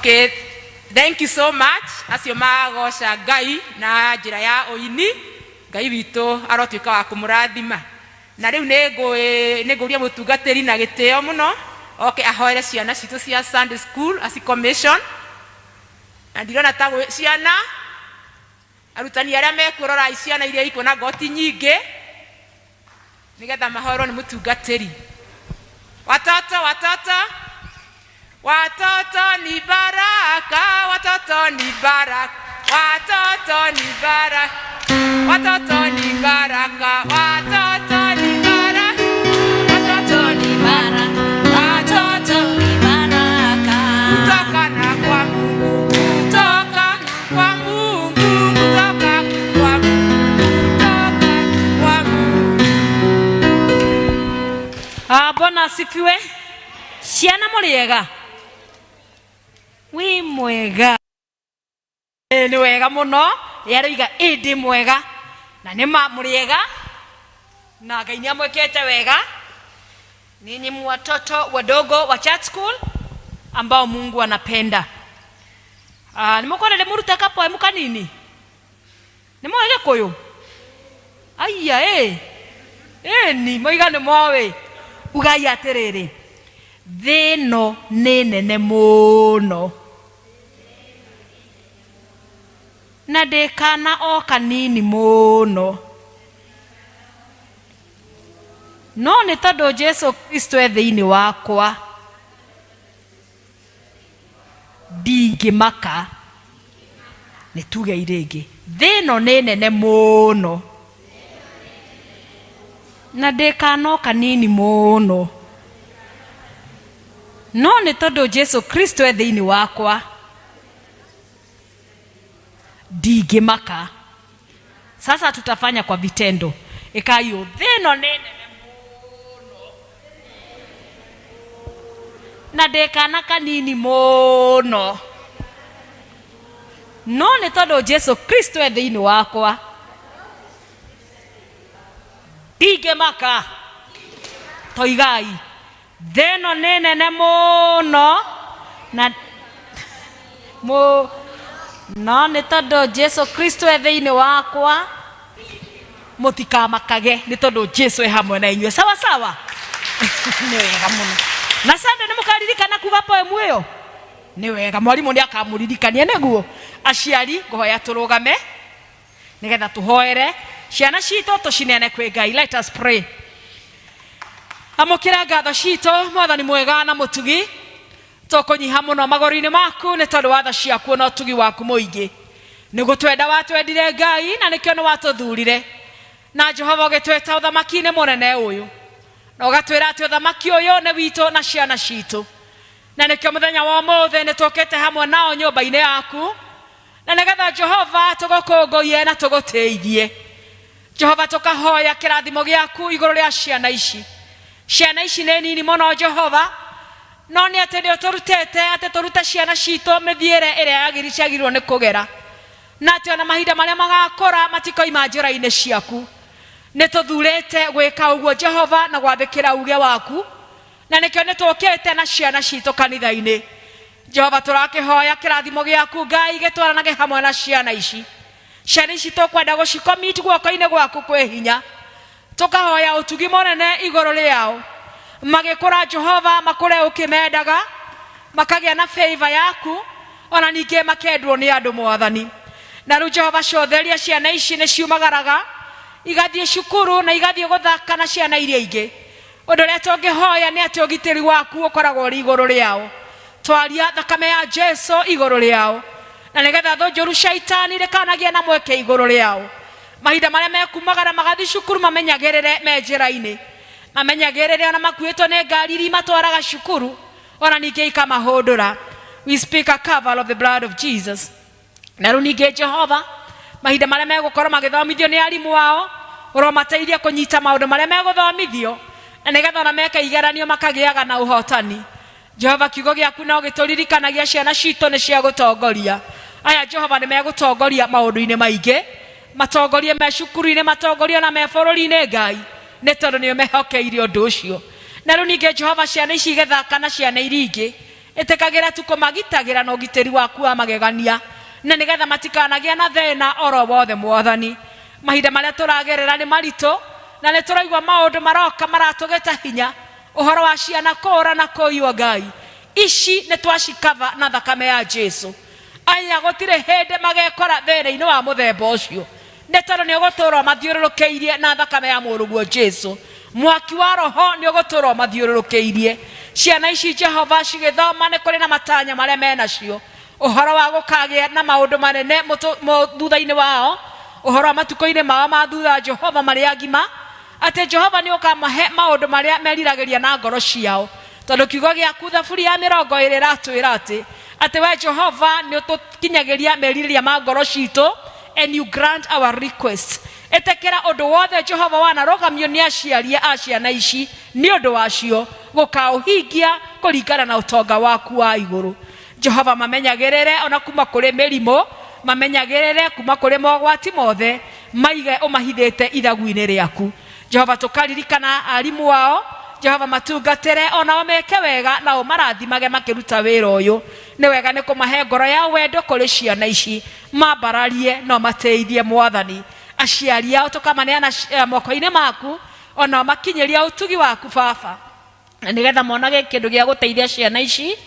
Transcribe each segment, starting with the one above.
Okay, thank you so much. Acio magoca Ngai na njira ya oini. Ngai witũ arotuĩka wa kũmũrathima. Na rĩu nĩngũria mũtungatĩri na gĩtĩo mũno. Okay, ahoere ciana citũ cia Sunday school as commission. Na ndirona ta ciana arutani arĩa mekwĩrora ciana iria iko na goti nyingĩ nigetha mahorwo nĩ mũtungatĩri. Watoto ni baraka, watoto ni baraka, watoto ni baraka, watoto ni baraka, watoto ni baraka, watoto ni baraka, watoto ni baraka. Kutoka na kwa Mungu, kutoka kwa Mungu, kutoka kwa Mungu, kutoka kwa Mungu. Bwana asifiwe. Ciana mũrĩega? Wi mwega. Nĩ wega mũno. Yaroiga ĩndĩ mwega. Na nĩma mũrĩega. Na Ngai nĩamwĩkĩte wega. Ninyi watoto wadogo wa church school ambao Mungu anapenda. Nimekuwa nimeruta kapo emuka nini? Nimwege koyo. Aya ni moigane mwawe. Ugai aterere. Thĩno nĩ nene mũno. Na ndĩkana o kanini mũno. No nĩ tondũ Jesu Kristo e thĩinĩ wakwa ndingĩmaka. Nĩ tuge irĩngĩ. Thĩno nĩ nene mũno. Na ndĩkana o kanini mũno. No nĩ tondũ Jesu Kristo e thĩinĩ wakwa ndingĩmaka. Sasa tutafanya kwa vitendo. Ikayo thĩno nĩ nene mũno. Na ndĩkana kanini mũno. No nĩ tondũ Jesu Kristo e thĩinĩ wakwa ndingĩmaka. Toigai. Thĩno nĩ nene mũno. No nĩ tondũ Jesu Kristo e thĩinĩ wakwa mũtikamakage nĩ tondũ Jesu e hamwe na inyuĩ. Sawa sawa. Nĩ wega mũno. Na Sunday nĩ mũkaririkana kuga poem ĩyo? Nĩ wega, mwarimũ nĩ akamũririkania nĩguo. Aciari ngũhoya tũrũgame nĩgetha tũhoere ciana citũ tũcineane kwĩ Ngai. Let us pray. Amũkĩra ngatho citũ Mwathani mwega na mũtugi. Tũkũnyiha mũno magũrũ-inĩ maku nĩ tondũ wa tha ciaku na ũtugi waku mũingĩ. Nĩ gũtwenda watwendire Ngai na nĩkĩo nĩ watũthurire. Na Jehova ũgĩtwĩta ũthamaki-inĩ mũnene ũyũ. Na ũgatwĩra atĩ ũthamaki ũyũ nĩ witũ na ciana citũ. Na nĩkĩo mũthenya wa ũmũthĩ nĩ tũkĩte hamwe nao nyũmba-inĩ yaku. Na nĩgetha Jehova tũgũkũngũiye na tũgũteithie. Jehova tũkahoya kĩrathimo gĩaku igũrũ rĩa ciana ici. Ciana ici nĩ nini mũno Jehova. No nĩ atĩ nĩ ũtũrutĩte atĩ tũrute ciana citũ mĩthiĩre ĩrĩa ciagĩrĩirwo nĩ kũgera. Na atĩ ona mahinda marĩa magakũra matikoima njĩra-inĩ ciaku. Nĩ tũthurĩte gwĩka ũguo Jehova na gwathĩkĩra uge waku. Na nĩkĩo nĩ tũkĩte na ciana citũ kanitha-inĩ. Jehova tũrakĩhoya kĩrathimo gĩaku Ngai gĩtwaranage hamwe na ciana ici. Ciana ici tũkwenda gũcikomit guoko-inĩ gwaku kwĩ hinya. Tũkahoya ũtugi mũnene igũrũ rĩao. Magĩkũra Jehova makũre ũkĩmendaga. Makagĩa na favor yaku. Ona ningĩ makendwo nĩ andũ Mwathani. Na rĩu Jehova cotheria ciana ici nĩ ciumagaraga. Igathiĩ cukuru na igathiĩ gũthaka na ciana iria ingĩ. Ũndũ ũrĩa tũngĩhoya nĩ atĩ ũgitĩri waku ũkoragwo ũrĩ igũrũ rĩao. Twaria thakame ya Jesu igũrũ rĩao. Na nĩgetha thũ njũru shaitani rĩkanagĩa na mweke igũrũ rĩao. Mahinda marĩa mekumagara magathiĩ cukuru mamenyagĩrĩre me njĩra-inĩ. Mamenyagĩrĩre ona makuĩtwo nĩ ngari iria matwaraga cukuru. Ona ningĩ ikamahũndũra. We speak a cover of the blood of Jesus. Na rĩu ningĩ Jehova mahinda marĩa megũkorwo magĩthomithio nĩ arimũ wao. Ũromateithia kũnyita maũndũ marĩa megũthomithio. Na nĩgetha ona meka igeranio makagĩaga na ũhotani. Jehova kiugo gĩaku no gĩtũririkanagia ciana citũ nĩ cia gũtongoria. Aya Jehova nĩ megũtongoria maũndũ-inĩ maingĩ. Matongorie me cukuru-inĩ, matongorie na me bũrũri-inĩ Ngai. Nĩ tondũ nĩ mehokeire ũndũ ũcio. Na rĩu ningĩ Jehova ciana ici igĩthaka na ciana iria ingĩ. etekagira tukomagitagira na ugiteri waku wa magegania na nigetha matikanagia na thina oro wothe Mwathani. Mahinda maria turagerera ni marito na ni turaigua maundu maroka maratugeta hinya uhoro wa ciana kura na kuiywo Ngai. Ici ni twacikava na thakame ya Jesu. Aya gutire hinde magekora thina-ini wa muthemba ucio ni tondu ni uguturwo mathiururukeirie na thakame ya muruguo Jesu. Mwaki wa roho ni uguturwo mathiururukeirie. Ciana ici Jehova cigithoma ni kuri na matanya maria menacio uhoro wa gukagia na maundu manene thutha-ini wao, uhoro wa matuko-ini mao ma thutha Jehova maria ngima, ati Jehova ni ukamahe maundu maria meriragiria na ngoro ciao. Tondu kiugo giaku thaburi ya 20 ratwira ati we Jehova ni utukinyagiria meririria ma ngoro citu, and you grant our request. Etekera undu wothe Jehova wanarogamio ni aciarie a ciana ici ni undu wacio gukauhingia kuringana na utonga waku wa iguru. Jehova mamenyagirire ona kuma kuri mirimo, mamenyagirire kuma kuri mogwati mothe, maige umahithite ithagu-ini riaku. Jehova tukaririkana arimu wao, Jehova matungatire ona omeke wega na umarathimage makiruta wira uyu. Ni wega ni kumahe ngoro ya wendo kuri ciana ici, mambararie no mateithie Mwathani. Aciari ao tukamaneana moko-ini maku ona makinyiria utugi waku Baba, na nigetha monage kindu gia guteithia ciana ici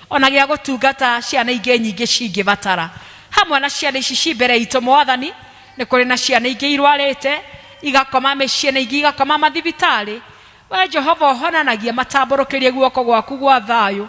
ona gia gutungata ciana ingi nyingi cingibatara. Hamwe na ciana ici ci mbere itu Mwathani, ni kuri na ciana ingi irwarite igakoma micii na ingi igakoma mathibitari. We Jehova uhonanagia, matamburukirie guoko gwaku gwa thayu,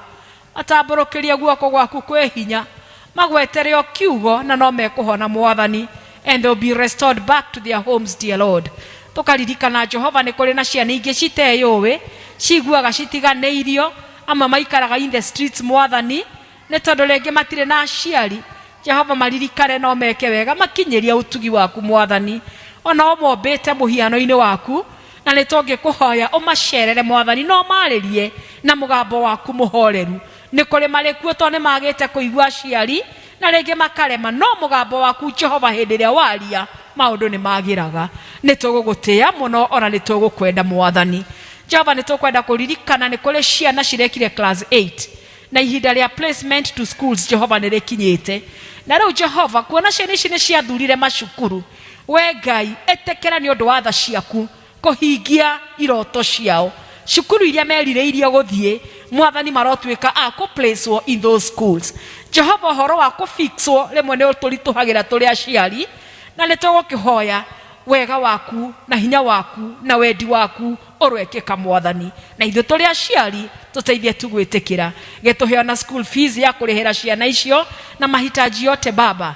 matamburukirie guoko gwaku kwi hinya, magwetere o kiugo na no mekuhona Mwathani, and they'll be restored back to their homes, dear Lord. Tukaririkana Jehova ni kuri na ciana ingi citeyuwi ciguaga citiganeirio ama maikaraga in the streets Mwathani, ni tondu ringi matire na aciari. Jehova maririkane no meke wega makinyiria utugi waku Mwathani, ona omombite muhiano-ini waku, na ni tungikuhoya umacerere Mwathani no maririe na mugambo waku muhoreru. Ni kuri marikuo tondu ni magite kuigua aciari na ringi makarema, no mugambo waku Jehova hindi ria waria maundu ni magiraga. Ni tugugutia muno ona ni tugukwenda Mwathani. Jehova ni tukwenda kuririkana ni kuri ciana cirekire class 8 na ihinda ria placement to schools Jehova ni rikinyite. Na riu Jehova kuona ciana ici ni ciathurire macukuru, we Ngai etekera ni undu wa tha ciaku kuhingia iroto ciao. Cukuru iria merireirie guthie Mwathani marotwika a ku place in those schools. Jehova horo wa ku fixwo rimwe ni uturituhagira turi aciari, na ni tugukihoya wega waku na hinya waku na wendi waku urwekeka Mwathani, na ithu turi aciari tuteithie tugwitikira getuheana school fees ya kurihira ciana icio na mahitaji yote Baba,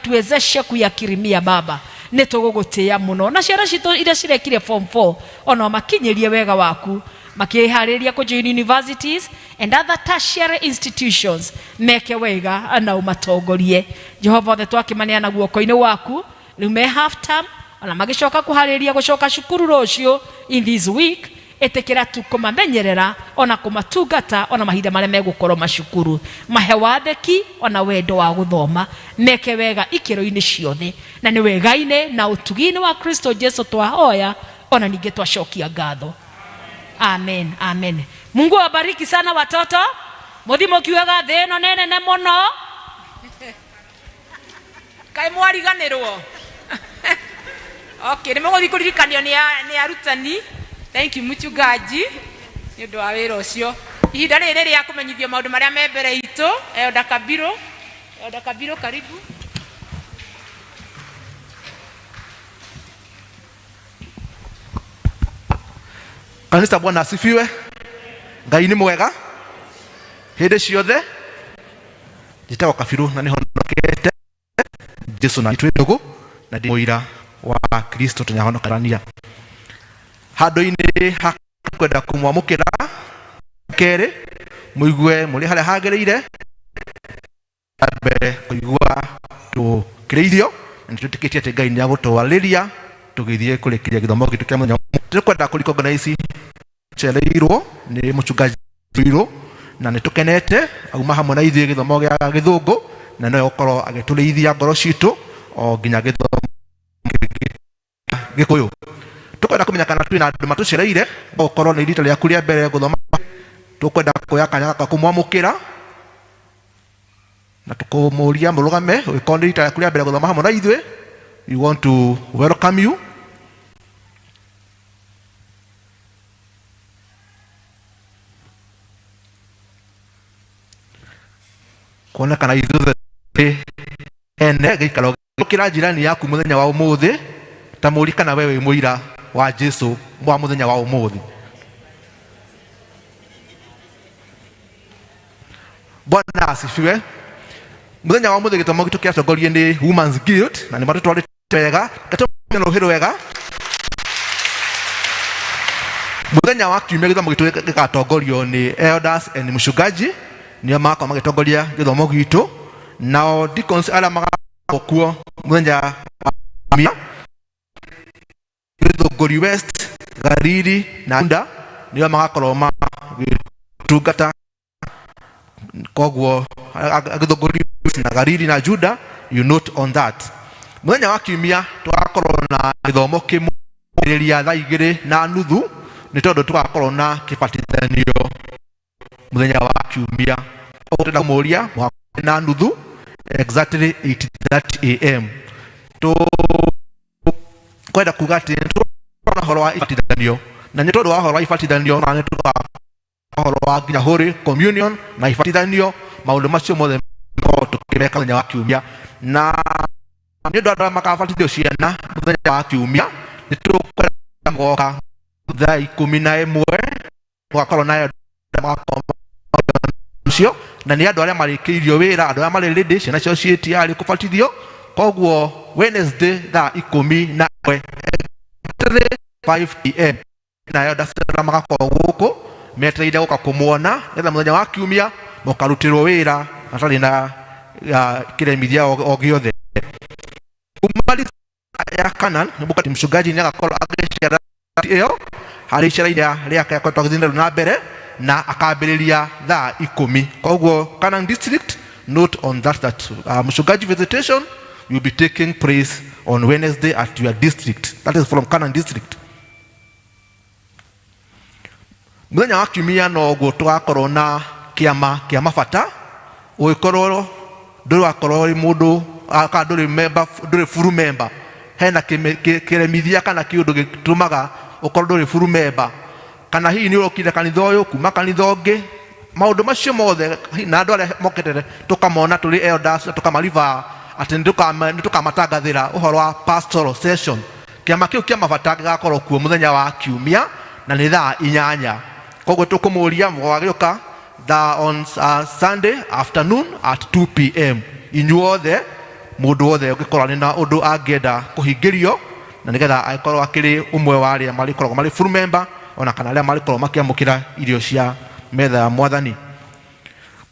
tuwezeshe kuyakirimia Baba. Ni tugugutia muno na ciana citu iria cirekire form 4 ona makinyirie wega waku, makihariria ku join universities and other tertiary institutions, meke wega na umatongorie Jehova. The twakimaneana guoko-ini waku riu me half term ona magicoka kuhariria gucoka cukuru rucio in this week, etekera tukumamenyerera ona kumatungata ona mahinda maria megukorwo macukuru, mahe watheki ona wendo wa guthoma, meke wega ikiro-ini ciothe, na ni wega-ini na utugi-ini wa Kristo Jesu twahoya ona ninge twacokia ngatho. Amen, amen. Mungu awabariki sana watoto. Muthimo kiuga thino nene muno. Kai mwariganirwo. Okay, nimegothi kuririkanio ni arutani. Thank you muchungaji ni undu wa wira ucio. Ihinda riri ria kumenyithio maundu maria me mbere itu. Elda Kabiro, karibu. Kanisa Bwana asifiwe. Ngai ni mwega hindi ciothe. Njitagwo Kabiru na nihonokete Jesu na itwe ndugu na ndi muira wa Kristo tunyahonokanania. Handu-ini hakwenda kumwamukira keri muigue muri haria hagereire mbere kuigua tukiriithio na tutikitie ati Ngai ni agutwariria tugithie kurikiria githomo gitu kia muthenya. Tukwenda kuricognize chereirwo ni muchungaji Biru na nitukenete auma hamwe na ithie githomo gia githungu na no ukorwo agitulithia ngoro citu o nginya githomo gikuyu. Tukwenda kumenya kana twina andu matucereire gukorwo ni rita riaku ria mbere guthoma tukwenda kuya kanya ka kumwamukira na tukumuria murugame wikonde ita kuria mbere guthoma hamwe na ithuĩ. We want to welcome you. Kuona kana ithuĩ ene gĩikaro gĩkĩra jirani yaku mũthenya wa ũmũthĩ ta mũri kana wewe mũira wa Jesu wa mũthenya wa ũmũthĩ. Bwana asifiwe. Mũthenya wa ũmũthĩ gĩthomo gitũ kĩatongorio nĩ Women's Guild na nĩ matũtwarĩte wega gatũmena rũhĩrĩ wega. Mũthenya wa kiumia gĩthomo gitũ gĩgatongorio nĩ Elders and Mchungaji, nĩo magakorwo magĩtongoria gĩthomo gitũ. Nao deacons arĩa magakorwo kuo mũthenya wa kiumia Gĩthũngũri West, Gariri na Juda nĩo magakorwo magĩtungata. Koguo Gĩthũngũri West na Gariri na Juda, you note on that. Mũthenya wa kiumia tũgakorwo na gĩthomo kĩmwe thaa 2:30 nĩ tondũ tũgakorwo na kĩbatithanio mũthenya wa kiumia. Ũtenda kũmũria na nuthu exactly 8:30 am. Kwenda kuga atĩ tũna horo wa ibatithanio na nĩ tondũ wa horo wa ibatithanio na nĩ tondũ wa horo wa nginya Holy Communion na ibatithanio, maũndũ macio mothe tũkĩmeka mũthenya wa kiumia. Na nĩ ũndũ arĩa makabatithio ciana mũthenya wa kiumia nĩ tũkwenda goka thaa 11 gũgakorwo nayo cio na nĩ andũ arĩa marĩkĩirio wĩra, andũ arĩa marĩ ready, ciana cio ciĩtiarĩ kũbatithio. Koguo Wednesday thaa 11 5 pm nayo ndacera magakorwo gũkũ metereire gũka kũmuona, nĩgetha mũthenya wa kiumia mũkarutĩrwo wĩra atarĩ na kĩremithia o gĩothe. Kumali ya Canaan nĩmũkati mchungaji nĩ agakorwo agĩcera ĩyo harĩ icera-inĩ rĩake akoretwo agĩthiĩ na mbere na akambĩrĩria thaa 10. Koguo Canaan district, note on that mchungaji visitation will be taking place on Wednesday at your district. That is from Canaan district. Mũthenya wa kiumia noguo tũgakorwo na kĩama kĩa mabata. Ũgĩkorwo ndũrĩ wakorwo wĩ mũndũ kana ndũrĩ member, ndũrĩ full member, hena kĩremithia kana kĩũndũ gĩtũmaga ũkorwo ndũrĩ full member, kana hihi nĩ ũrokire kanitha ũyũ kuma kanitha ũngĩ, maũndũ macio mothe na andũ arĩa mokĩte tũkamona tũrĩ elders na tũkamariva atĩ nĩ tũkamatangathĩra ũhoro wa pastoral session. Kĩama kĩu kĩa mabata gĩgakorwo kuo mũthenya wa kiumia na nĩ thaa 8. Koguo tũkũmũria mwagĩũka on Sunday afternoon at 2 pm. Inyuothe mũndũ wothe ũngĩkorwo nĩ na ũndũ angĩenda kũhingĩrio na nĩgetha agĩkorwo akĩrĩ ũmwe wa arĩa marĩkoragwo marĩ full member ona kana arĩa marĩkorwo makĩamũkĩra irio cia metha ya Mwathani.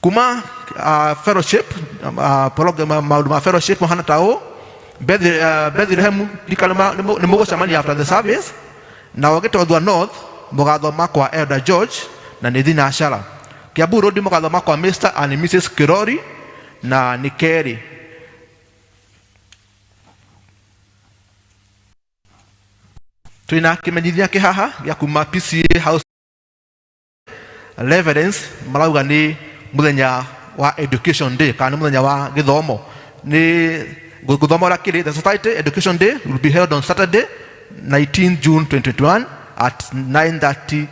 Kuma fellowship, maũndũ ma fellowship mahana ta ũũ. Bethlehem nĩ mũgũcemania after the service, na ũgĩtwathwa north mũgathoma kwa Elder George na nĩ thinashara. Kiambu Road mũgathoma kwa Mr and Mrs Kirori na nĩ Kerry. Twina kĩmenyithia kĩhaha gĩa kuma PCA House. Reverence marauga nĩ mũthenya wa Education Day kana mũthenya wa gĩthomo. Nĩ gũthoma ũrĩa kĩrĩ the Society Education Day will be held on Saturday 19 June 2021 at 9:30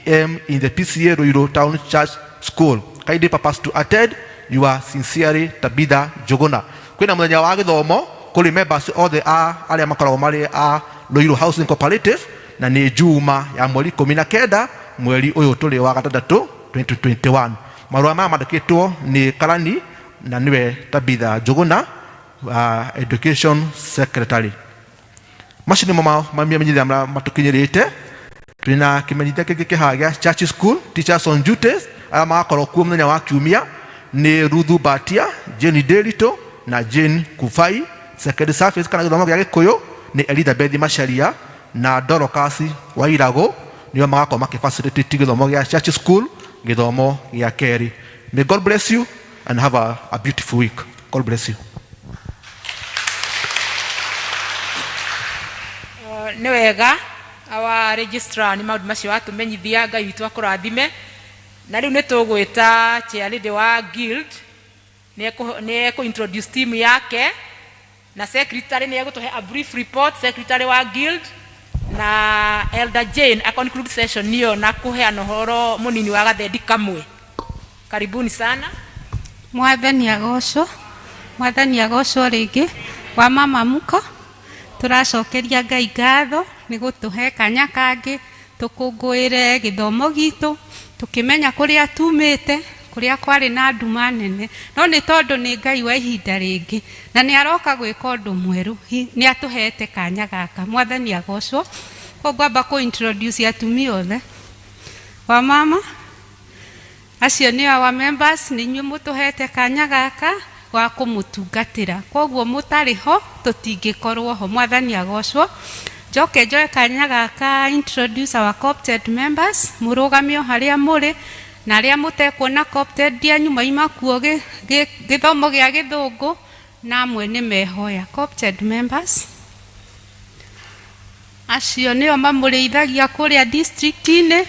am in the PCA Ruiru Town Church School. Kindly purpose to attend. You are sincerely Tabitha Jogona. Kwĩna mũthenya wa gĩthomo kũrĩ members othe arĩa makoragwo marĩ a Ruiru Housing Cooperative na nĩ Juma ya mweri 19 mweri ũyũ tũrĩ wa gatandatũ 2021. Marũa maya mandĩkĩtwo nĩ Karani na nĩwe Tabitha Jogona, Education Secretary. Macio nĩmo mamenyithia matũkinyĩrĩte. Twĩna kĩmenyithia kĩngĩ kĩhaha gĩa Church School Teachers on Duties arĩa magakorwo kuo mũthenya wa kiumia nĩ Ruthu Batia, Jane Derito na Jane Kufai. Second service kana gĩthomo gĩa Gĩkũyũ nĩ Elizabeth Macharia na Dorocas Wairago, nĩo magakorwo makĩfacilitate gĩthomo gĩa Church School, gĩthomo gĩa kerĩ. May God bless you and have a beautiful week. God bless you. Nĩ wega awa registrar nĩ maũndũ macio atũmenyithia. Ngai witũ akũrathime. na riu nitugwita chairlady wa guild ni ku introduce team yake na secretary ni gutuhe a brief report secretary wa guild na Elder Jane a conclude session niyo na kuheana horo munini wa gathendi kamwe. Karibuni sana. Mwathani agocwo ringi wa mama muko turacokeria Ngai ngatho ni gutuhe kanya kangi tukungwire githomo gitu tukimenya kuria tumite kuria kwari na nduma nene no ni tondu ni Ngai wa ihinda ringi na ni aroka gwika undu mweru ni atuhete kanya gaka. Mwathani agocwo. Ngwamba ku introduce atumia othe wa mama acio ni our members ni nyu mutuhete kanya gaka wa kumutungatira koguo mutari ho tutingikorwo ho. Mwathani agocwo. Njoke njoe kanya gaka introduce our co-opted members murugamio haria muri na aria mutekuona co-opted dia nyuma imakuo githomo gia githungu na amwe ni mehoya. Co-opted members acio nio mamurithagia kuria district-ini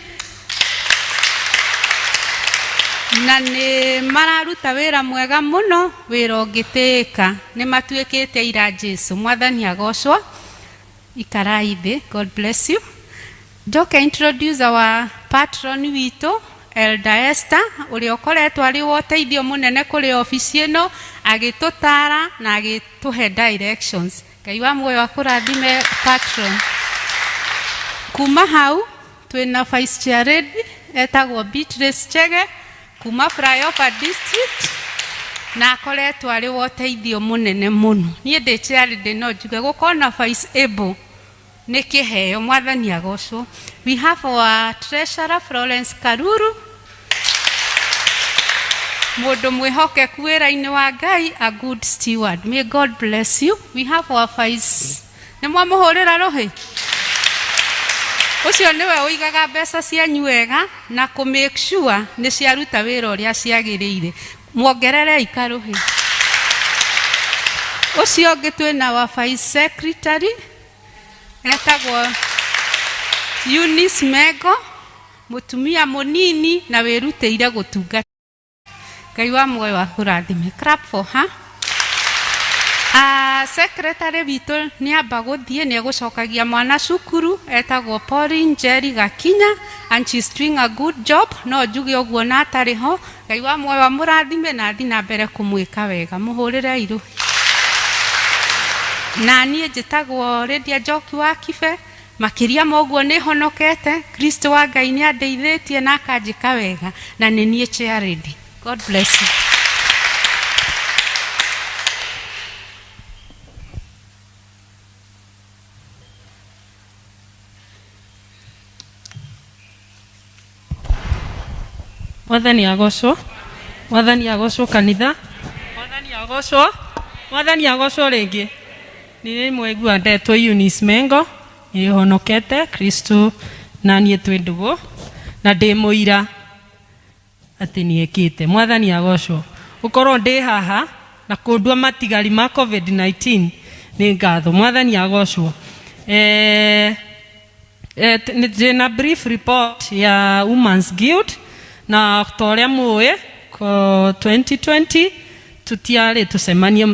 na ni mararuta wira mwega muno wira ungitika ni matuikite ira Jesu. Mwathani agocwo. Ikarai thi. God bless you. Njoke introduce our patron witu Elder Esther uria ukoretwo ari woteithio munene kuri ofisi ino agitutara na agituhe directions. Ngai wa muoyo akurathime patron. Kuma hau twina vice chair lady etagwo Beatrice Chege kuma Flyover district na akoretwo ari woteithio munene muno. Nie ndi chair lady no njuge gukona vice able ni kiheo. Mwathani agocwo. We have our treasurer Florence Karuru mundu mwihokeku wira-ini wa Ngai, a good steward. May God bless you. We have our vice ni mwamuhurira ruhi ucio niwe uigaga mbeca cianyu wega na ku make sure ni ciaruta wira uria ciagiriire. Mwongerere ikaruhi ucio ungi twina wa vice secretary etagwo Eunice Mego mutumia munini na wirutire gutungata. Ngai wa muoyo akurathime. Clap for her. Secretary witu ni amba guthie ni gucokagia mwana cukuru etagwo Pauline Jerry Gakinya and she's doing a good job. No njuge uguo na atari ho. Ngai wa muoyo amurathime na athi na mbere kumwika wega. Muhurire iru. Na nie njitagwo Lydia Njoki wa Kibe makiria moguo ni honokete. Kristo wa Ngai ni andeithitie na akanjika wega na ni nie chair lady. God bless you. Mwathani agocwo. Mwathani agocwo kanitha. Mwathani agocwo. Mwathani agocwo ringi. Ni mwegua ndetwo Eunice Mengo ni honokete. Kristo na nie twindugo na ndi muira ati niekite. Mwathani agocwo. Ukorwo ndi haha na kundua matigari ma COVID-19 ni ngatho. Mwathani agocwo. Jena brief report ya Women's Guild na toria muwe ko 2020 tutiare tusemania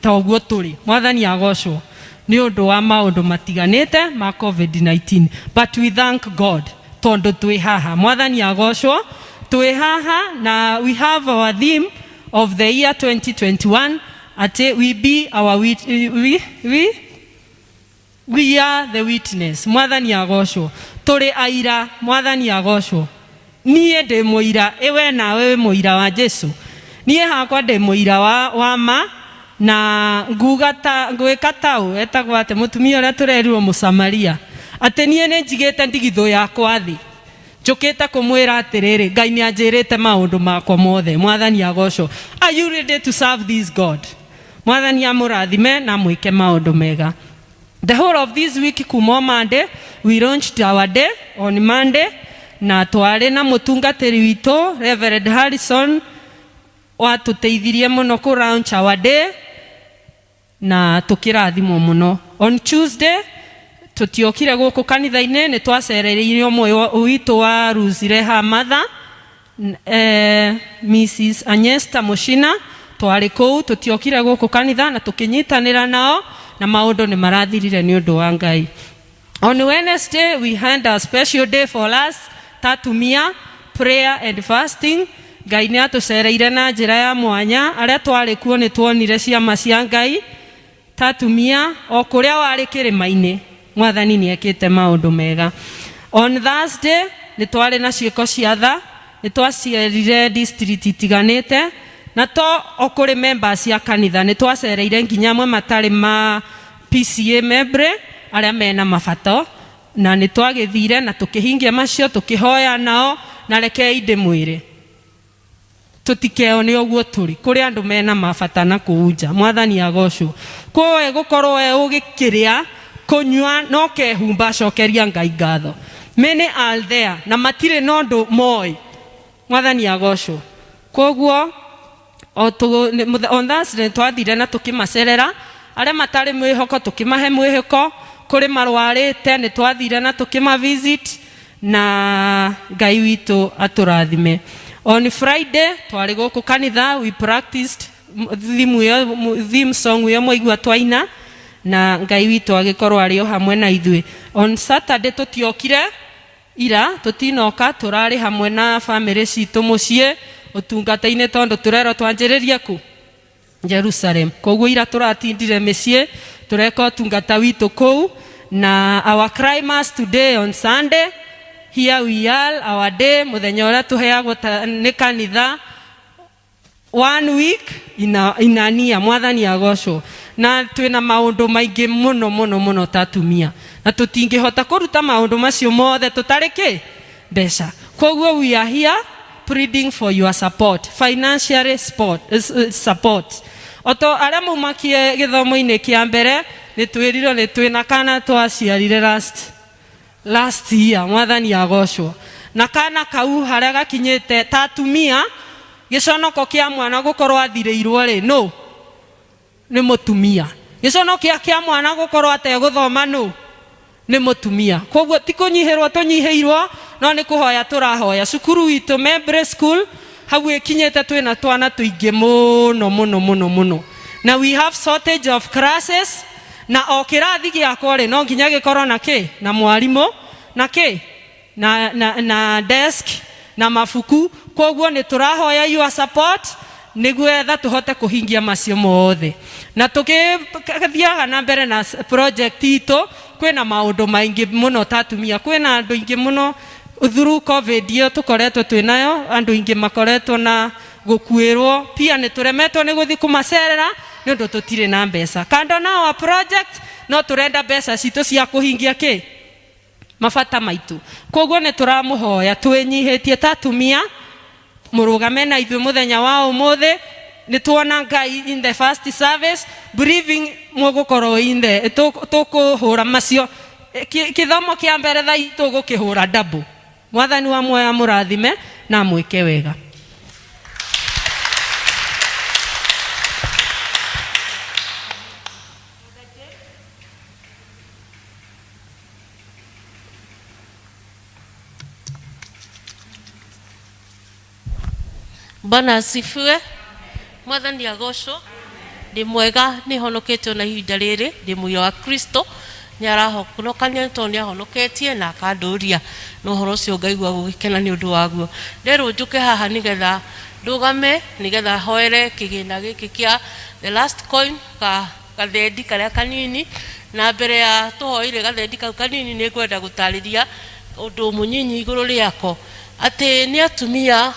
toguo turi. Mwathani agocwo ni undu wa maundu matiganite ma COVID-19 but we thank God tondu twi haha. Mwathani agocwo twi haha na we have our theme of the year 2021 ate we be our we are the witness. Mwathani agocwo turi aira. Mwathani agocwo nie ndi muira ewe nawe muira wa Jesu. Nie hakwa ndi muira wa ma na ngugata ngwikatau etagwo ate mutumia uria turerirwo Musamaria ate nie ne njigite ndigitho yakwa thi njukite kumwira atiriri Ngai ni anjirite maundu makwa mothe. Mwathani agocwo. Are you ready to serve this God? Mwathani amurathime na mwike maundu mega. The whole of this week kuma Monday we launched our day on Monday na twari na mutungatiri witu Reverend Harrison watuteithirie muno ku launch our day na tukirathimo muno. On Tuesday tutiokire guku kanitha-ini ni twacerereirio mwe witu wa Ruzire Hamatha Mrs Anyesta Mushina twari kou tutiokire guku kanitha na tukinyitanira nao na maundu ni marathirire ni undu wa Ngai. On Wednesday we had a special day for us, tatumia, prayer and fasting. Ngai ni atucereire na njira ya mwanya, aria twari kuo ni tuonire ciama cia Ngai. Tatumia o kuria wari kirima-ini, mwathani ni ekite maundu mega. On Thursday ni twari na ciiko cia tha, ni twacerire district itiganite, na to okuri members ya kanitha ni twacereire nginya amwe matari ma PCA membre aria mena mabato, na ni twagithire na tukihingia macio tukihoya nao na rekei ndimwire tutikeo ni oguo turi kuri andu mena mabata na kuunja. Mwathani agocwo. Koe gukorwo ugikiria kunywa no kehumba cokeria Ngai ngatho. Many are there na matire no ndu moi. Mwathani agocwo. Koguo on Thursday twathire na tukimacerera aria matari mwihoko tukimahe mwihoko, kuri marwarite ni twathire na tukima visit na Ngai witu aturathime. On Friday twari guku kanitha, we practiced theme song yo mwaigua twaina na Ngai witu agikorwo ari o hamwe na ithui. On Saturday tutiokire ira, tutinoka, turari hamwe na family citu mucie utungata-ini tondu turero twanjiririe ku Jerusalem. Koguo ira turatindire micie tureka utungata witu kou, na our Christmas today on Sunday. Here we are, our day, muthenya uria tuheagwo ni kanitha 1 week inania. Mwathani agocwo. Na twina maundu maingi muno tatumia, na tutingihota kuruta maundu macio mothe tutari ki mbeca. Koguo we are here pleading for your support, financial support. Oto aria mumakie githomo-ini kia mbere ni twirirwo ni twina kana twaciarire last year. Mwathani agocwo. Na kana kau haria gakinyite tatumia giconoko kia mwana gukorwo athireirwo ri no ni mutumia. Giconoko kia mwana gukorwo ateguthoma no ni mutumia. Koguo ti kunyihirwo tunyihiirwo, no ni kuhoya turahoya. Cukuru witu membre school hau ikinyite twina twana tuingi muno, na we have shortage of classes, na o kirathi giakwa ri no nginya gikorwo na ki na mwarimu na ki na desk na mafuku. Koguo ni turahoya your support niguo etha tuhote kuhingia macio mothe, na tukithiaga na mbere na project ito. Kwina maundu maingi muno tatumia, kwina andu ingi muno through COVID yo tukoretwo twinayo, andu ingi makoretwo na gukuirwo, pia ni turemetwo ni guthi kumacerera ni undu tutire na mbeca. Kando na our project no turenda mbeca citu cia kuhingia ki mabata maitu. Koguo ni turamuhoya twinyihitie tatumia, murugame na ithu muthenya wa umuthi. Ni tuona Ngai in the first service believing mugukorwo in the tukuhura macio kithomo kia mbere thai tugukihura double. Mwathani wa moya murathime na mwike wega. Bwana asifiwe. Mwathani agocwo. Ndi mwega ni honoketwo na ihinda riri, ndi muoyo wa Kristo. Ni arahonokania to ni ahonoketie na akanduria no horo ucio ngaigua gugikena ni undu waguo. Nderu njuke haha nigetha ndugame nigetha hoere kigina giki kia the last coin ka gathendi karia kanini, na mbere ya tuhoire gathendi kau kanini ni ngwenda gutariria undu munyinyi iguru riako ati ni atumia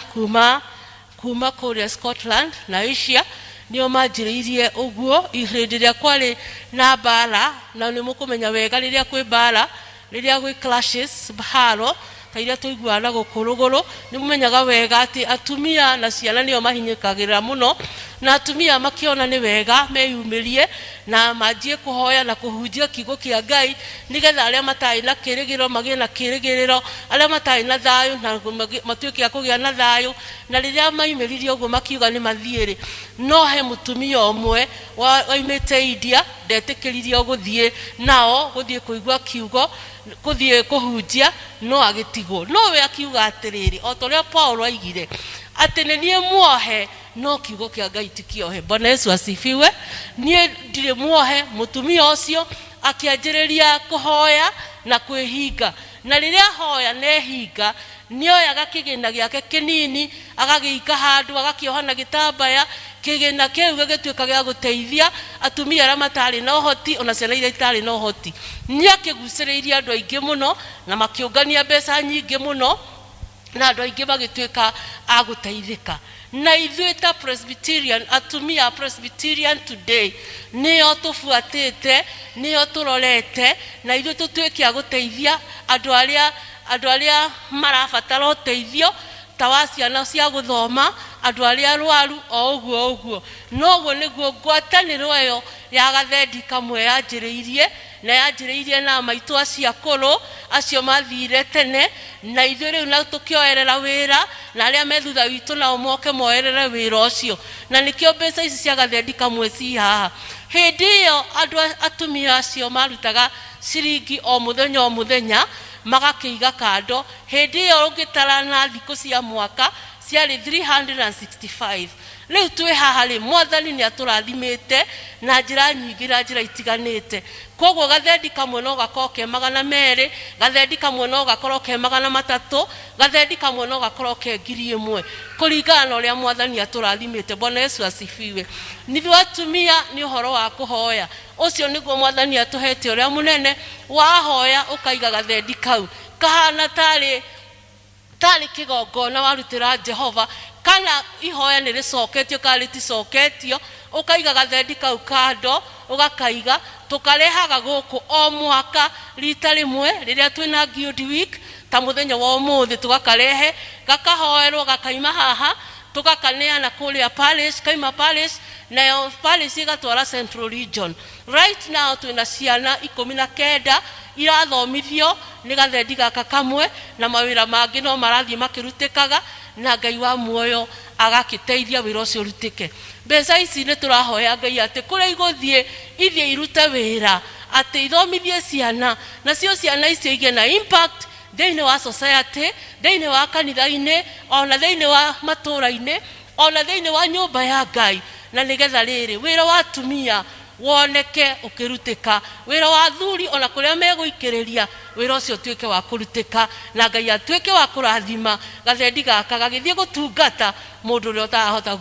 kuma kuria Scotland na Asia nio manjiriirie uguo ihindi ria kwari na bara, na ni mukumenya wega riria kwi bara, riria gwi clashes baharo kairia tuiguana gukuruguru, ni mumenyaga wega ati atumia na ciana nio mahinyikagira muno na atumia makiona ni wega meyumirie na majie kuhoya na kuhujia kigo kia Ngai nigetha aria matai na kirigiro magie na kirigiriro aria matai na thayu na matuike akugia na thayu na riria maimiririo uguo makiuga ni mathiire no he mutumia omwe waimite India ndetikiririo guthie nao guthie kuigwa kiugo kuthie kuhujia no agitigo no we akiuga atiriri o toria Paulo aigire ati nie muohe no kiugo kia Ngai tikiohe. Bwana Yesu asifiwe. Nie ndire muohe mutumia ucio akianjiriria kuhoya na kwihinga na riria hoya nehinga nioyaga kigina giake kinini agagiika handu agakiohana gitambaya kigina kiu gagituika gia guteithia atumia aria matari na uhoti ona ciana iria itari na uhoti niakiguciriria andu aingi muno na makiungania mbeca nyingi muno na andu aingi magituika aguteithika na ithuĩ ta Presbyterian atumia Presbyterian today nĩo tũbuatĩte nĩo tũrorete na ithuĩ tũtuĩke aguteithia andu aria marabatara ũteithio ta wa ciana cia guthoma andu aria arwaru o uguo noguo niguo ngwatanĩro ĩyo ya gathendi kamwe yanjĩrĩirie na yanjĩrĩirie na maitũ acia kũrũ acio mathire tene na ithuĩ rĩu na tũkĩoerera wĩra na aria me thutha witũ nao moke moerere wĩra ũcio na nĩkĩo mbeca ici cia gathendi kamwe ci haha. Hĩndĩ ĩyo andu atumia acio marutaga ciringi o muthenya magakĩiga kando. Hĩndĩ ĩyo ũngĩtara na thikũ cia mwaka ciarĩ 365. Leo tuwe haha rĩ Mwathani nĩ atũrathimĩte na njĩra nyingĩ na njĩra itiganĩte. Koguo gathendi kamwe no gakorwo ke 200, gathendi kamwe no gakorwo ke 300, gathendi kamwe no gakorwo ke 1000 kũringana na ũrĩa Mwathani atũrathimĩte. Bwana Yesu asifiwe. Nithuĩ atumia nĩ ũhoro wa kũhoya ũcio nĩguo Mwathani atũhete ũrĩa mũnene wahoya ũkaiga gathendi kau kahana tarĩ kigongona warutĩra Jehova kana ihoya nĩ rĩcoketio kana rĩticoketio ũkaiga gathendi kau kando ũgakaiga tukarehaga gũkũ o mwaka rita rĩmwe rĩrĩa twĩna Guild Week ta mũthenya wa ũmũthĩ tugakarehe gakahoerwo gakaima haha tugakaneana kũrĩa palace kaima palace nayo palace igatwara Central Region. Right now twĩna ciana 19 irathomithio nĩ gathendi gaka kamwe na mawĩra mangĩ no marathiĩ makĩrutĩkaga na Ngai wa muoyo agakĩteithia wĩra ũcio ũrutĩke. Mbeca ici nĩ tũrahoya Ngai atĩ kũrĩa igũthiĩ ithiĩ irute wĩra atĩ ithomithie ciana nacio ciana icio igĩe na impact thĩinĩ wa society thĩinĩ wa kanitha-inĩ ona thĩinĩ wa matũũra-inĩ ona thĩinĩ wa nyũmba ya Ngai na nĩgetha rĩrĩ wĩra wa atumia woneke ukirutĩka wĩra wa athuri ona kũrĩa megũikĩrĩria wĩra ũcio tuĩke wa kũrutĩka na Ngai atuĩke wa kũrathima gathendi gaka gagĩthiĩ gũtungata mũndũ ũrĩa ũtarahota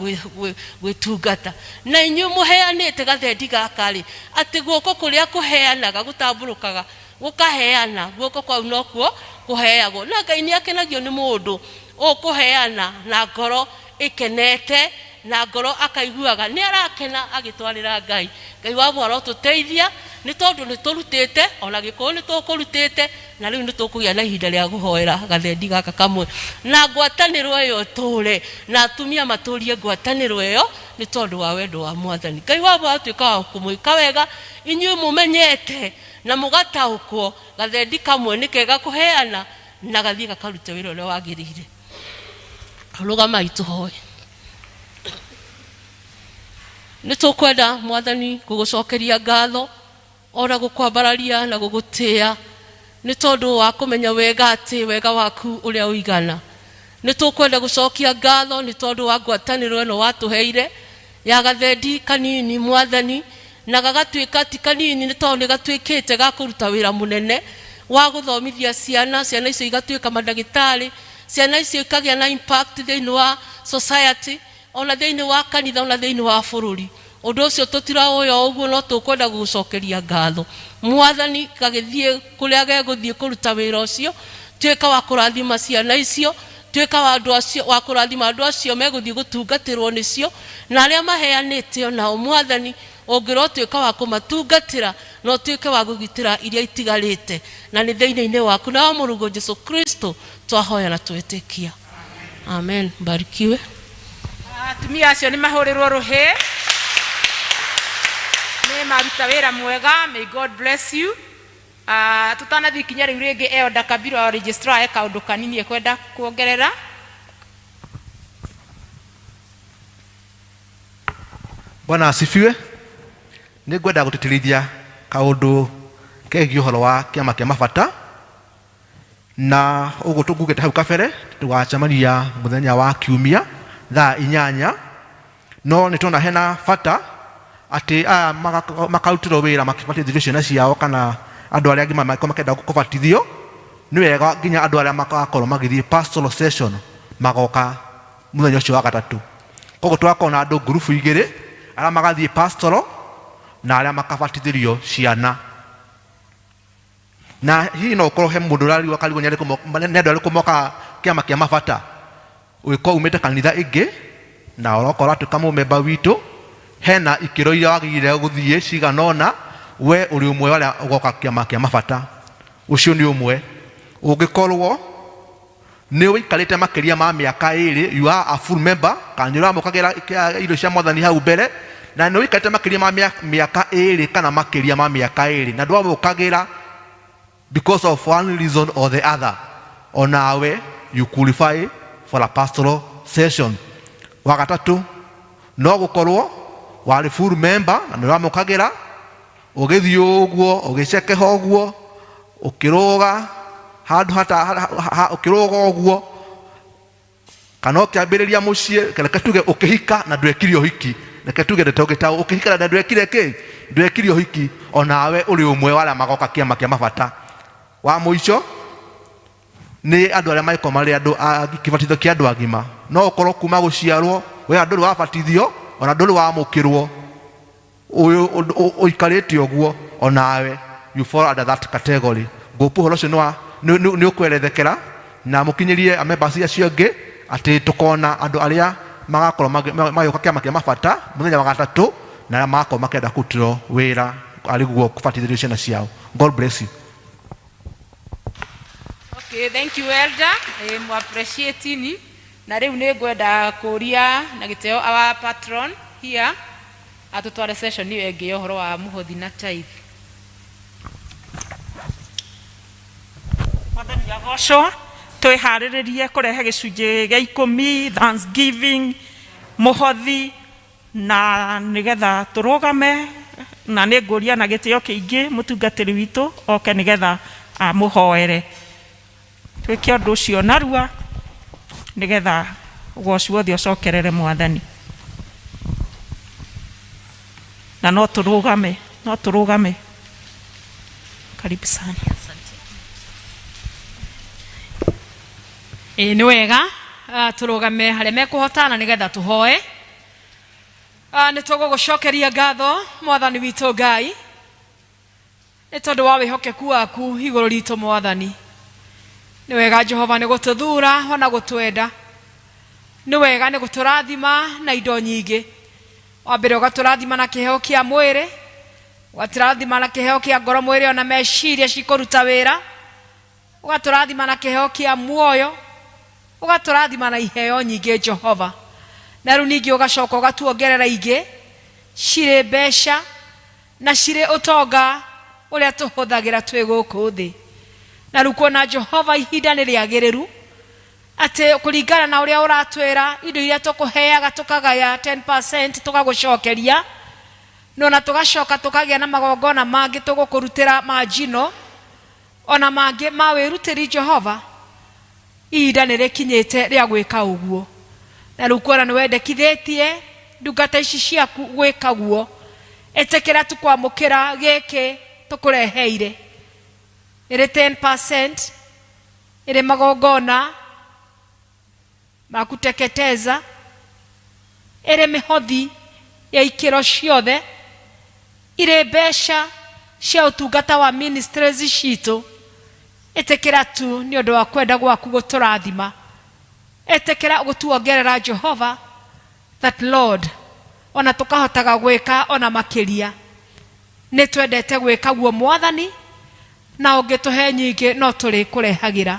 gwĩtungata. Na inyuĩ mũheanĩte gathendi gaka rĩ atĩ guoko kũrĩa kũheanaga gũtambũrũkaga gũkaheana guoko kwau nokuo kũheagwo na Ngai nĩ akenagio nĩ mũndũ ũkũheana na ngoro ikenete na ngoro akaiguaga nĩ arakena agĩtwarĩra Ngai. Ngai wa mwaro tũteithia nĩ tondũ nĩ tũrutĩte ona gĩkũyũ nĩ tũkũrutĩte na rĩu nĩ tũkũgĩa na ihinda rĩa guhoera gathendi gaka kamwe na ngwatanĩro ĩyo tũre na atumia matũrie ngwatanĩro ĩyo nĩ tondũ wa wendo wa Mwathani. Ngai wa mwaro atuĩka wa kũmwĩka wega inyuĩ mũmenyete na mũgataũkwo gathendi kamwe nĩ kega kũheana na gathiĩ gakarute wĩra ũrĩa wagĩrĩire. Rũgamai tũhoe. Nĩtũkwenda Mwathani gũgũcokeria ngatho ona gũkwambararia na gũgũtĩĩa nĩ tondũ wa kũmenya wega atĩ wega waku ũrĩa ũigana. Nĩtũkwenda gũcokia ngatho nĩ tondũ wa ngwatanĩro ĩno watũheire ya gathendi kanini Mwathani na gagatuĩka ti kanini nĩ tondũ nĩgatuĩkĩte ga kũruta wĩra mũnene wa gũthomithia ciana icio igatuĩka mandagĩtarĩ ciana icio ikagĩa na impact thĩinĩ wa society ona thĩinĩ wa kanitha ona thĩinĩ wa bũrũri. Ũndũ ũcio tũtiraũya ũguo no tũkwenda gũcokeria ngatho Mwathani gagĩthiĩ kũrĩa gegũthiĩ kũruta wĩra ũcio tuĩka wa kũrathima ciana icio tuĩka wa kũrathima andũ acio megũthiĩ gũtungatĩrwo nĩcio na arĩa maheanĩte onao Mwathani ũngĩrwo tuĩka wa kũmatungatĩra no tuĩke wa gũgitĩra iria itigarĩte na nĩ thĩinĩ-inĩ waku na wa Mũrungu Jesũ Kristo twahoya na twĩtĩkia. Amen. Barikiwe. atumia acio nĩ mahũrĩrwo rũhĩ nĩ maruta wĩra mwega. May God bless you. Tũtanathiĩ ikinya rĩu rĩngĩ Elder Kabirũ wa registrar kaũndũ kanini ekwenda kuongerera. Bwana asifiwe. Nĩ ngwenda gũtĩtĩrithia kaũndũ kegiĩ ũhoro wa kĩama kĩa mabata, na ũguo tũngugĩte hau kabere tũgacemania mũthenya wa kiumia thaa 8, no nĩ tuona hena bata atĩ makarutĩrwo wĩra makĩbatithio ciana ciao kana andũ arĩa angĩ makenda kũbatithio. Nĩ wega nginya andũ arĩa magakorwo magĩthiĩ pastoral session magoka mũthenya ũcio wa gatatũ. Koguo tũgakorwo na andũ ngurubu igĩrĩ, arĩa magathiĩ pastoral na arĩa makabatithĩrio ciana. Na hihi no ũkorwo he mũndũ ũrariũa karigwo nĩ andũ arĩkũ moka kĩama kĩa mabata, ũgĩkorwo umĩte kanitha ĩngĩ na ũrakorwo atuĩka mũmemba witũ, hena ikĩro iria wagĩrĩire gũthiĩ cigana ũna, we ũrĩ ũmwe warĩa ũgoka kĩama kĩa mabata. Ũcio nĩ ũmwe. Ũngĩkorwo nĩ ũikarĩte makĩria ma mĩaka 2, you are a full member, kana nĩ ũramũkagĩra indo cia Mwathani hau mbere, na nĩ ũikarĩte makĩria ma mĩaka 2 kana makĩria ma mĩaka 2 na ndwamũkagĩra because of one reason or the other, onawe you qualify for a pastoral session. Wa gatatũ no gũkorwo warĩ full member na nĩ ũramũkagĩra, ũgĩthiĩ ũguo ũgĩcekeha ũguo ũkĩrũga handũ ũkĩrũga ũguo, kana ũkĩambĩrĩria mũciĩ, reke tuge ũkĩhika na ndwekire ũhiki, reke tuge ũkĩhika na ndwekire ũhiki, onawe ũrĩ ũmwe wa arĩa magoka kĩama kĩa mabata. Wa mũico nĩ andũ arĩa maiko marĩ andũ a kĩbatitho kĩa andũ agima. No ũkorwo kuma gũciarwo we ndũrĩ wabatithio ona ndũrĩ wamũkĩrwo, ũikarĩte ũguo, onawe you fall under that category. Ngũpu ũhoro ũcio nĩ ũkwerethekera na mũkinyĩrie members acio angĩ atĩ tũkona andũ arĩa magakorwo magĩũka kĩama kĩa mabata mũthenya wa gatatũ na arĩa magakorwo makĩenda kũrutĩrwo wĩra arĩguo kũbatithĩrio ciana ciao. God bless you. Okay, thank you Elder. Mu appreciate ni. Na rĩu nĩ ngwenda kũria na gĩtĩo our patron here atũtware session ĩyo ĩngĩ ũhoro wa mũhothi na tithe. Mwathani agocwo, twĩharĩrĩrie kũrehe gĩcunjĩ gĩa 10 Thanksgiving mũhothi, na nĩgetha tũrũgame, na nĩ ngũria na gĩtĩo kĩingĩ mũtungatĩri witũ oke nĩgetha amũhoere. Twĩke ũndũ ũcio narua nĩgetha ũgoci wothe ũcokerere Mwathani. Na no tũrũgame. Karibu sana. Nĩ wega tũrũgame harĩa mekũhotana nĩgetha tũhoe. Nĩ tũgũgũcokeria ngatho Mwathani witũ Ngai nĩ tondũ wa wĩhokeku waku igũrũ ritũ Mwathani. Nĩ wega Jehova nĩ gũtũthura ona gũtwenda. Nĩ wega nĩ gũtũrathima na indo nyingĩ. Wa mbere ũgatũrathima na kĩheo kĩa mwĩrĩ, ũgatũrathima na kĩheo kĩa ngoro, mwĩrĩ ona meciria cikũruta wĩra, ũgatũrathima na kĩheo kĩa muoyo, ũgatũrathima na iheo nyingĩ Jehova. Na rĩu ningĩ ũgacoka ũgatuongerera ingĩ cirĩ mbeca na cirĩ ũtonga ũrĩa tũhũthagĩra twĩ gũkũ thĩ. Na rĩu kuona Jehova ihinda nĩ rĩagĩrĩru atĩ kũringana na ũrĩa ũratwĩra indo iria tũkũheaga tũkagaya 10% tũgagũcokeria, na tũgacoka tũkagĩa na magongona mangĩ tũgũkũrutĩra majino ona mangĩ ma wĩrutĩri Jehova. Ihinda nĩ rĩkinyĩte rĩa gwĩka ũguo. Na rĩu kuona nĩ wendekithĩtie ndungata ici ciaku gwĩka guo, ĩtĩkĩra tũkwamũkĩra gĩkĩ tũkũreheire. Ĩrĩ 10%, ĩrĩ magongona makuteketeza, ĩrĩ mĩhothi ya ikĩro ciothe, ĩrĩ mbeca cia ũtungata wa ministries citũ. Ĩtĩkĩra tu nĩ ũndũ wa kwenda gwaku gũtũrathima. Ĩtĩkĩra gũtuongerera Jehova, that Lord ona tũkahotaga gwĩka ona makĩria. Nĩ twendete gwĩka guo Mwathani, na ũngĩtũhe nyingĩ no tũrĩ kũrehagĩra.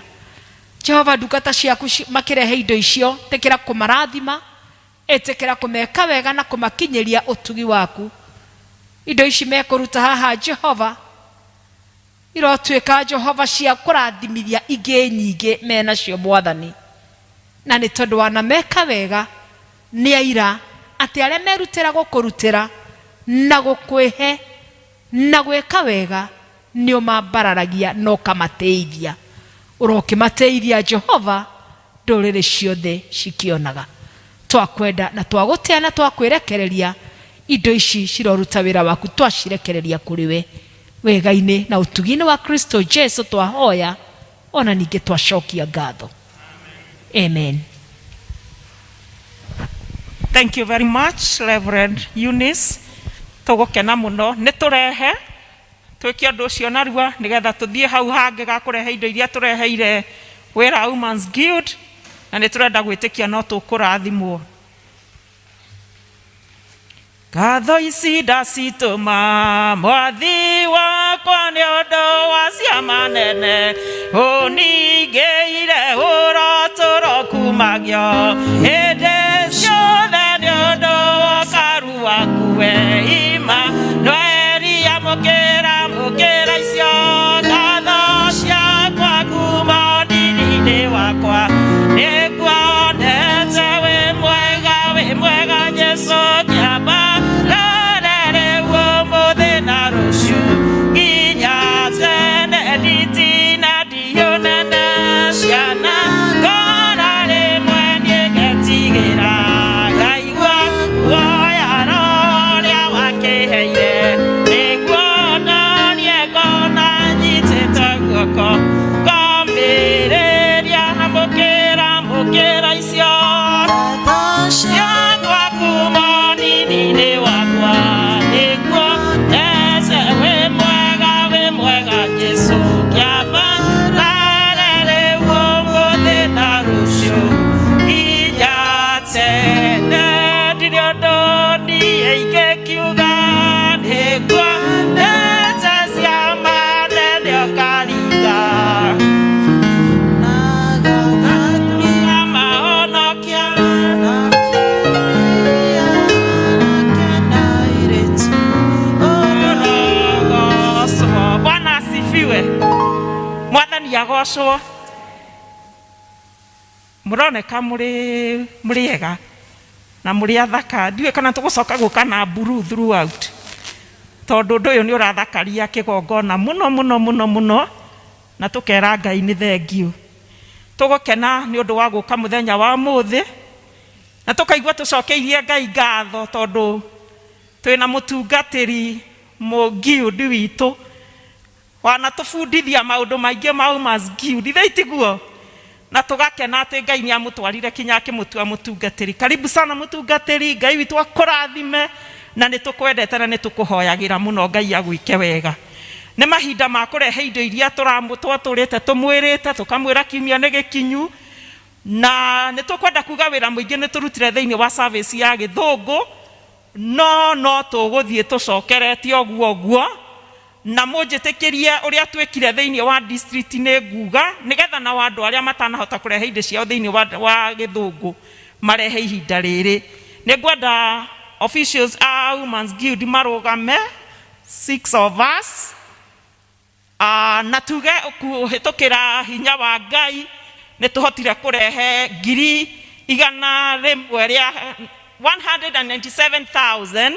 Jehova ndungata ciaku makĩrehe indo icio, tĩkĩra kũmarathima, etekera kumeka wega na kumakinyeria utugi waku. Indo ici mekuruta haha Jehova irotwika Jehova cia kurathimithia ingi nyingi mena cio Mwathani, na ni tondu wana meka wega ni aira ati aria merutira gukurutira na gukwihe na gwika wega ni umambararagia no kamateithia. Urokimateithia Jehova nduriri ciothe cikionaga. Twakwenda na twagutia na twakwirekereria indo ici ciroruta wira waku, twacirekereria kuri we wega-ini na utugini wa Kristo Jesu twahoya, ona ningi twacokia ngatho. Amen. Thank you very much, Reverend Eunice. Tugukena muno ni turehe twiki andu ucio narua nigetha tuthie hau hangi ga kurehe indo iria tureheire wira Women's Guild, na ni turenda gwitikia no tukurathimwo. Ngatho ici ndacitũma Mwathi wakwa nĩ ũndũ wa ciama nene ũningĩire ũrotũro kumagio hĩndĩ ciothe nĩ ũndũ wa ũkaru waku we Imanueli. Amũkĩra icio ngatho ciakwa kuma ũnini-inĩ wakwa, nĩnguonete wĩ mwega Jesũ kĩamba agocwo. Muroneka muri ega na muri athaka. Ndiwe kana tugucoka guka na blue throughout, tondu ndu uyu ni urathakaria kigongona muno na tukera Ngai ni thengiu. Tugukena ni undu wa guka muthenya wa muthi na tukaigua tucokeirie Ngai ngatho tondu twina mutungatiri Guild witu wana tufundithia maundu maingi ma Women's Guild ithaitiguo, na tugakena ati Ngai ni amutwarire kinya akimutua mutungatiri. Karibu sana mutungatiri, Ngai witu akurathime na ni tukwendete na ni tukuhoyagira muno Ngai agwike wega. Ni mahinda ma kurehe indo iria twaturite tumwirite tukamwira kiumia ni gikinyu, na ni tukwenda kuga wira muingi ni turutire thiini wa service ya Githungu, no tuguthie tucokeretie oguo na munjitikirie uria twikire thiini wa district ni nguga nigetha na wandu aria matanahota kurehe indo ciao thiini wa Githungu marehe ihinda riri. Ni ngwenda officials a Women's Guild marugame 6 of us, na tuge kuhitukira hinya wa Ngai ni tuhotire kurehe 197,000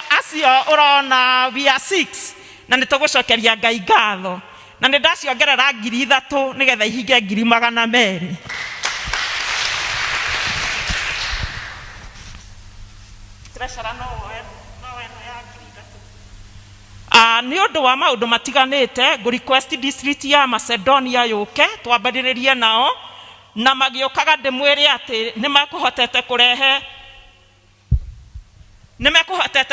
acio urona we are 6 na ni tugucokeria Ngai ngatho, na ni ndaciongerera 3,000 nigetha ihinge 200,000. Treasurer ni undu wa maundu matiganite request district ya Macedonia yuke twambaririe nao na magiokaga ndimwire ati nimekuhotete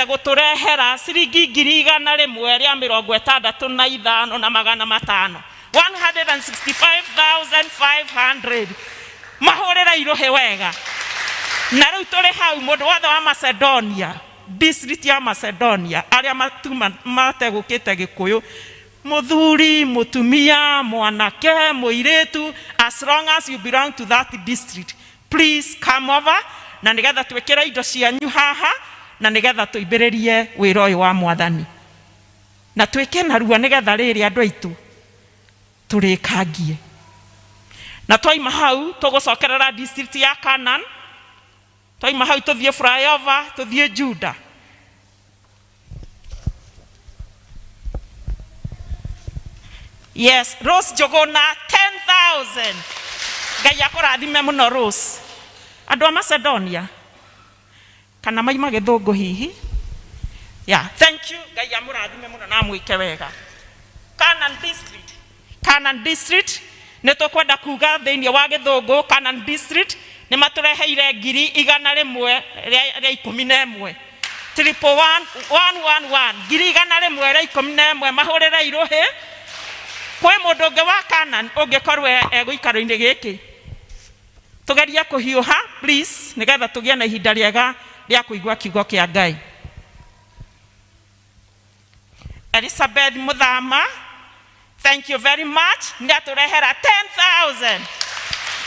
guturehera ciringi 165,500 165,500 mahurira iruhe wega. Na riu turi hau mundu wothe wa Macedonia, district ya Macedonia aria mategukite Gikuyu, muthuri, mutumia, mwanake, muiritu, as long as you belong to that district, please come over na nigetha twekera indo cianyu haha na nigetha tuimbiririe wira uyu wa Mwathani na tweke narua nigetha riri andu aitu turikangie na twaima hau tugucokerera district ya Canaan twaima hau tuthie flyover tuthie Juda. Yes, Rose Jogona 10,000. Ngai akurathime muno Rose. Andu a Macedonia kana maima githungu hihi. Yeah, thank you. Ngai amurathime muno na mwike wega. Canaan district ne tukwenda kuga thiini wa githungu Canaan district ne matureheire 100,000 ria 11 111 111 ria 11 mahurira iruhi kwe mundu ungi wa Canaan ungikorwe guikaro-ini giki tugeria kuhiuha please nigetha tugie na ihinda riega ria kuigua kiugo kia Ngai. Elizabeth Muthama, thank you very much. Ndaturehera 10,000.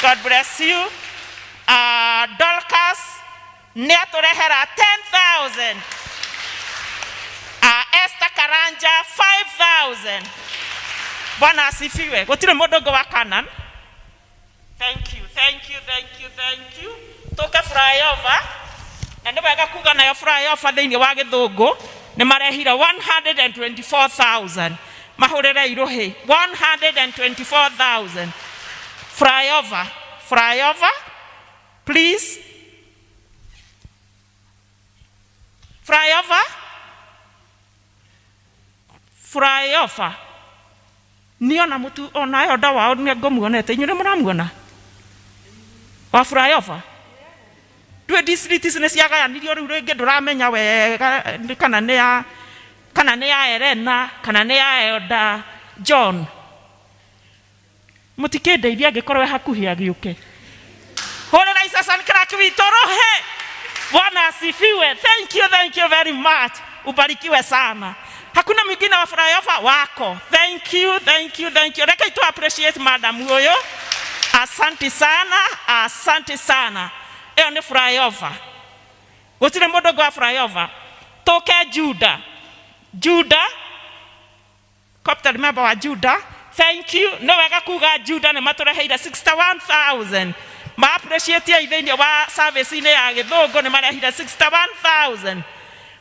God bless you. Dorcas, ndaturehera 10,000. Esther Karanja 5,000. Bwana asifiwe. Gutire mundu wa Canaan. Thank you. Toka flyover. Na ndio wega kuga nayo flyover thiini wa githungu ni marehira 124,000. Mahurira iruhi 124,000. Flyover. Please. Flyover. Niona mutu onayo dawa ni ngomuonete nyure muramuona. Wa flyover. Dwe districts ne ciagayanirio riu ringi nduramenya wega kana ne ya Elena kana ne ya Elda John. Mutikindeithia angikorwo hakuhi agiuke. Horera isasa nikraki witorohe. Bwana asifiwe. Thank you very much. Ubarikiwe sana. Hakuna mwingine wa flyover wako. Thank you. Reka tu appreciate madam huyo. Asante sana. Eo ni flyover. Gutire mundu gwa flyover. Toke Juda. Copter member wa Juda. Thank you. No wega kuga Juda ne matureheire 61,000. Ma appreciate ya ithiini wa service ine ya githungu ne marehire 61,000.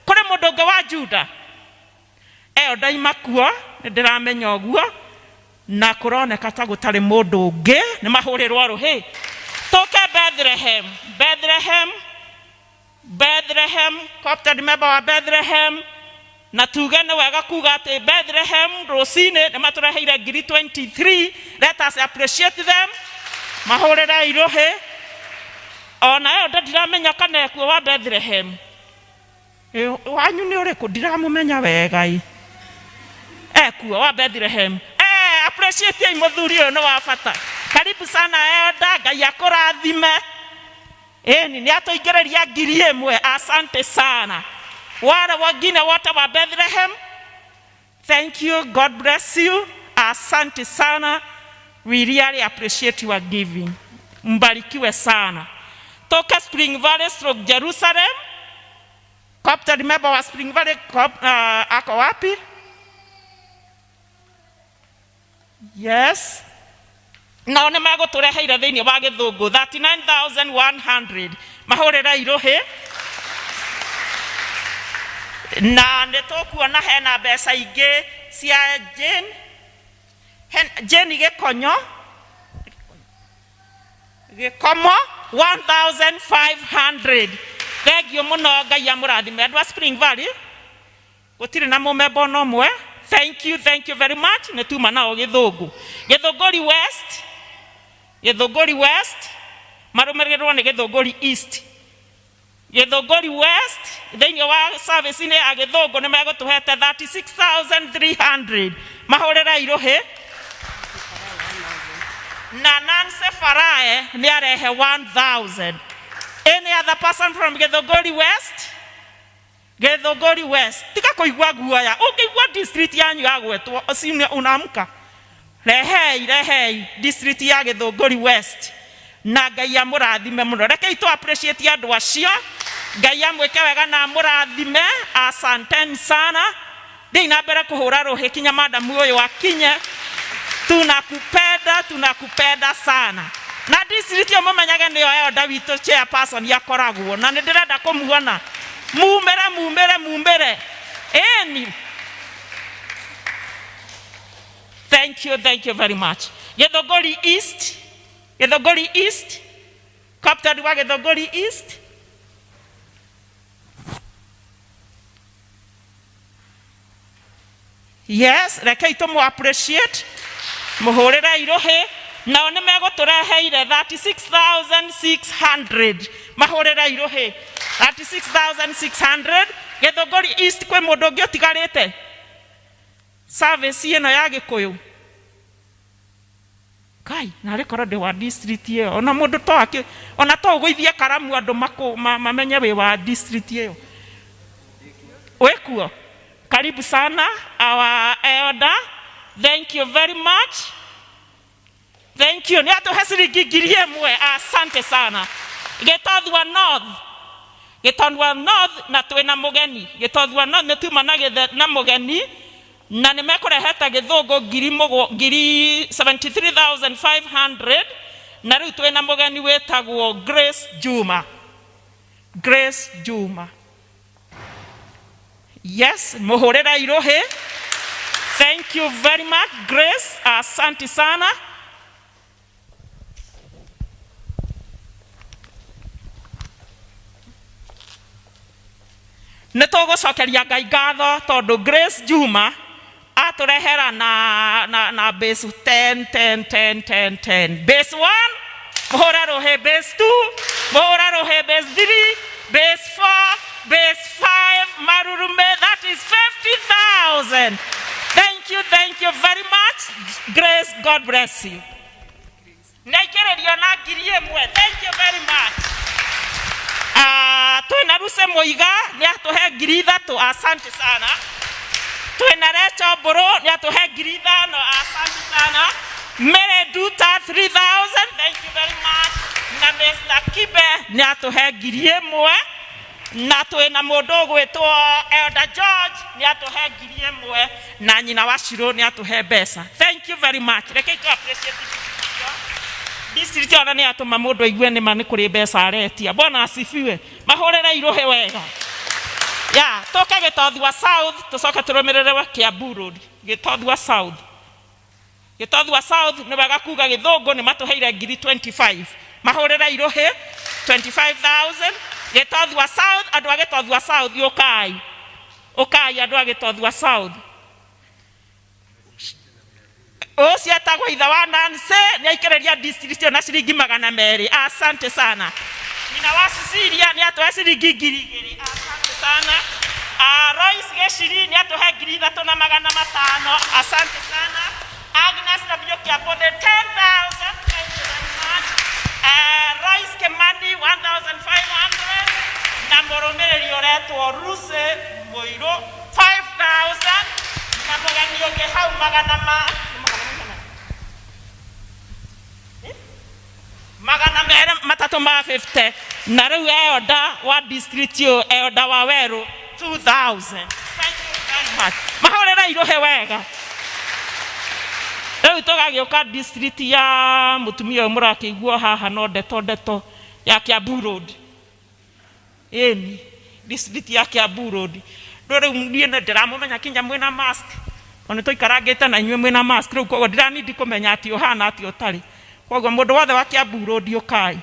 Kure mundu wa Juda. Eo daima kuo ndiramenya oguo na kuroneka ta gutari mundu ungi ni mahurirwo ruhi. Toke Bethlehem, Copter member wa Bethlehem na tuge ne wega kuga ati Bethlehem Rosine ne matureheire 23. Let us appreciate them. Mahurira iruhi ona eo ndiramenya kana ekuo wa Bethlehem wanyu ni uriku ndiramumenya wega ekuo wa Bethlehem. Appreciate muthuri uyu ni wa bata. Karibu sana Elda, Ngai akurathime. Ni atuingiriria 1,000. Asante sana. Wale wengine wote wa Bethlehem, thank you. God bless you. Asante sana. We really appreciate your giving. Mbarikiwe sana. Toka Spring Valley stroke Jerusalem. Copter member wa Spring Valley ako wapi? Yes. Na ne mago tureheire thiini wa githungu 39,100. Mahurira iruhi. Na nitokuona hena mbeca ingi cia Jane Gikomo 1,500. Thank you muno Ngai amurathime. Andũ a Spring Valley gutire na mumemba no mwe. Thank you very much. Netuma nao githungu. Githunguri West marumirirwo ni Githunguri East. Githunguri West thiini wa service ine ya githungu ni megutuhete 36,300. Mahurira iruhi. Na Nancy Farae ni arehe 1,000. Any other person from Githunguri West? Tika kuigua guoya. Ukigua district yanyu yagwetwo usiune unamka. Rehei district ya Githunguri West. na Ngai amũrathime mũno. Rekei tu appreciate andũ acio. Ngai amwĩke wega na amũrathime. Asanteni sana. Thiĩ na mbere kũhũra rũhĩ kinya madamu ũyũ akinye. Tunakupenda sana. Na district yo mũmenyage nĩyo elder witũ chairperson yakoragwo na nĩ ndĩrenda kũmuona. Mumbere. Eni. Thank you very much. Githogori East. Captain wa Githogori East. Yes, rekei tumu appreciate. Muhurira irohe. Nao nĩ megũtũreheire 36,600. Mahurira irohe. 36,600. Githogori East kwĩ mũndũ ũngĩ ũtigarĩte. Service ĩno ya Gĩkũyũ. Kai, narĩ korwo ndĩ wa district ĩyo. Ona mũndũ to akĩ, ona to ũgũithie karamu andũ mamenye wĩ wa district ĩyo. Wĩkuo. Karibu sana, our elder. Thank you very much. Thank you. Ni atuhe ciringi ngiri ĩmwe. Asante sana. Gĩtothua North na twĩna mũgeni. Gĩtothua North nĩ tuma na mũgeni. Na nĩ mekũrehete gĩthũngũ ngiri 73,500. Na rĩu twĩna mũgeni wĩtagwo Grace Juma. Yes, muhurira irohe. Thank you very much, Grace. Asante sana. Nĩtũgũcokeria Ngai ngatho tondũ Grace Juma atũrehera na base 10. Base 1, muhura rohe base 2, muhura rohe base 3, base 4, base 5, Marurume, that is 50,000. Thank you very much. Grace, God bless you. Naikererio na ngiri ĩmwe. Thank you very much. Twĩna Ruse Mũiga nĩ atũhe ngiri 3. Asante sana. Twĩna Recho Mbũrũ nĩ atũhe ngiri 5. Asante sana. Mere Duta 3,000. Thank you very much. Na Mr. Kibe nĩ atũhe ngiri 1. Na twĩna mũndũ ũgwĩtwo Elder George nĩ atũhe ngiri 1. Na nyina wa Shiro nĩ atũhe mbeca. Thank you very much. Rekei tu appreciate district ona nĩ atũma mũndũ aigue nĩ nĩ kũrĩ mbeca aretia. Bwana asifiwe. Mahũrĩre irohe wega. Ya, toka Gĩtothua South tũcoke tũrũmĩrĩre Kiambu Road. Gĩtothua South nĩ wega kuga Gĩthũngũ nĩ matũheire ngiri 25. Mahũrĩre irohe 25,000. Gĩtothua South, andũ a Gĩtothua South ũkai andũ a Gĩtothua South. Ũcio etagwo ithe wa Nancy nĩ aikereria district na ciringi 200. Asante sana. Nyina wa Cecilia nĩ atũhe ciringi 2,000. Asante sana. Royce Gĩciri nĩ atũhe ngiri 3,500. Asante sana. Agnes W. Kiabode 10,000. Thank you very much. Royce Kimani 1,500. Na mũrũmĩrĩri ũretwo Ruse Mũirũ 5,000. Na mũgeni ũngĩ hau 350. Na rĩu elder wa district yo elder wa Weru 2,000. Thank you very much. Mahũrĩre irohe wega. Rĩu tũgagĩũka district ya mũtumia ũyũ mũrakĩiguo haha no ndeto ya Kiambu Road. Eni district ya Kiambu Road. Rĩu niĩ ndĩramũmenya kinya mwĩna mask. Ona tũikarangĩte na inyuĩ mwĩna mask. Rĩu koguo ndiranindi kũmenya atĩ ũhana atĩ ũtarĩ. Koguo mũndũ wothe wa Kiambu Road ũkai.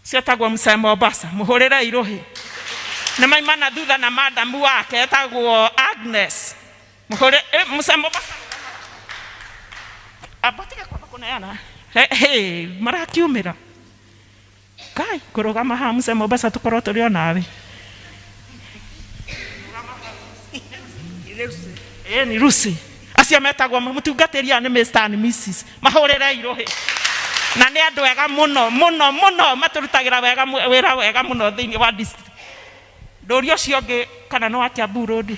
Cietagwo Msee Mombasa. Mũhũrĩre irohe. Nĩ maimana thutha na madamu wake etagwo Agnes. Msee Mombasa. Abatige kwamba kuneana. Marakiumĩra. Kai, kũrũgama haha Msee Mombasa tũkorwo tũrĩ o nawe. Ni Rusi. Acio metagwo mũtungatĩri nĩ Mr. and Mrs. Mahũrĩre irohe. Na nĩ andũ wega mũno matũrutagĩra wĩra wega mũno thĩinĩ wa district. Ndũri ũcio ũngĩ kana nĩ wa Kiambu Road.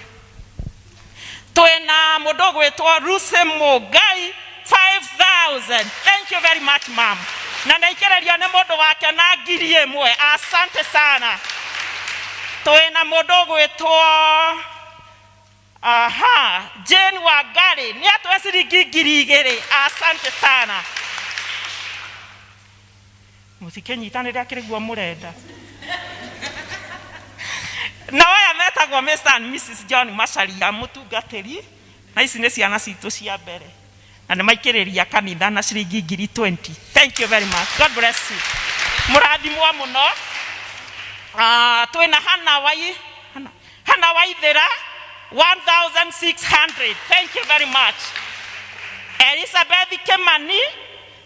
Twĩna mũndũ ũgwĩtwo Ruse Mũgai 5,000. Thank Thank you very much, ma'am. Na naikereria ne mundu wake na ngiri imwe. Asante sana. Twina mundu gwitwo Jane Wangari ni atwe ciringi ngiri igiri. Asante sana. Musikenyitanire akirigwa murenda. Na waya metagwo Mr. and Mrs. John Macharia mutungatiri. Na ici nĩ ciana citũ cia mbere. Na nĩ maikĩrĩria kanitha na ciringi ngiri 20. Thank you very much. God bless you. Mũrathimwo mũno. Twĩna Hana Waithera 1,600. Thank you very much. Elizabeth Kemani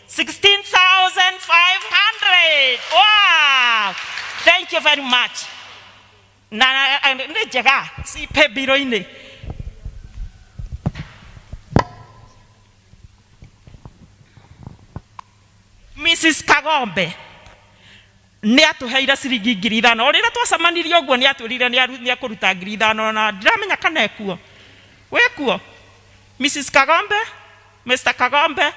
16,500. Wow. Thank you very much. Na nĩ njega si pebiro-inĩ. Mrs. Kagombe nĩ atuheire ciringi ngiri 5. Orĩra twacemanirie ũguo nĩ atwĩrire nĩ akũruta ngiri 5 na ndiramenya kana ekuo. Wekuo Mrs. Kagombe, Mr. Kagombe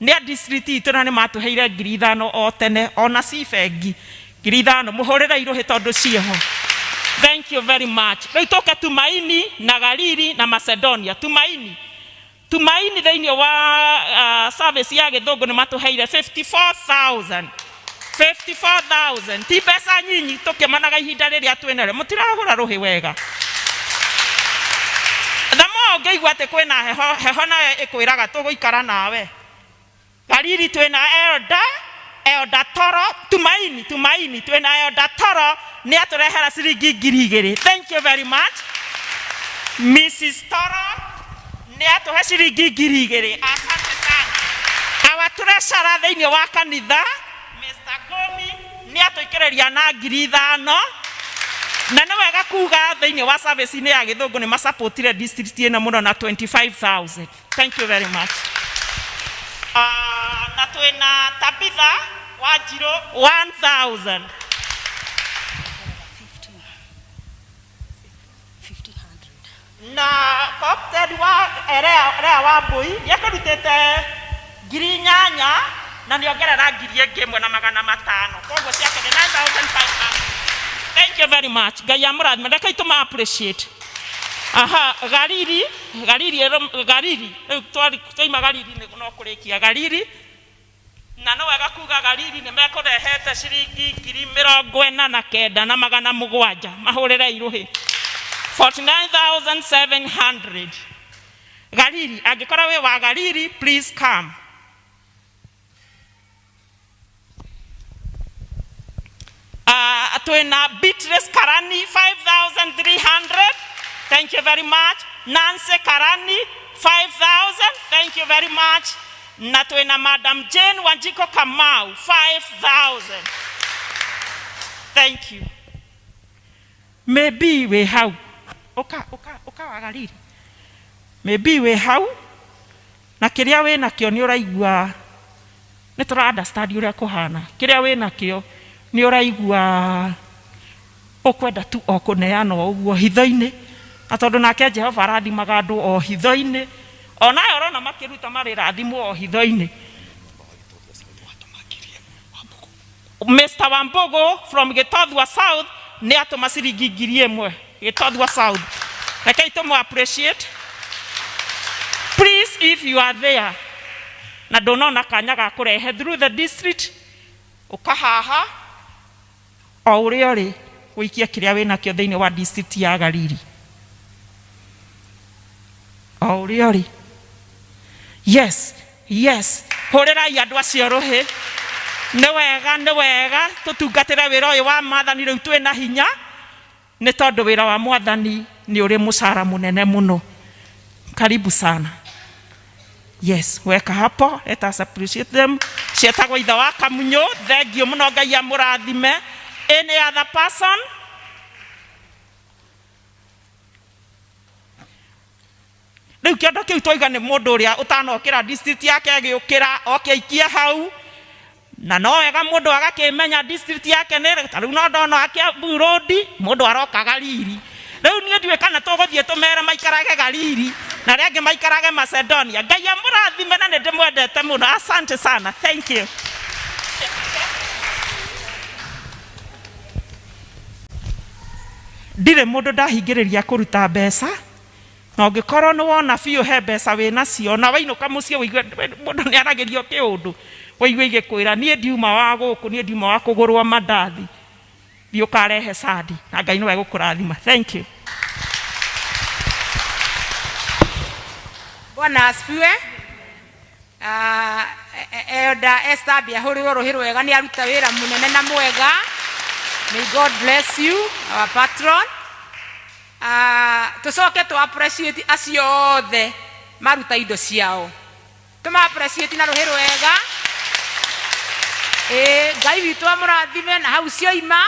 nĩ a district itũ na nĩ matuheire ngiri 5 o tene ona si bengi ngiri 5 mũhũrĩre irũhĩ tondũ ciĩho. Thank you very much. Rĩu tũke Tumaini na Galili na Macedonia. Tumaini thĩinĩ wa service ya Gĩthũngũ nĩ matuheire 54,000. 54,000. Ti mbeca nyinyi tũkĩmanaga ihinda rĩrĩa twĩnarĩo. Mũtirahũra rũhĩ wega. Thamo ngĩigua atĩ kwĩna heho nayo ĩkwĩraga tũgũikara nawe. Galili twĩna Elda Toro. Tumaini twĩna Elda Toro nĩ atũrehera ciringi ngiri 2. Thank you very much. Mrs. Toro nĩ atũhe ciringi ngiri 2. Asante sana. Awatũrecera thĩinĩ wa kanitha Mr. Gomi nĩ atũikĩrĩria na ngiri 5. Na nĩ wega kuga thĩinĩ wa service-inĩ ya Gĩthũngũ nĩ masupportire district ĩno mũno na 25,000. Thank you very much. Na twĩna Tabitha Wanjiru 1,000. Na Copted wa Rea Wambui nĩakũrutĩte ngiri 8 na nĩongerera ngiri ĩngĩ 1,500. Koguo ciake nĩ 9,500. Thank you very much. Ngai amũrathime. Reke itũma appreciate. Galili. Rĩu twaima Galili no kũrĩkia Galili. Na no wega kuga Galili nĩ mekũrehete ciringi ngiri 49,700. Mahũrĩre irũhĩ. 49,700. Galili, angĩkorwo wĩ wa Galili, please come. Twĩna Beatrice Karani 5,300. Thank you very much. Nancy Karani 5,000. Thank you very much. Na twĩna Madam Jane Wanjiko Kamau 5,000. Thank you. Maybe we have Oka wa Galili. Maybe we hau na kĩrĩa wĩ nakĩo nĩ ũraigua nĩ tũra understand ũrĩa kũhana. Kĩrĩa wĩ nakĩo nĩ ũraigua ũkwenda tu o kũneana ũguo hitho-inĩ. Na tondũ nake Jehova arathimaga andũ o hitho-inĩ. Onayo ũrona makĩruta marĩ rathimwo o hitho-inĩ. Mr. Wambogo from Gĩtothua South nĩ atũma ciringi ngiri 1. Gĩtothua South. Rekei tũmũ appreciate. Please, if you are there na ndũnona kanya ga kũrehe through the district ũkahaha o ũrĩa ũrĩ gũikia kĩrĩa wĩ nakĩo thĩinĩ wa district ya Galili. O ũrĩa ũrĩ. Yes. Hũrĩrai andũ acio rũhĩ. Nĩ wega tũtungatĩre wĩra ũyũ wa Mwathani rĩu twĩna hinya. Nĩ tondũ wĩra wa Mwathani nĩ ũrĩ mũcara mũnene mũno. Karibu sana. Yes, weka hapo. Let us appreciate them. Cietagwo ithe wa Kamunyo. Thengio mũno, Ngai amũrathime. Any other person? Rĩu kĩondo kĩu twoiga nĩ mũndũ ũrĩa ũtanokĩra district yake agĩũkĩra okĩikia hau. Na no wega mũndũ agakĩmenya district yake nĩ rĩu no ndona Kiambu Road mũndũ aroka Galili. Rĩu niĩ ndiũĩ kana tũgũthiĩ tũmere maikarage Galili na rĩngĩ maikarage Macedonia. Ngai amũrathime na nĩndĩmwendete mũno. Asante sana. Thank you. Ndirĩ mũndũ ndahingĩrĩria kũruta mbeca. Na ũngĩkorwo nĩ wona biũ he mbeca wĩna cio na wainũka mũciĩ wĩigue mũndũ nĩ aragĩrio kĩũndũ wĩigue igĩkwĩra niĩ ndiuma wa gũkũ, niĩ ndiuma wa kũgũrwo mandathi, thiĩ ũkarehe sadi na Ngai nĩwe gũkũrathima. Thank you. Bwana asifiwe. Elder Esther Biahũrĩrwo rũhĩ rwega nĩ aruta wĩra mũnene na mwega. May God bless you, our patron. Tucoke tu appreciate acio othe maruta indo ciao. Tuma appreciate na rũhĩ rwega. Ngai witũ amũrathime na hau cioima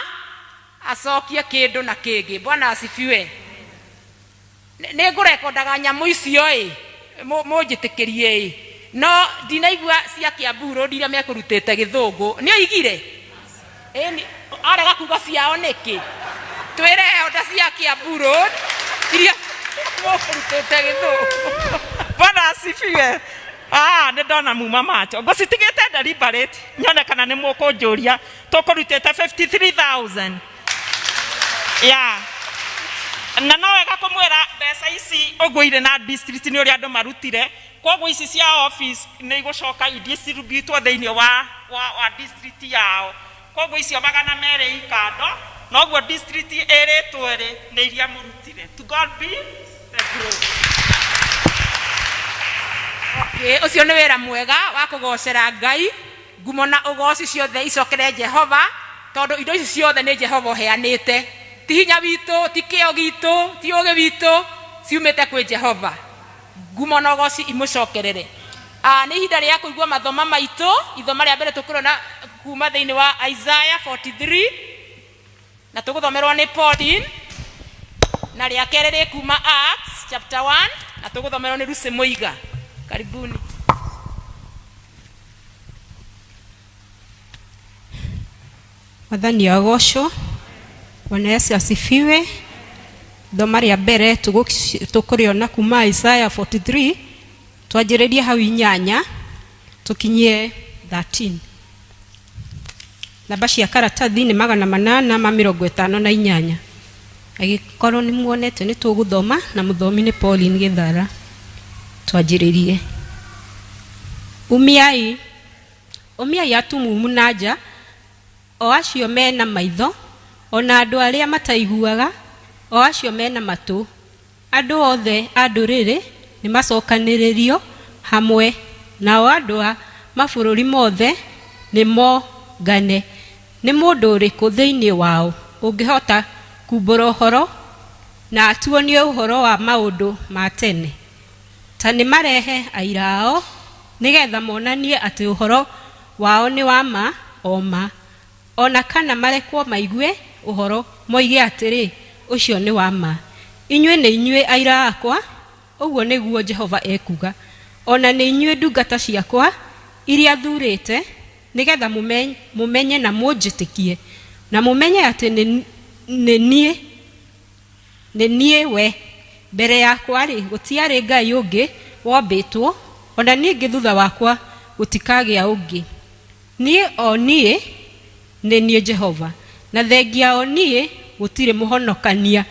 acokie kĩndũ na kĩngĩ. Bwana asifiwe. Nĩ ngũrekondaga nyamũ icio mũnjĩtĩkĩrie no ndinaigua cia Kiambu Road iria mekũrutĩte Gĩthũngũ. Nĩ oigire arega kuga ciao nĩkĩ? Twĩre onda cia Kiambu Road iria mũkũrutĩte Gĩthũngũ. Bwana asifiwe. Nĩ ndona muma macho ngũcitigĩte deliberate nyone kana nĩ mũkũnjũria. Tũkũrutĩte 53,000. Yeah. Na no wega kũmwĩra mbeca ici ũguo irĩ na district nĩ ũrĩa andũ marutire. Koguo ici cia office nĩ igũcoka idistributwo thĩinĩ wa district yao. Koguo icio 200 ikando na ũguo district ĩrĩtwo nĩ iria mũrutire. To God be the glory. Ũcio nĩ wĩra mwega wa kũgocera Ngai. Ngumo na ũgoci ciothe icokere Jehova tondũ indo ici ciothe nĩ Jehova ũheanĩte. Ti hinya witũ, ti kĩo gitũ, ti ũgĩ witũ, ciumĩte kwĩ Jehova. Ngumo na ũgoci imũcokerere. Nĩ ihinda rĩa kũigua mathoma maitũ. Ithoma rĩa mbere tũkũrona kuma thĩinĩ wa Isaiah 43 na tũgũthomerwo nĩ Pauline, na rĩa kerĩ rĩ kuma Acts chapter 1 na tũgũthomerwo nĩ Lucy Muiga. Karibuni. Mwathani agocwo. Bwana Yesu asifiwe. Thoma rĩa mbere tũkũrĩona kuma Isaiah 43 twanjĩrĩrie hau 8 tũkinyie 13. Namba cia karatathi nĩ 858. Agĩkorwo nĩ muonete nĩ tũgũthoma na mũthomi nĩ Pauline Gĩthara. Twanjĩrĩrie. Umiai atumumu na nja, o acio mena maitho, ona andũ arĩa mataiguaga, o acio mena matũ. Andũ othe a ndũrĩrĩ nĩ macokanĩrĩrio hamwe, nao andũ a mabũrũri mothe nĩ mongane. Nĩ mũndũ ũrĩkũ thĩinĩ wao ũngĩhota kumbũra ũhoro na atuonie ũhoro wa maũndũ ma tene? Ta nĩ marehe aira ao nĩgetha monanie atĩ ũhoro wao nĩ wa ma o ma, ona kana marekwo maigue ũhoro moige atĩrĩ ũcio nĩ wa ma. Inyuĩ nĩ inyuĩ aira akwa, ũguo nĩguo Jehova ekuga, ona nĩ inyuĩ ndungata ciakwa iria thurĩte nĩgetha mũmenye na mũnjĩtĩkie na mũmenye atĩ nĩ niĩ we. Mbere yakwa gũtiarĩ Ngai ũngĩ wombĩtwo, ona ningĩ thutha wakwa gũtikagĩa ũngĩ. Niĩ nĩ niĩ Jehova, na thengia o niĩ gũtirĩ mũhonokania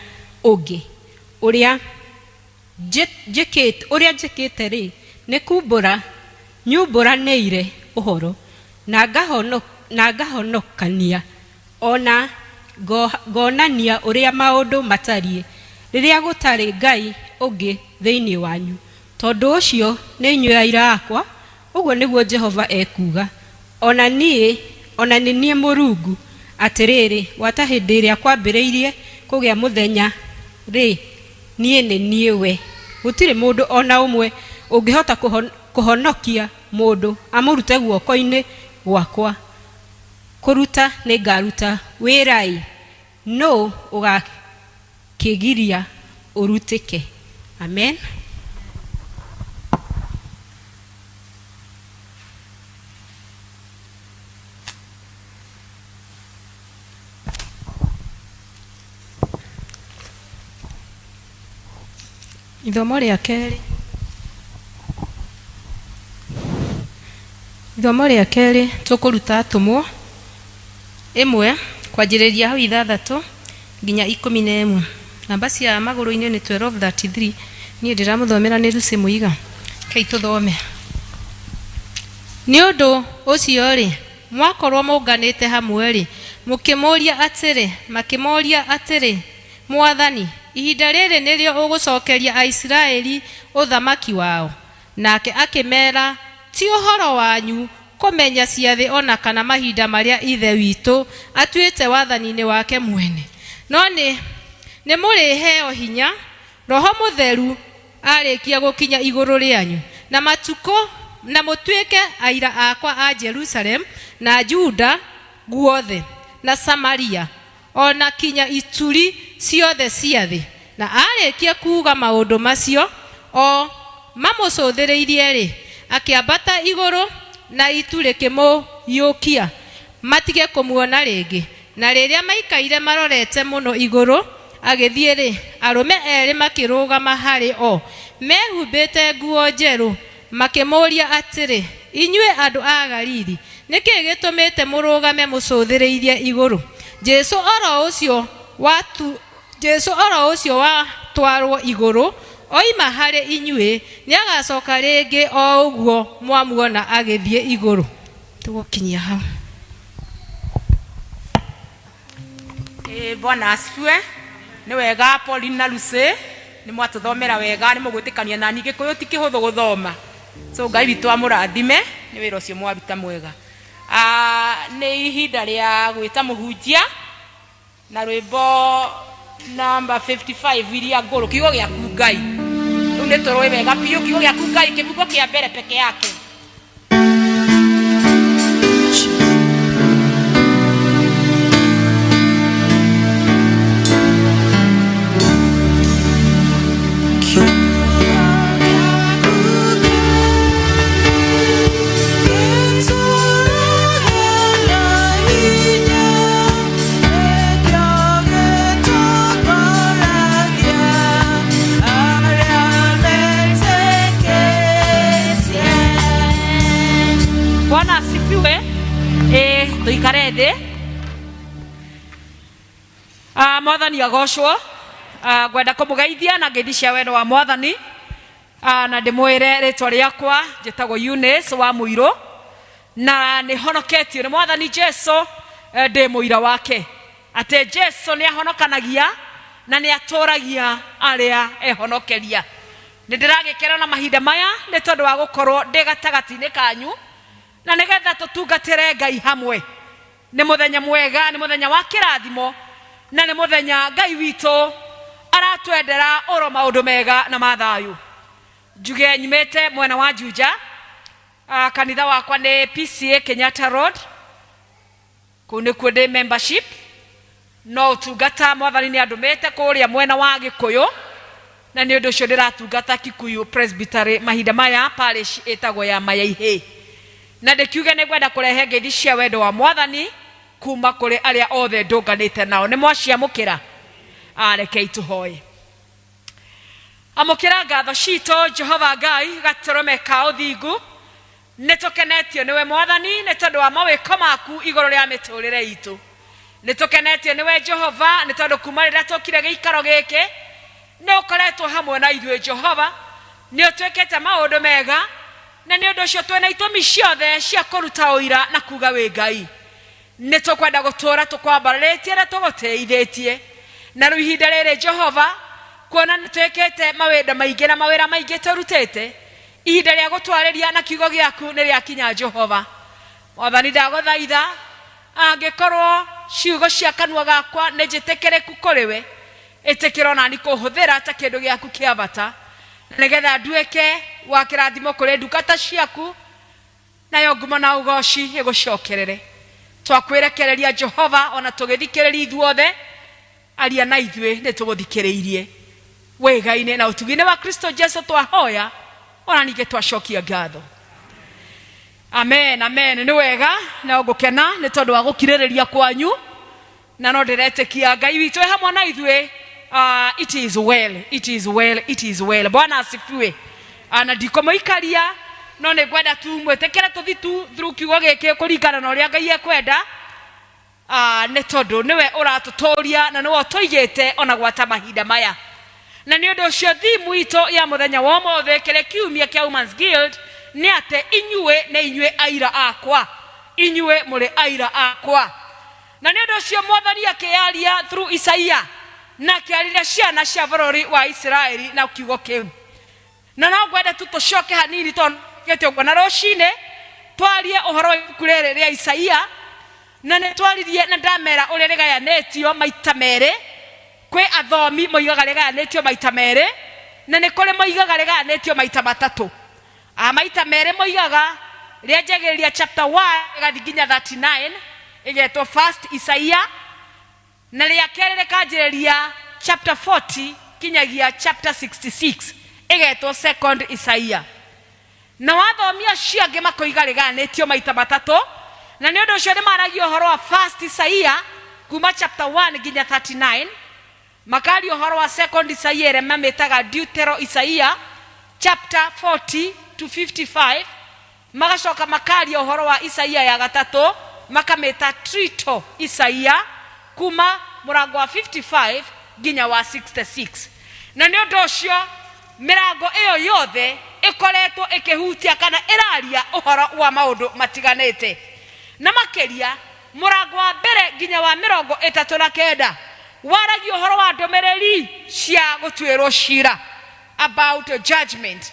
ũngĩ. Ũrĩa njĩkĩte nĩ kumbũra nyumbũranĩire ũhoro na ngahonokania, ona ngonania ũrĩa maũndũ matariĩ, rĩrĩa gũtarĩ Ngai ũngĩ thĩinĩ wanyu. Tondũ ũcio nĩ inyuĩ aira akwa, ũguo nĩguo Jehova ekuga, ona nĩ niĩ Mũrungu. Atĩrĩrĩ, gwata hĩndĩ ĩrĩa kwambĩrĩirie kũgĩa mũthenya niĩ nĩ niĩ we. Gũtirĩ mũndũ ona ũmwe ũngĩhota kũhonokia mũndũ amũrute guoko-inĩ gwakwa. Kũruta nĩ ngaruta wĩra, no ũgakĩgiria ũrutĩke. Amen. Ithomo rĩa kerĩ Ithomo rĩa kerĩ tũkũruta atũmwo 1 kwanjĩrĩria hau 6 nginya 11. Namba cia magũrũ-inĩ nĩ 12:33. Niĩ ndĩramũthomera nĩ Lucy Muiga. Kei tũthome. Nĩ ũndũ ũcio rĩ, mwakorwo mũnganĩte hamwe rĩ, makĩmoria atĩrĩ, Mwathani, ihinda rĩrĩ nĩrĩo ũgũcokeria Aisiraeli ũthamaki wao. Nake akĩmera, ti ũhoro wanyu kũmenya ciathĩ ona kana mahinda marĩa ithe witũ atuĩte wathani-inĩ wake mwene. No nĩ mũrĩheo hinya Roho Mũtheru arĩkia gũkinya igũrũ rĩanyu, na matukũ na mũtuĩke aira akwa a Jerusalem na Juda guothe na Samaria ona kinya ituri ciothe cia thĩ. Na arĩkia kuuga maũndũ macio o mamũcũthĩrĩirie rĩ, akĩambata igũrũ na itu rĩkĩmũiyũkia matige kũmuona rĩngĩ. Na rĩrĩa maikaire marorete mũno igũrũ agĩthiĩ rĩ, arũme erĩ makĩrũgama harĩ o mehumbĩte nguo njerũ, makĩmũria atĩrĩ, inyuĩ andũ a Galili, nĩkĩ gĩtũmĩte mũrũgame mũcũthĩrĩirie igũrũ? Jesu oro ũcio watwarwo igũrũ oima harĩ inyuĩ, nĩagacoka rĩngĩ o ũguo mwamuona agĩthiĩ igũrũ. Tũgũkinyia hau. Bwana asifiwe. Nĩ wega Pauline na Lucy nĩ mwatũthomera wega, nĩ mũgwĩtĩkania na ningĩ Gĩkũyũ ti kĩhũthũ gũthoma. So Ngai witũ amũrathime, nĩ wĩra ũcio mwaruta mwega. Nĩ ihinda rĩa gwĩta mũhunjia na rwĩmbo namba 55 iria ngũrũ, kiugo gĩaku Ngai. Rĩu nĩ tũrũĩ wega biũ kiugo gĩaku Ngai, kĩbungo kĩa mbere peke yake. Tuikare thĩ. Mwathani agocwo. Ngwenda kũmũgeithia na ngeithi cia wendo wa Mwathani, na ndĩmwĩre rĩtwa rĩakwa njĩtagwo Eunice wa Mũirũ, na nĩ honoketio nĩ Mwathani Jesu. Ndĩ mũira wake atĩ Jesu nĩ ahonokanagia na nĩ atũragia arĩa ehonokeria. Nĩ ndĩragĩkena na mahinda maya nĩ tondũ wa gũkorwo ndĩ gatagatĩ-inĩ kanyu na nĩgetha tũtungatĩre Ngai hamwe. Nĩ mũthenya mwega, nĩ mũthenya wa kĩrathimo, na nĩ mũthenya Ngai witũ aratwendera oro maũndũ mega na mathayũ. Njuge nyumĩte mwena wa Juja, kanitha wakwa nĩ PCA Kenyatta Road, kũu nĩkuo ndĩ membership, no ũtungata Mwathani nĩ andũmĩte kũrĩa mwena wa Gĩkũyũ, na nĩ ũndũ ũcio ndĩratungata Kikuyu Presbytery mahinda maya parish ĩtagwo ya Mayaihĩ. Na ndĩkiuge nĩ ngwenda kũrehe ngeithi cia wendo wa Mwathani kuma kũrĩ arĩa othe ndũnganĩte nao. Nĩ mwaciamũkĩra? Rekei tũhoe. Amũkĩra ngatho citũ Jehova Ngai gatũrũme ka ũthingu. Nĩ tũkenetio nĩwe Mwathani nĩ tondũ wa mawĩko maku igũrũ rĩa mĩtũrĩre itũ. Nĩ tũkenetio nĩwe Jehova nĩ tondũ kuma rĩrĩa tũkire gĩikaro gĩkĩ nĩ ũkoretwo hamwe na ithuĩ Jehova. Nĩ ũtwĩkĩte maũndũ mega, na nĩ ũndũ ũcio twĩna itũmi ciothe cia kũruta ũira na kuga wĩ Ngai. Nĩ tũkwenda gũtũũra tũkwambarĩtie na tũgũteithĩtie. Na rĩu ihinda rĩrĩ Jehova, kuona nĩ twĩkĩte mawĩra maingĩ na mawĩra maingĩ tũrutĩte, ihinda rĩa gũtwarĩria na kiugo gĩaku nĩ rĩakinya Jehova. Mwathani ndagũthaitha, angĩkorwo ciugo cia kanua gakwa nĩ njĩtĩkĩrĩku kũrĩ we, ĩtĩkĩra ona nĩ kũhũthĩra ta kĩndũ gĩaku kĩa bata, nĩgetha nduĩke wa kĩrathimo kũrĩ ndungata ciaku, nayo ngumo na ũgoci ĩgũcokerere. Twakwĩrekereria Jehova ona tũgĩthikĩrĩria ithuothe, aria na ithuĩ nĩ tũgũthikĩrĩirie. Wĩga-inĩ na ũtugi-inĩ wa Kristo Jesu twahoya, ona ningĩ twacokia ngatho. Amen, amen. Nĩ wega na ngũkena nĩ tondũ wa gũkirĩrĩria kwanyu, na no ndĩretĩkia Ngai witũ hamwe na ithuĩ. It is well, it is well, it is well. Bwana asifiwe. Na ndikũmũikaria no nä ngwenda tu mwätäkä tå thi tu through kiugo gä kä kå ringana na å rä a Ngai ekwenda nä tondå nä we å ratå tå ria na nä we å tå igä te ona gwata mahinda maya. Na nä å ndå å cio thimu itå ya må thenya wa mothe kä rä kiumia kä Women's Guild nä atä inyuä nä inyuä aira akwa, inyuä må rä aira akwa. Na nä å ndå å cio Mwathani akä yaria through Isaia na akä arä ciana cia bũrũri wa Isiraeli na kiugo kä u. Na no ngwenda tu tå coke hanini tondå gä å guo na rå-cinä twarie å horo wa ibuku rĩrĩ rĩa Isaia, na nä twaririe na ndamera å rä a rä gayanä tio maita merĩ. Kwĩ athomi moigaga rĩ gayanä tio maita merĩ na nä kå rĩ moigaga rĩ gayanä tio maita matatũ. Maita merĩ moigaga rĩa njagä rä ria chapter 1 ĩgathi nginya 39 ĩgetwo first Isaia, na rĩa kerĩ rĩkanjĩrĩria ria chapter 40 kinyagia chapter 66 ĩgetwo second Isaia. Na wathomi acio angĩ makoiga rĩ gayanä tio maita matatũ, na nĩ ũndũ ũcio nĩ maragia ũhoro wa first Isaia kuma chapter 1 nginya 39, makaria ũhoro wa second Isaia ĩrĩa mamĩtaga Deutero Isaia chapter 40 to 55, magacoka makaria ũhoro wa Isaia ya gatatũ makamĩta Trito Isaia kuma mũrango wa 55 nginya wa 66. Na nĩ ũndũ ũcio mĩrango ĩyo yothe ĩkoretwo ĩkĩhutia kana ĩraria ũhoro wa maũndũ matiganĩte. Na makĩria mũrango wa mbere nginya wa 39 waragia ũhoro wa ndũmĩrĩri cia gũtuĩrwo cira about judgment.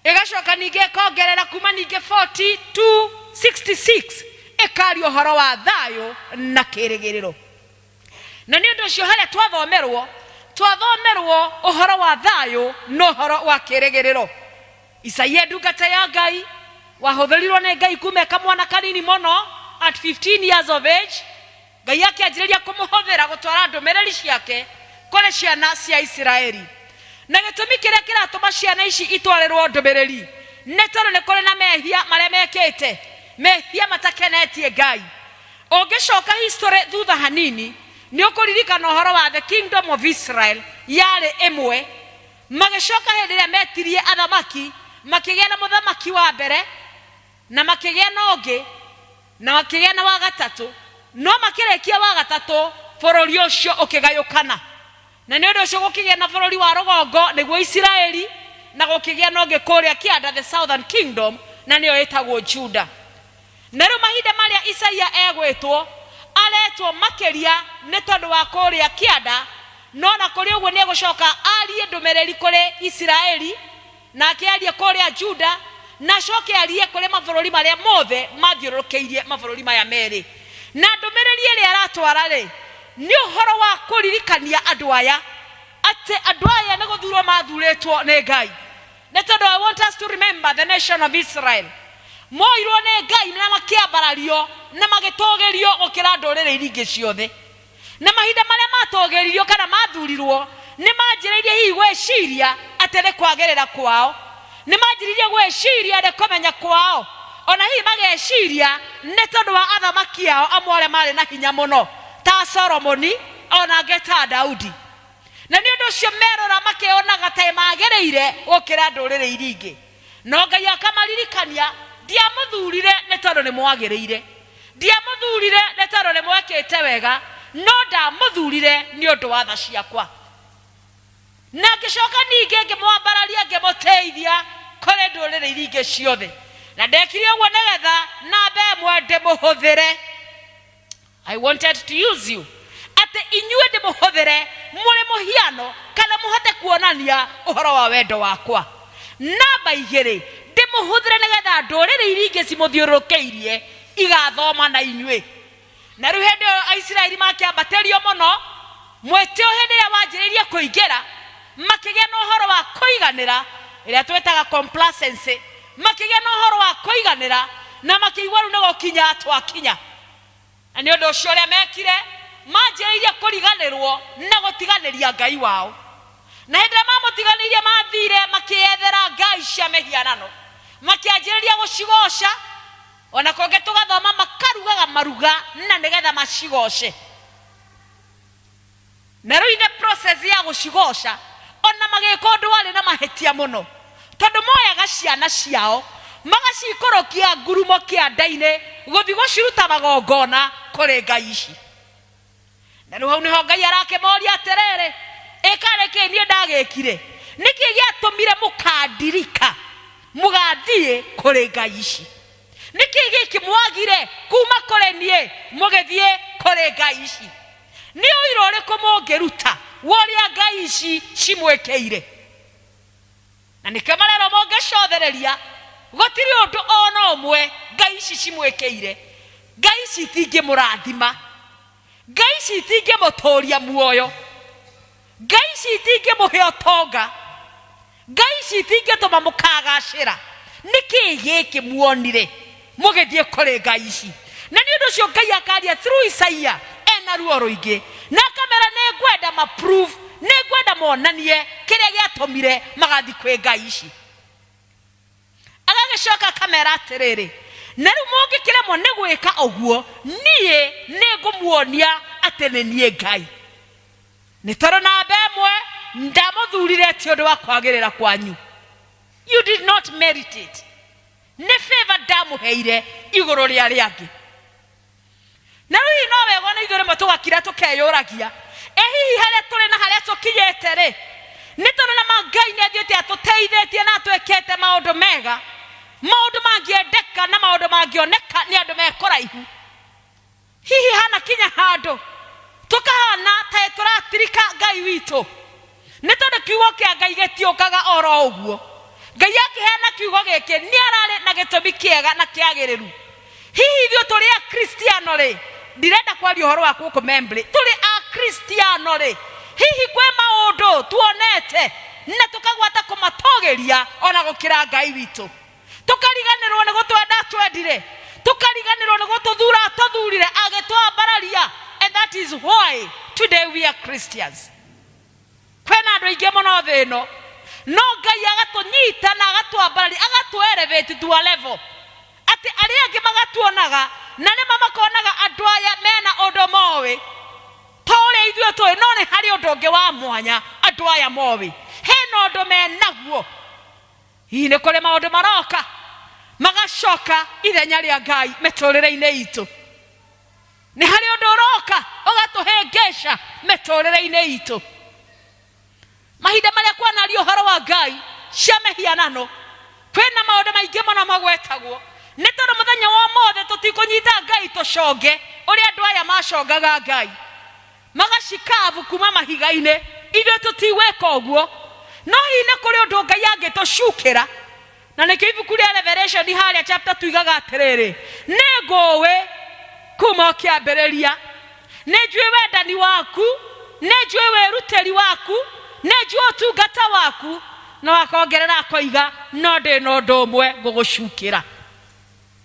Ĩgacoka ningĩ ĩkongerera kuma ningĩ 40 to 66 ĩkaria ũhoro wa thayũ na kĩrĩgĩrĩro. Na nĩ ũndũ ũcio harĩa twathomerwo ũhoro wa thayũ na ũhoro wa kĩrĩgĩrĩro. Isaia ndungata ya Ngai wahũthĩrirwo nĩ Ngai kuma kamwana kanini mũno at 15 years of age. Ngai akĩanjĩrĩria kũmũhũthĩra gũtwara ndũmĩrĩri ciake kũrĩ ciana cia Isiraeli. Na gĩtũmi kĩrĩa kĩratũma ciana ici itwarĩrwo ndũmĩrĩri nĩ tondũ nĩ kũrĩ na mehia marĩa mekĩte, mehia matakenetie Ngai. Ũngĩcoka history thutha hanini nĩ ũkũririkana ũhoro wa the kingdom of Israel yarĩ ĩmwe, magĩcoka hĩndĩ ĩrĩa metirie athamaki makĩgĩa na mũthamaki wa mbere na makĩgĩa na ũngĩ na makĩgĩa na wa gatatũ, no makĩrĩkia wa gatatũ bũrũri ũcio ũkĩgayũkana. Na nĩ ũndũ ũcio gũkĩgĩa na bũrũri wa rũgongo nĩguo Isiraeli na gũkĩgĩa na ũngĩ kũrĩa kĩanda the southern kingdom na nĩyo ĩtagwo Juda. Na rĩu mahinda marĩa Isaia egwĩtwo aretwo makĩria nĩ tondũ wa kũrĩa kĩanda, no na kũrĩ ũguo nĩ egũcoka arie ndũmĩrĩri kũrĩ Isiraeli na akĩaria kũrĩa Juda na acoke arie kũrĩ mabũrũri marĩa mothe mathiũrũrũkĩirie mabũrũri maya merĩ. Na ndũmĩrĩri ĩrĩa aratwara rĩ nĩ ũhoro wa kũririkania andũ aya atĩ andũ aya nĩ gũthurwo mathurĩtwo nĩ Ngai. Nĩ tondũ I want us to remember the nation of Israel moirwo nĩ Ngai na makĩambarario na magĩtũgĩrio gũkĩra ndũrĩrĩ iria ingĩ ciothe. Na mahinda marĩa matũgĩririo kana mathurirwo nĩ manjĩrĩirie hihi gwĩciria atĩ nĩ kwagĩrĩra kwao, nĩ manjĩrĩirie gwĩciria nĩ kũmenya kwao, ona hihi mageciria nĩ tondũ wa athamaki ao amwe arĩa marĩ na hinya mũno ta Solomoni ona angĩ ta Daudi. Na nĩ ũndũ ũcio merora makĩonaga ta magĩrĩire gũkĩra ndũrĩrĩ iria ingĩ. No Ngai akamaririkania ndiamũthurire nĩ tondũ nĩ mwagĩrĩire, ndiamũthurire nĩ tondũ nĩ mwekĩte wega, no ndamũthurire nĩ ũndũ wa tha ciakwa. Na ngĩcoka ningĩ ngĩmwambararia ngĩmũteithia kũrĩ ndũrĩrĩ iria ingĩ ciothe. Na ndekire ũguo nĩgetha namba ĩmwe ndĩmũhũthĩre. I wanted to use you. Atĩ inyuĩ ndĩmũhũthĩre mũrĩ mũhiano kana mũhote kuonania ũhoro wa wendo wakwa. Namba igĩrĩ ndĩmũhũthĩre nĩgetha ndũrĩrĩ iria ingĩ cimũthiũrũrũkĩirie igathoma na inyuĩ. Na rĩu hĩndĩ ĩyo Aisiraeli makĩambatĩrio mũno, mwĩtĩo hĩndĩ ĩrĩa wanjĩrĩirie kũingĩra makĩgĩa na ũhoro wa kũiganĩra ĩrĩa twĩtaga complacency, makĩgĩa na ũhoro wa kũiganĩra na makĩigua rĩu nĩ gũkinya twakinya. Na nĩ ũndũ ũcio ũrĩa mekire manjĩrĩirie kũriganĩrwo na gũtiganĩria Ngai wao. Na hĩndĩ ĩrĩa mamũtiganĩirie mathire makĩethera ngai cia mĩhianano, makĩanjĩrĩria gũcigoca, ona kũngĩ tũgathoma makarugaga maruga na nĩgetha macigoce. Na rĩu nĩ process ya gũcigoca ona magĩka ũndũ warĩ na mahĩtia mũno, tondũ moyaga ciana ciao magacikorokia ngurumo kĩanda-inĩ gũthiĩ gũciruta magongona kũrĩ ngai ici. Na rĩu hau nĩho Ngai arakĩmoria atĩrĩrĩ, ĩkareke niĩ ndagĩkire, nĩkĩ gĩatũmire mũkandirika mũgathiĩ kũrĩ ngai ici? Nĩkĩ gĩkĩmwagire kuma kũrĩ niĩ mũgĩthiĩ kũrĩ ngai ici? Nĩ ũira ũrĩkũ mũngĩruta wa ũrĩa ngai ici cimwĩkĩire? Na nĩkĩo marero mũngĩcothereria, gũtirĩ ũndũ ona ũmwe ngai ici cimwĩkĩire. Ngai ici itingĩmũrathima, ngai ici itingĩmũtũria muoyo, ngai ici itingĩmũhe ũtonga, ngai ici itingĩtũma mũkagacĩra. Nĩkĩ gĩkĩ muonire mũgĩthiĩ kũrĩ ngai ici? Na nĩ ũndũ ũcio Ngai akaria through Isaia ena ruo rũingĩ, na akamera nĩngwenda ma-proof, nĩngwenda monanie kĩrĩa gĩatũmire magathiĩ kwĩ ngai ici. Agagĩcoka akamera atĩrĩrĩ, na rĩu mũngĩkĩremwo nĩ gwĩka ũguo, niĩ nĩngũmuonia atĩ nĩ niĩ Ngai. Nĩ tondũ namba ĩmwe ndamũthurire ti ũndũ wa kwagĩrĩra kwanyu. You did not merit it. Nĩ favor ndamũheire igũrũ rĩa arĩa angĩ. Na rĩu no wega nĩ ithuĩ rĩmwe tũgakira tũkeyũragia, hihi harĩa tũrĩ na harĩa tũkinyĩte rĩ, nĩ tondũ na Ngai nĩ athiĩte atũteithĩtie na atwĩkĩte maũndũ mega, maũndũ mangĩendeka na maũndũ mangĩoneka nĩ andũ mekũraihu. Hihi hanakinya handũ tũkahana ta tũratirika Ngai witũ, nĩ tondũ kiugo kĩa Ngai gĩtiũkaga oro ũguo. Ngai akĩheana kiugo gĩkĩ nĩ ararĩ na gĩtũmi kĩega na kĩagĩrĩru. Hihi ithuĩ tũrĩ akristiano rĩ, ndirenda kwaria ũhoro wa gũkũ membri, tũrĩ akristiano rĩ, hihi kwĩ maũndũ tuonete na tũkagwata kũmatũgĩria ona gũkĩra Ngai witũ? Tũkariganĩrwo nĩ gũtwenda twendire, tũkariganĩrwo nĩ gũtũthura atũthurire agĩtwambararia. And that is why today we are Christians. Kwĩna andũ aingĩ mũno thĩ ĩno, no Ngai agatũnyita na agatwambararia, agatũ-elevate to a level atĩ arĩa angĩ magatuonaga na nĩma makonaga andũ aya mena ũndũ moĩ ta ũrĩa ithuĩ tũĩ, no nĩ harĩ ũndũ ũngĩ wa mwanya andũ aya moĩ, hena ũndũ menaguo. Hihi nĩ kũrĩ maũndũ maroka magacoka ithenya rĩa Ngai mĩtũrĩre-inĩ itũ. Nĩ harĩ ũndũ ũroka ũgatũhĩngĩca mĩtũrĩre-inĩ itũ. Mahinda marĩa kwanario ũhoro wa Ngai cia mĩhianano, kwĩna maũndũ maingĩ mũno magwetagwo, nĩ tondũ mũthenya wa mothe tũtikũnyita Ngai tũconge ũrĩa andũ aya macongaga Ngai, magacikabu kuma mahiga-inĩ. Ithuĩ tũtigwĩka ũguo, no hihi nĩ kũrĩ ũndũ Ngai angĩtũcukĩra. Na nĩkĩo ibuku rĩa Revelation harĩa chapter tuigaga atĩrĩrĩ, nĩ ngũĩ kuma kĩambĩrĩria, nĩ njũĩ wendani waku, nĩ njũĩ wĩrutĩri waku, nĩ njũĩ ũtungata waku, no akongerera akoiga no ndĩ na ũndũ ũmwe ngũgũcukĩra.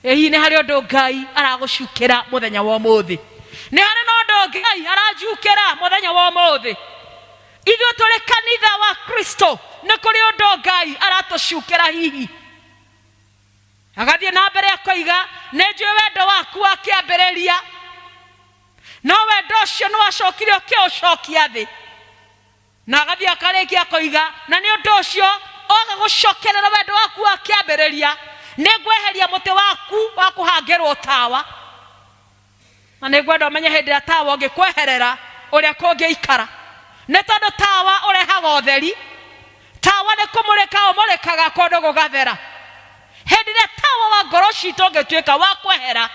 Hihi nĩ harĩ ũndũ Ngai aragũcukĩra mũthenya wa ũmũthĩ? Nĩ harĩ na ũndũ Ngai arajukĩra mũthenya wa ũmũthĩ? Ithuĩ tũrĩ kanitha wa Kristo, nĩ kũrĩ ũndũ Ngai aratũcukĩra hihi? Agathiĩ na mbere akoiga nĩ njũĩ wendo waku wa kĩambĩrĩria, no wendo ũcio nĩ wacokire ũkĩũcokia thĩ. Na agathiĩ akarĩkia akoiga na nĩ ũndũ ũcio ũgagũcokerera wendo waku wa kĩambĩrĩria, nĩ ngweheria mũtĩ waku wa kũhangĩrwo tawa. Na nĩ ngwenda ũmenye hĩndĩ ĩrĩa tawa ũngĩkweherera ũrĩa kũngĩikara, nĩ tondũ tawa ũrehaga ũtheri. Tawa nĩ kũmũrĩka ũmũrĩkaga kũndũ gũgathera. Hĩndĩ ĩrĩa tawa wa ngoro citũ ũngĩtuĩka wa kwehera,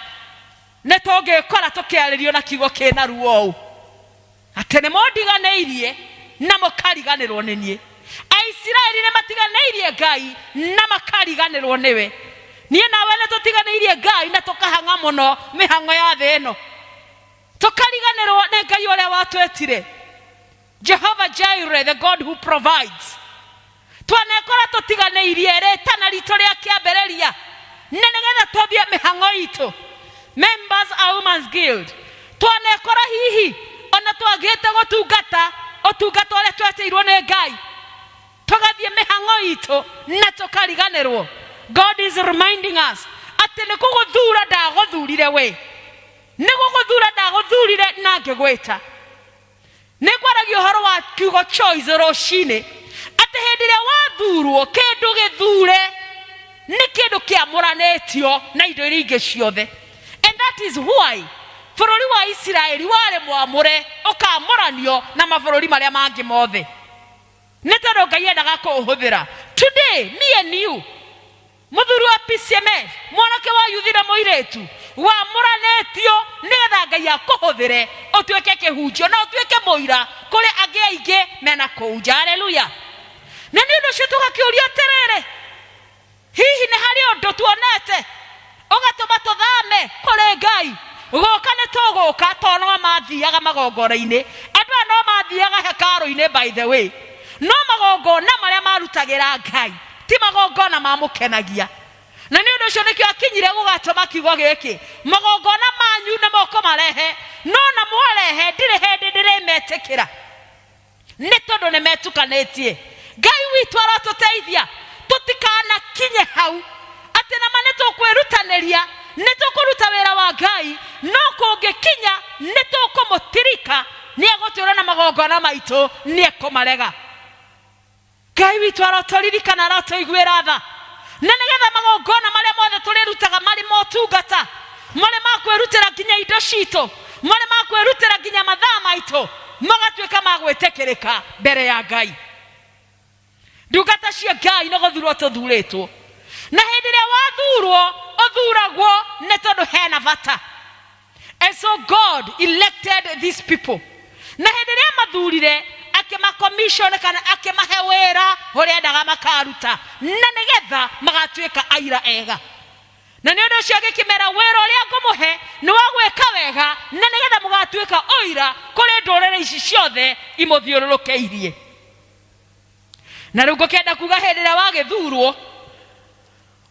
nĩ tũngĩkora tũkĩarĩrio na kiugo kĩna ruo ũũ atĩ nĩ mũndiganĩirie na mũkariganĩrwo nĩ niĩ. Aisiraeli nĩ matiganĩirie Ngai na makariganĩrwo nĩwe. Niĩ nawe nĩ tũtiganĩirie Ngai na tũkahang'a mũno mĩhang'o ya thĩ ĩno, tũkariganĩrwo nĩ Ngai ũrĩa watwĩtire Jehovah Jireh, the God who provides. Twanekora tũtiganĩirie rĩtana ritũ rĩa kĩambĩrĩria na nĩgetha tũthiĩ mĩhang'o itũ, Members a Women's Guild. Twanekora hihi ona twagĩte gũtungata ũtungata ũrĩa twetĩirwo nĩ Ngai, tũgathiĩ mĩhang'o itũ na tũkariganĩrwo. God is reminding us atĩ nĩ gũgũthura ndagũthurire we, nĩ gũgũthura ndagũthurire na ngĩgwĩta. Nĩ kwaragia ũhoro wa kiugo choice rũcinĩ atĩ hĩndĩ ĩrĩa wathurwo kĩndũ gĩthure nĩ kĩndũ kĩamũranĩtio na indo iria ingĩ ciothe. And that is why bũrũri wa Isiraeli warĩ mwamũre ũkamũranio na mabũrũri marĩa mangĩ mothe. Nĩ tondũ Ngai endaga kũũhũthĩra. Today, me and you, mũthuri wa PCMS, mwanake wa yuthi na mũirĩtu, wamũranĩtio nĩgetha Ngai akũhũthĩre ũtuĩke kĩhunjio na ũtuĩke mũira kũrĩ angĩ aingĩ mena kũnja. Haleluya. Na nĩ ũndũ ũcio tũgakĩũria atĩrĩrĩ, hihi nĩ harĩ ũndũ tuonete ũgatũma tũthame kũrĩ Ngai? Gũka nĩ tũgũka tondũ no mathiaga magongona-inĩ. Andũ aya no mathiaga hekarũ-inĩ by the way. No magongona marĩa marutagĩra Ngai ti magongona mamũkenagia. Na nĩ ũndũ ũcio nĩkĩo akinyire gũgatũma kiugo gĩkĩ, magongona manyu nĩ moko marehe, no na mwarehe ndirĩ hĩndĩ ndĩrĩmetĩkĩra, nĩ tondũ nĩ metukanĩtie. Ngai witũ arotũteithia tũtikanakinye hau atĩ nama nĩ tũkwĩrutanĩria, nĩ tũkũruta wĩra wa Ngai, no kũngĩkinya nĩ tũkũmũtirika, nĩ egũtũra na magongona maitũ, nĩ ekũmarega. Ngai witũ arotũririkana, arotũiguĩra tha, na nĩgetha magongona marĩa mothe tũrĩrutaga marĩ motungata, marĩ ma kwĩrutĩra nginya indo citũ, marĩ ma kwĩrutĩra nginya mathaa maitũ, magatuĩka ma gwĩtĩkĩrĩka mbere ya Ngai. Ndungata cia Ngai no gũthurwo tũthurĩtwo, na hĩndĩ ĩrĩa wathurwo ũthuragwo nĩ tondũ hena bata. And so God elected these people, na hĩndĩ ĩrĩa mathurire akĩmakomishona kana akĩmahe wĩra ũrĩa endaga makaruta, na nĩgetha magatuĩka aira ega. Na nĩ ũndũ ũcio agĩkĩmera wĩra ũrĩa ngũmũhe nĩ wa gwĩka wega, na nĩgetha mũgatuĩka ũira kũrĩ ndũrĩrĩ ici ciothe imũthiũrũrũkĩirie. Na rĩu ngũkĩenda kuga hĩndĩ ĩrĩa wagĩthurwo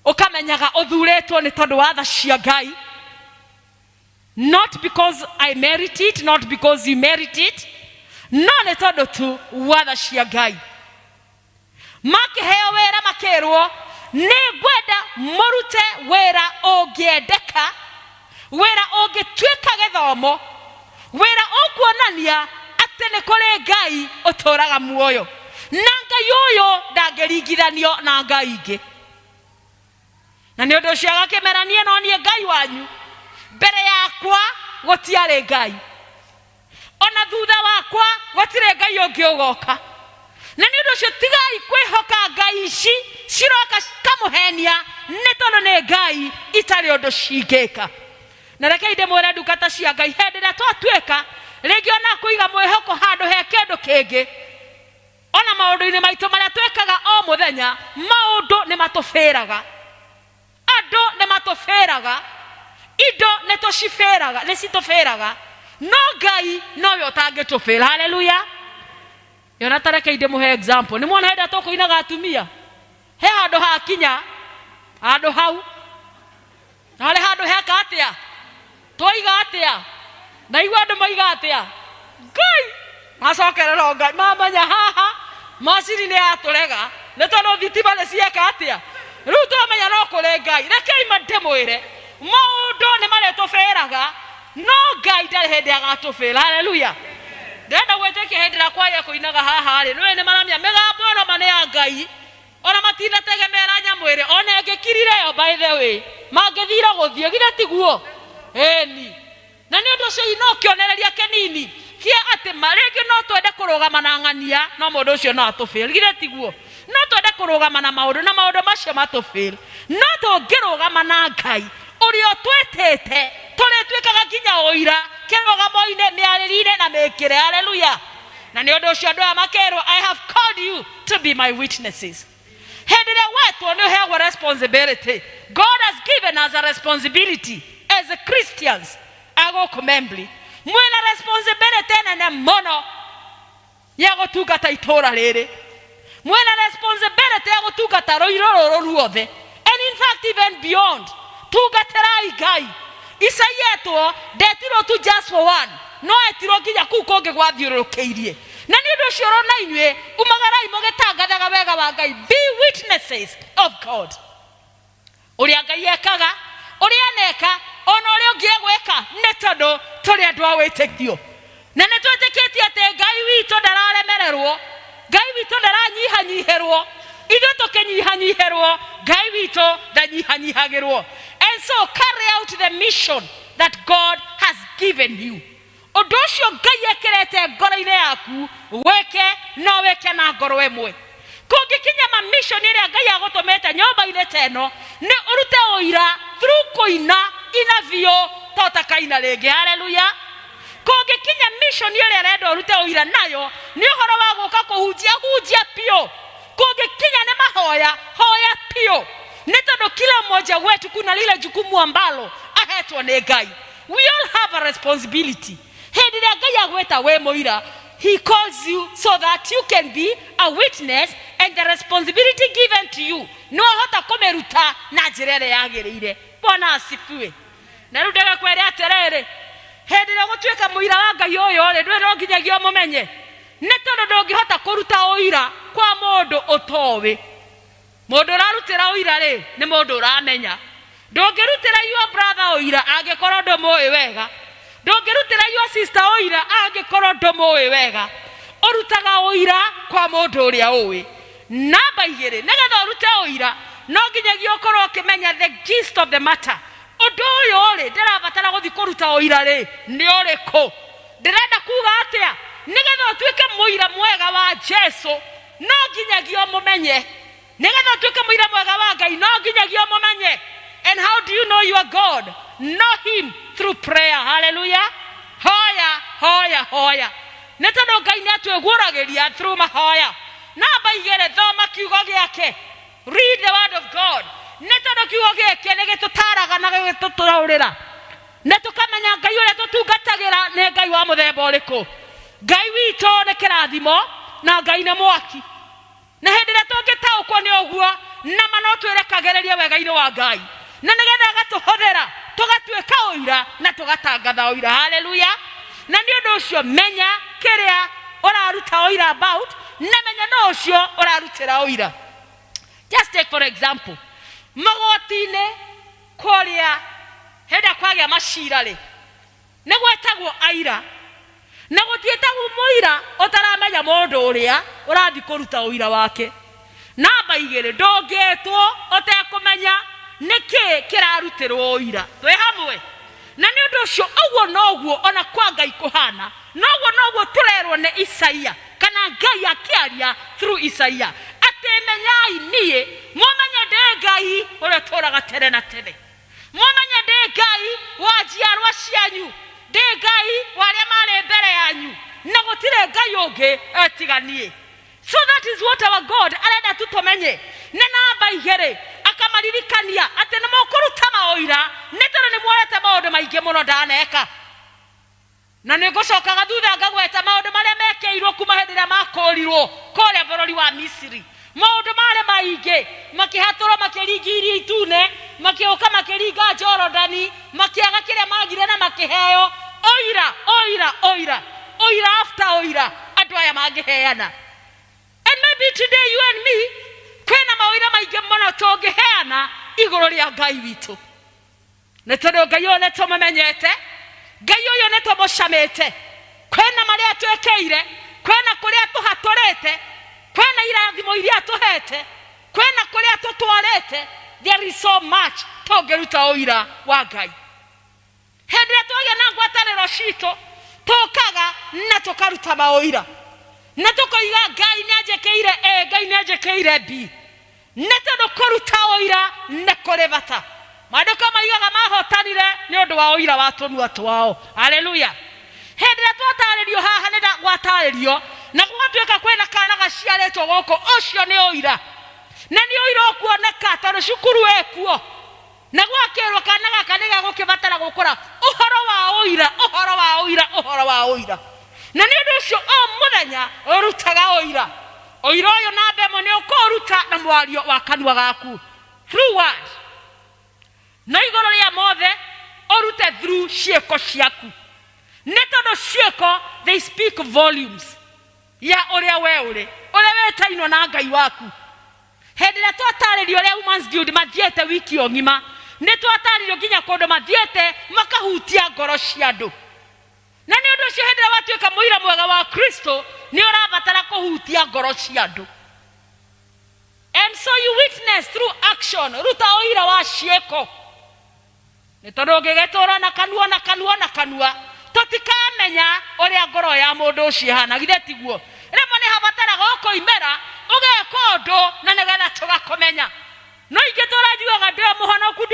ũkamenyaga ũthurĩtwo nĩ tondũ wa tha cia Ngai, not because I merit it, not because you merit it, no nĩ tondũ tu wa tha cia Ngai. Makĩheo wĩra makĩrwo nĩ ngwenda mũrute wĩra ũngĩendeka, wĩra ũngĩtuĩka gĩthomo, wĩra ũkuonania atĩ nĩ kũrĩ Ngai ũtũraga muoyo, na Ngai ũyũ ndangĩringithanio na Ngai ingĩ. Na nĩ ũndũ ũcio agakĩmerania no niĩ Ngai wanyu, mbere yakwa gũtiarĩ Ngai, ona thutha wakwa gũtirĩ Ngai ũngĩ ũgoka. Na nĩ ũndũ ũcio tigai kwĩhoka Ngai ici ciroka kamũhenia, nĩ tondũ nĩ Ngai itarĩ ũndũ cingĩka. Na reke ndĩmwĩre ndungata cia Ngai, hĩndĩ ĩrĩa twatuĩka rĩngĩ ona kũiga mwĩhoko handũ he kĩndũ kĩngĩ, ona maũndũ-inĩ maitũ marĩa twĩkaga o mũthenya, maũndũ nĩ matũbĩraga, andũ nĩ matũbĩraga, indo nĩ tũcibĩraga, nĩ citũbĩraga, no Ngai nowe ũtangĩtũbĩra. Haleluya. Yona tareke ndĩmũhe example. Nĩ muona hĩndĩ tũkũinaga atumia, he handũ hakinya, handũ hau harĩ handũ heka atĩa, twoiga atĩa, na igua andũ moiga atĩa, Ngai macokererwo Ngai, mamanya haha macini nĩ yatũrega, nĩ tondũ thitima nĩ cieka atĩa, rĩu twamenya no kũrĩ Ngai. Rekei ndĩmwĩre maũndũ nĩ marĩtũbĩraga, no Ngai ndarĩ hĩndĩ agatũbĩra. Haleluya. Ndenda gwĩtĩkia hĩndĩ ĩrĩa kwaria kũinaga haha rĩ, nĩ maramenya mĩgambo ĩno ma nĩ ya Ngai, ona matinategemera nyamũ ĩrĩ, ona ĩngĩkirire yo by the way mangĩthira gũthiĩ githĩ tiguo ĩni. Na nĩ ũndũ ũcio no kĩonereria kĩnini kia atĩ marĩngĩ no twende kũrũgama na ng'ania, no mũndũ ũcio no atũbĩre githĩ tiguo, no twende kũrũgama na maũndũ macio matũbĩre, no tũngĩrũgama na Ngai ũrĩa twĩtĩte tũrĩtuĩkaga nginya ũira kĩrũgamo-inĩ, mĩarĩrĩire na mĩkĩre. Haleluya. Na nĩ ũndũ ũcio andũ aya makerwo, I have called you to be my witnesses. Hĩndĩ ĩrĩa wetwo nĩ ũheagwo responsibility. God has given us a responsibility as a Christians. Agũkũ membri mwĩna responsibility nene mũno ya gũtungata itũũra rĩrĩ, mwĩna responsibility ya gũtungata rũirũ rũrũ ruothe, and in fact even beyond. Tungatĩrai Ngai. Isaia etwo ndetirwo tu just for one, no etirwo nginya kũu kũngĩ gwathiũrũrũkĩirie. Na nĩ ũndũ ũcio rona inyuĩ umagarai mũgĩtangathaga wega wa Ngai. Be witnesses of God. Ũrĩa Ngai ekaga, ũrĩa aneka, ona ũrĩa ũngĩ egwĩka, nĩ tondũ tũrĩ andũ a wĩtĩkio. Na nĩ twĩtĩkĩtie atĩ Ngai witũ ndararemererwo, Ngai witũ ndaranyihanyihĩrwo, ithuĩ tũkĩnyihanyiherwo Ngai witũ ndanyihanyihagĩrwo. And so carry out the mission that God has given you. Ũndũ ũcio Ngai ekĩrĩte ngoro-inĩ yaku wĩke no wĩke na ngoro ĩmwe. Kũngĩkinya ma mission ĩrĩa Ngai agũtũmĩte nyũmba-inĩ ta ĩno nĩ ũrute ũira through kũina inavio totakaina rĩngĩ. Haleluya. Kũngĩkinya mission ĩrĩa arenda ũrute ũira nayo nĩ ũhoro wa gũka kũhunjia piũ. Kũngĩkinya nĩ mahoya hoya piũ. Nĩ tondũ kila mmoja wetu kuna lile jukumu ambalo ahetwo nĩ Ngai. We all have a responsibility. Hĩndĩ ĩrĩa Ngai agwĩta wĩ mũira, he calls you so that you can be a witness, and the responsibility given to you no hota kũmĩruta na njĩra ĩrĩa yagĩrĩire. Bwana asifiwe. Na rĩu ndĩrakwĩra atĩrĩrĩ, hĩndĩ ĩrĩa gũtuĩka mũira wa Ngai ũyũ rĩ, no nginyagia mũmenye. Nĩ tondũ ndũngĩhota kũruta ũira kwa mũndũ ũtoĩ. Mũndũ ũrarutĩra ũira rĩ nĩ mũndũ ũramenya. Ndũngĩrutĩra your brother ũira angĩkorwo ndũmũĩ wega. Ndũngĩrutĩra your sister ũira angĩkorwo ndũmũĩ wega. Ũrutaga ũira kwa mũndũ ũrĩa ũĩ. Namba 2, nĩgetha ũrute ũira no nginyagia ũkorwo ũkĩmenya the gist of the matter. Ũndũ ũyũ rĩ ndĩrabatara gũthiĩ kũruta ũira rĩ nĩ ũrĩkũ. Ndĩrenda kuga atĩa? Nĩgetha ũtuĩke mũira mwega wa Jesũ no nginyagia mũmenye. Nĩgetha ũtuĩke mũira mwega wa Ngai no nginyagia mũmenye. And how do you know your God? Know him through prayer. Hallelujah. Hoya. Nĩ tondũ Ngai nĩ atwĩguũragĩria through mahoya. Namba 2, thoma kiugo gĩake. Read the word of God. Nĩ tondũ kiugo gĩake nĩ gĩtũtaraga na gĩtũtũraũrĩra. Nĩ tũkamenya Ngai ũrĩa tũtungatagĩra nĩ Ngai wa mũthemba ũrĩkũ. Ngai witũ nĩ kĩrathimo na Ngai nĩ mwaki. Na hĩndĩ ĩrĩa tũngĩtaũkwo nĩ ũguo nama no twĩrekagĩrĩrie wega-inĩ wa Ngai. Na nĩgetha agatũhũthĩra tũgatuĩka ũira na tũgatangatha ũira. Haleluya. Na nĩ ũndũ ũcio menya kĩrĩa ũraruta ũira about na menya no ũcio ũrarutĩra ũira. Just take for example, magoti-inĩ kũrĩa hĩndĩ kwagĩa macira rĩ nĩ gwetagwo aira. Na gũtiĩtagwo mũira ũtaramenya mũndũ ũrĩa ũrathiĩ kũruta ũira wake. Namba 2, ndũngĩtwo ũtekũmenya nĩkĩ kĩrarutĩrwo ũira. Twĩ hamwe. Na nĩ ũndũ ũcio ũguo noguo ona kwa Ngai kũhana. Noguo tũrerwo nĩ Isaia kana Ngai akĩaria through Isaia. Atĩ menyai niĩ mũmenye ndĩ Ngai ũrĩa ũtũũraga tene na tene. Mũmenye ndĩ Ngai wa njiarwa cianyu. Ndĩ Ngai wa arĩa marĩ mbere yanyu. Na gũtirĩ Ngai ũngĩ tiga niĩ. So that is what our God arenda tũmenye. Na namba 2 akamaririkania atĩ nĩ mũkũruta maũira nĩ tondũ nĩ muonete maũndũ maingĩ mũno ndaneka. Na nĩ ngũcokaga thutha ngagweta maũndũ marĩa mekĩirwo kuma hĩndĩ ĩrĩa makũrirwo kũrĩa bũrũri wa Misiri. Maũndũ marĩa maingĩ makĩhatũrwo makĩringia Iria Itune, makĩũka makĩringa Jorodani, makĩaga kĩrĩa magire na makĩheo ũira after ũira andũ aya mangĩheana. And maybe today you and me kwĩna maũira maingĩ mũno tũngĩheana igũrũ rĩa Ngai witũ. Nĩ tondũ Ngai ũyũ nĩ tũmũmenyete, Ngai ũyũ nĩ tũmũcamĩte. Kwĩna marĩa twĩkĩire, kwĩna kũrĩa tũhatũrĩte, kwĩna irathimo iria tũhete, kwĩna kũrĩa tũtwarĩte. There is so much tũngĩruta ũira wa Ngai. Hĩndĩ ĩrĩa twagĩa na ngwatanĩro citũ tũkaga na tũkaruta maũira. Na tũkoiga Ngai nĩanjĩkĩire A, Ngai nĩanjĩkĩire B. Nĩ tondũ kũruta ũira nĩ kũrĩ bata. Maandĩko maigaga mahotanire nĩ ũndũ wa ũira wa tũnua twao. Haleluya. Hĩndĩ ĩrĩa twatarĩrio haha nĩ gwatarĩrio na gwatuĩka kwĩna kana gaciarĩtwo gũkũ, ũcio nĩ ũira. Na nĩ ũira ũkuoneka tondũ cukuru ĩkuo. Na gwakĩrwo kana gaka nĩ gagũkĩbatara gũkũra ũhoro wa ũira. Na nĩ ũndũ ũcio o mũthenya ũrutaga ũira. Ũira ũyũ namba 1 nĩ ũkũruta na mwario wa kanua gaku through word. Na igũrũ rĩa mothe ũrute through ciĩko ciaku. Nĩ tondũ ciĩko they speak volumes ya ũrĩa we ũrĩ, ũrĩa wetainwo na Ngai waku. Hĩndĩ ĩrĩa twatarĩrio ũrĩa Women's Guild mathiĩte wiki o ng'ima nĩ twatarĩrio nginya kũndũ mathiĩte makahutia ngoro cia andũ. Na nĩ ũndũ ũcio hĩndĩ ĩrĩa watuĩka mũira mwega wa Kristo nĩ ũrabatara kũhutia ngoro cia andũ. And so you witness through action. Ruta oira wa cieko. Nĩ tondũ ũngĩgetũra na kanua tũtikamenya ũrĩa ngoro ya mũndũ ũcio ihana, githĩ tiguo? Rĩmwe nĩ habataraga ũkoimĩra ũgeka ũndũ na nĩgetha tũgakũmenya. No ingĩtũra njugaga ndĩ mũhonoku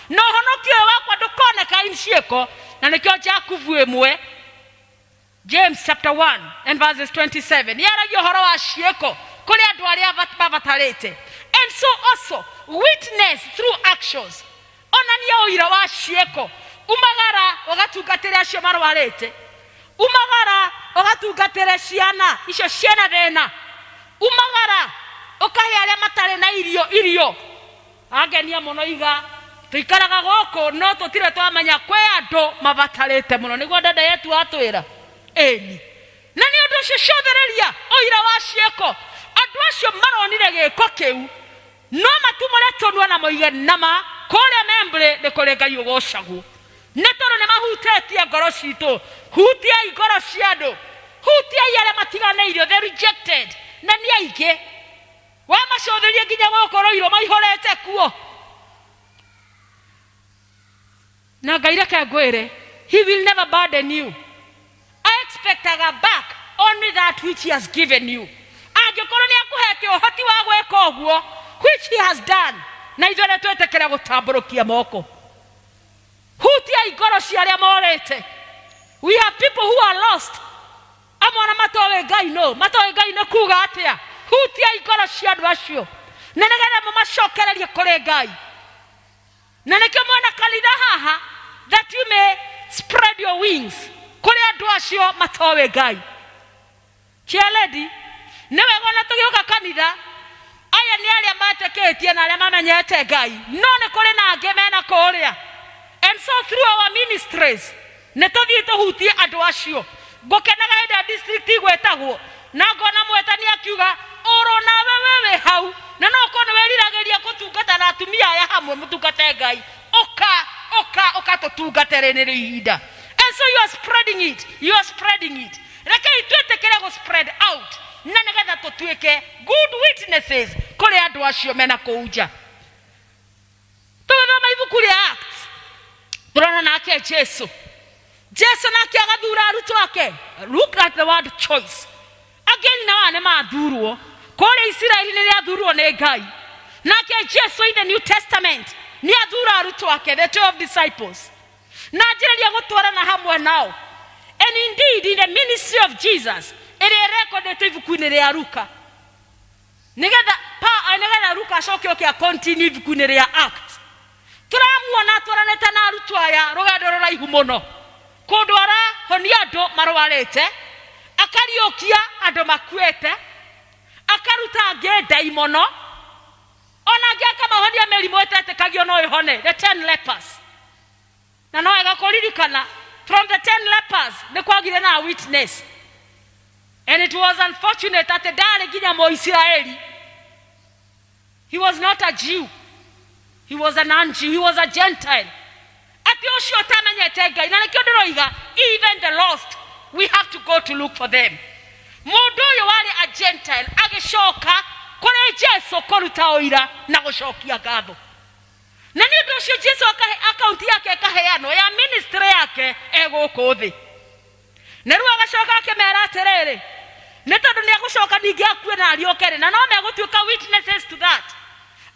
no ũhonokio ũyũ wakwa ndũkoneka cieko, na nĩkĩo Jakubu 1 James chapter 1 and verses 27 nĩaragia ũhoro wa cieko kũrĩ andũ arĩa mabatarĩte. And so also witness through actions. Onania ũira wa cieko. Umagara ũgatungatĩra acio marwarĩte. Umagara ũgatungatĩra ciana icio ciana thĩna. Umagara ũkahe arĩa matarĩ na irio. Agenia mũno iga tuikaraga gũkũ no tũtirĩ twamenya kwĩ andũ mabatarĩte mũno, nĩguo dada yetu atwĩra ĩni. Na nĩ ũndũ ũcio cothereria ũira wa cieko. Andũ acio maronire gĩko kĩu no matumũre tũnua na moige nama kũrĩa membre nĩ kũrĩ Ngai ũgocagwo. Nĩ tondũ nĩ mahutĩtie ngoro citũ. Hutiai ngoro cia andũ, hutiai arĩa matiganĩirio, the rejected, na nĩ aingĩ. Wamacotherie nginya gũkorwo iro maihũrĩte kuo. Na Ngai reke ngwĩre, he will never burden you. I expect a back only that which he has given you. Angĩkorwo nĩ akũhete ũhoti wa gwĩka ũguo which he has done, na ithuĩ twĩtĩkĩre gũtambũrũkia moko. Hutiai ngoro cia arĩa morĩte. We have people who are lost. Amwe na matoĩ Ngai nĩ kuuga atĩa. Hutiai ngoro cia andũ acio na nĩgetha mũmacokererie kũrĩ Ngai. Na nĩkĩo mwena kanitha haha, that you may spread your wings kũrĩ andũ acio matoĩ Ngai. Chialedi, nĩ wega na tũgĩũka kanitha aya nĩ arĩa matĩkĩtie na arĩa mamenyete Ngai, no nĩ kũrĩ na angĩ mena kũrĩa. And so through our ministries nĩ tũthiĩ tũhutie andũ acio. Ngũkenaga hĩndĩ ya district igwĩtagwo na ngona mwetani akiuga oro nawe wewe hau na no ũkorwo nĩ wĩriragĩria gũtungata na atumia aya hamwe mũtungate Ngai. Oka tũtungatĩre nĩ ihinda. And so you are spreading it. Rekei twĩtĩkĩre gũ spread out na nĩgetha tũtuĩke good witnesses kũrĩ andũ acio mena kũu nja. Tũthoma ibuku rĩa Acts tũrona nake Jesu nake agathura arutwo ake. Look at the word choice. Again na wane mathurwo kũrĩa Isiraeli nĩ athurwo nĩ Ngai. Nake Jesu in the New Testament ni athura arutwo ake, the 12 disciples, na njĩrĩria gũtwarana hamwe nao. And indeed in the ministry of Jesus ĩrĩa recorded ibuku-inĩ rĩa Luka, nĩgetha Luka acoke oke a continue ibuku-inĩ rĩa Acts. Tũramuona atwaranĩte na arutwo aya rũgendo rũraihu mũno, kũndũ arahonia andũ marwarĩte, akariũkia andũ makuĩte, akaruta angĩ ndaimono, ona angĩ akamahonia mĩrimũ ĩtetĩkagio no ĩhone, the 10 lepers. Na no wega kũririkana from the 10 lepers nĩ kwagire na witness. And it was unfortunate that ndarĩ nginya Mũisiraeli. He was not a Jew. He was a non-Jew. He was a Gentile. Ati ũcio ũtamenyete Ngai, na nĩkĩo ndĩroiga even the lost, we have to go to look for them. Mũndũ ũyũ warĩ a Gentile agĩcoka kũrĩ Jesu kũruta ũira na gũcokia ngatho. Na nĩ ũndũ ũcio Jesu akaunti yake ĩkaheanwo ya ministry yake egũkũ thĩ. Na rĩu agacoka akĩmera atĩrĩrĩ, nĩ tondũ nĩ agũcoka ningĩ akue na ariũke, na no megũtuĩka witnesses to that.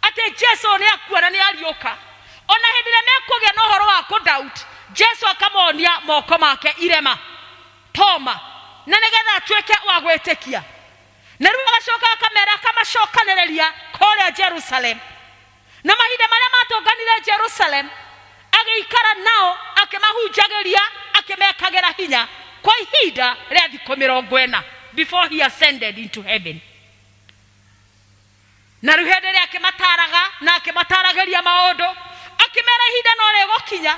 Atĩ Jesu nĩ akua na nĩ ariũka. Ona hĩndĩ ĩrĩa mekũgĩa na ũhoro wa kũdoubt, Jesu akamonia moko make irema, toma, na nĩgetha atuĩke wa gwĩtĩkia. Na rĩu agacoka akamera akamacokanĩrĩria kũrĩa Jerusalem. Na mahinda marĩa matũnganire Jerusalem, agĩikara nao akĩmahunjagĩria, akĩmekagĩra hinya kwa ihinda rĩa thikũ 40 before he ascended into heaven. Na rĩu hĩndĩ ĩrĩa akĩmataraga na akĩmataragĩria maũndũ, akĩmera ihinda no rĩgũkinya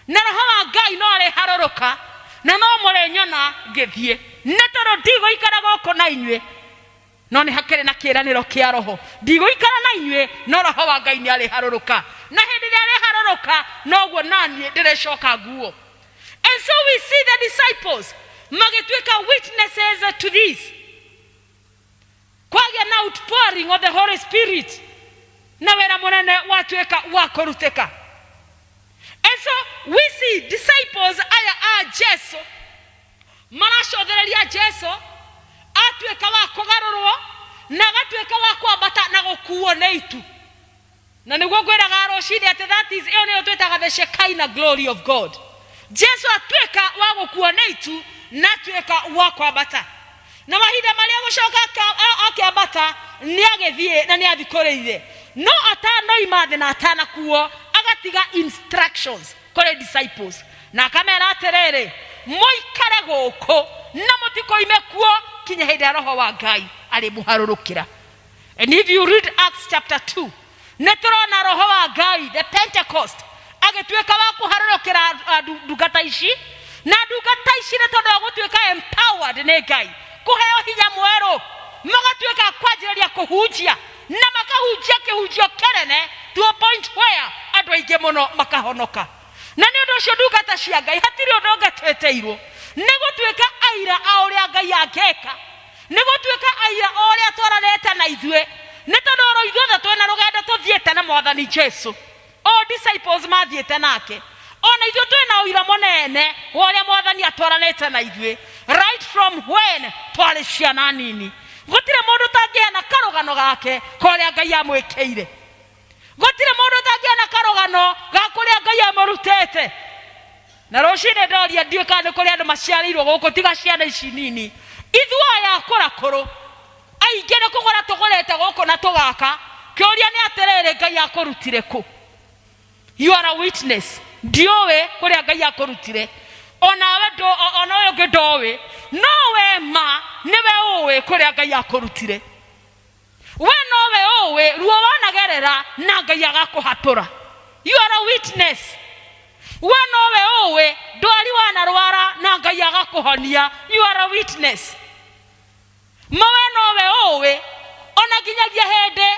na Roho wa Ngai no arĩharũrũka na no mũrĩnyona ngĩthiĩ. Nĩ tondũ ndigũikara gũkũ na inyuĩ, no nĩ hakĩrĩ na kĩĩranĩro kĩa Roho. Ndigũikara na inyuĩ, no Roho wa Ngai nĩ arĩharũrũka, na hĩndĩ ĩrĩa arĩharũrũka noguo naniĩ ndĩrĩcoka nguo. And so we see the disciples magĩtuĩka witnesses to this. kwagĩa na outpouring of the Holy Spirit na wĩra mũnene watuĩka wa kũrutĩka. And so we see disciples aya a Jesu maracothereria Jesu atuĩka wa kũgarũrwo na agatuĩka wa kwambata na gũkuo nĩ itu. Na nĩguo ngwĩraga rũcinĩ atĩ that is ĩyo nĩyo twĩtaga the Shekinah glory of God. Jesu atuĩka wa gũkuo nĩ itu na atuĩka wa kwambata. Na mahinda marĩa gũcoka akĩambata nĩ agĩthiĩ na nĩ athikũrĩire. No atanoima thĩ na atanakuo agatiga instructions kũrĩ disciples. Na akamera atĩrĩrĩ, mũikare gũkũ na mũtikoime kuo kinya hĩndĩ ya Roho wa Ngai arĩmũharũrũkĩra. And if you read Acts chapter 2, nĩtũrona Roho wa Ngai, the Pentecost, agĩtuĩka wa kũharũrũkĩra ndungata ici, na ndungata ici nĩ tondũ wa gũtuĩka empowered nĩ Ngai, kũheo hinya mwerũ, magatuĩka kwanjĩrĩria kũhunjia na makahunjia kĩhunjio kĩnene to a point where andũ aingĩ mũno makahonoka. Na nĩ ũndũ ũcio ndungata cia Ngai hatirĩ ũndũ ũngĩ twĩtĩirwo nĩ gũtuĩka aira a ũrĩa Ngai angĩka, nĩ gũtuĩka aira o ũrĩa twaranĩte na ithuĩ, nĩ tondũ oro ithuothe twĩna rũgendo tũthiĩte na Mwathani Jesu, o disciples mathiĩte nake, ona ithuĩ twĩna ũira mũnene wa ũrĩa Mwathani atwaranĩte na ithuĩ right from when twarĩ ciana nini. Gũtirĩ mũndũ ũtangĩheana karũgano gake kũrĩa Ngai amwĩkĩire. Gũtirĩ mũndũ ũtangĩheana karũgano ga kũrĩa Ngai amũrutĩte. Na rũcinĩ ndoria ndiũĩ kana nĩ kũrĩ andũ maciarĩirwo gũkũ tiga ciana ici nini. Ithuĩ akũra kũrũ aingĩ nĩ kũgũra tũgũrĩte gũkũ na tũgaka, kĩũria nĩ atĩrĩrĩ, Ngai akũrutire kũ? You are a witness. Ndiũĩ kũrĩa Ngai akũrutire. Onawe ona ũyũ ũngĩ ndoĩ, no we ma nĩwe ũĩ kũrĩa Ngai akũrutire. We nowe ũĩ ruo wanagerera na Ngai agakũhatũra. You are a witness. We nowe ũĩ ndwari wanarwara na Ngai agakũhonia. You are a witness. Mawe nowe ũĩ ona nginyagia hĩndĩ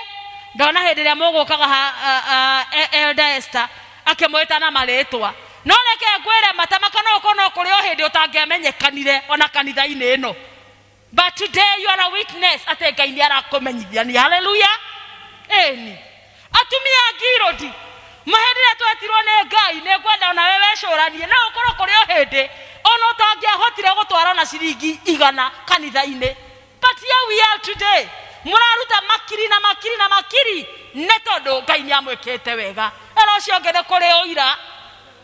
ndona hĩndĩ ĩrĩa mũgũkaga Elder Esther akĩmwĩta na marĩtwa, no reke ngwĩre matamaka no ũkorwo kũrĩ o hĩndĩ ũtangĩamenyekanire ona kanitha-inĩ ĩno. But today you are a witness atĩ Ngai nĩ arakũmenyithania. Hallelujah. Eni atumia ngirodi mahĩndĩ ĩrĩa twetirwo nĩ Ngai nĩ ngwenda ona we wecũranie, no ũkorwo kũrĩ o hĩndĩ ona ũtangĩahotire gũtwara na ciringi 100 kanitha-inĩ. But here we are today. Mũraruta makiri na makiri na makiri nĩ tondũ Ngai nĩ amwĩkĩte wega. Ero ũcio ũngĩ nĩ kũrĩ ũira.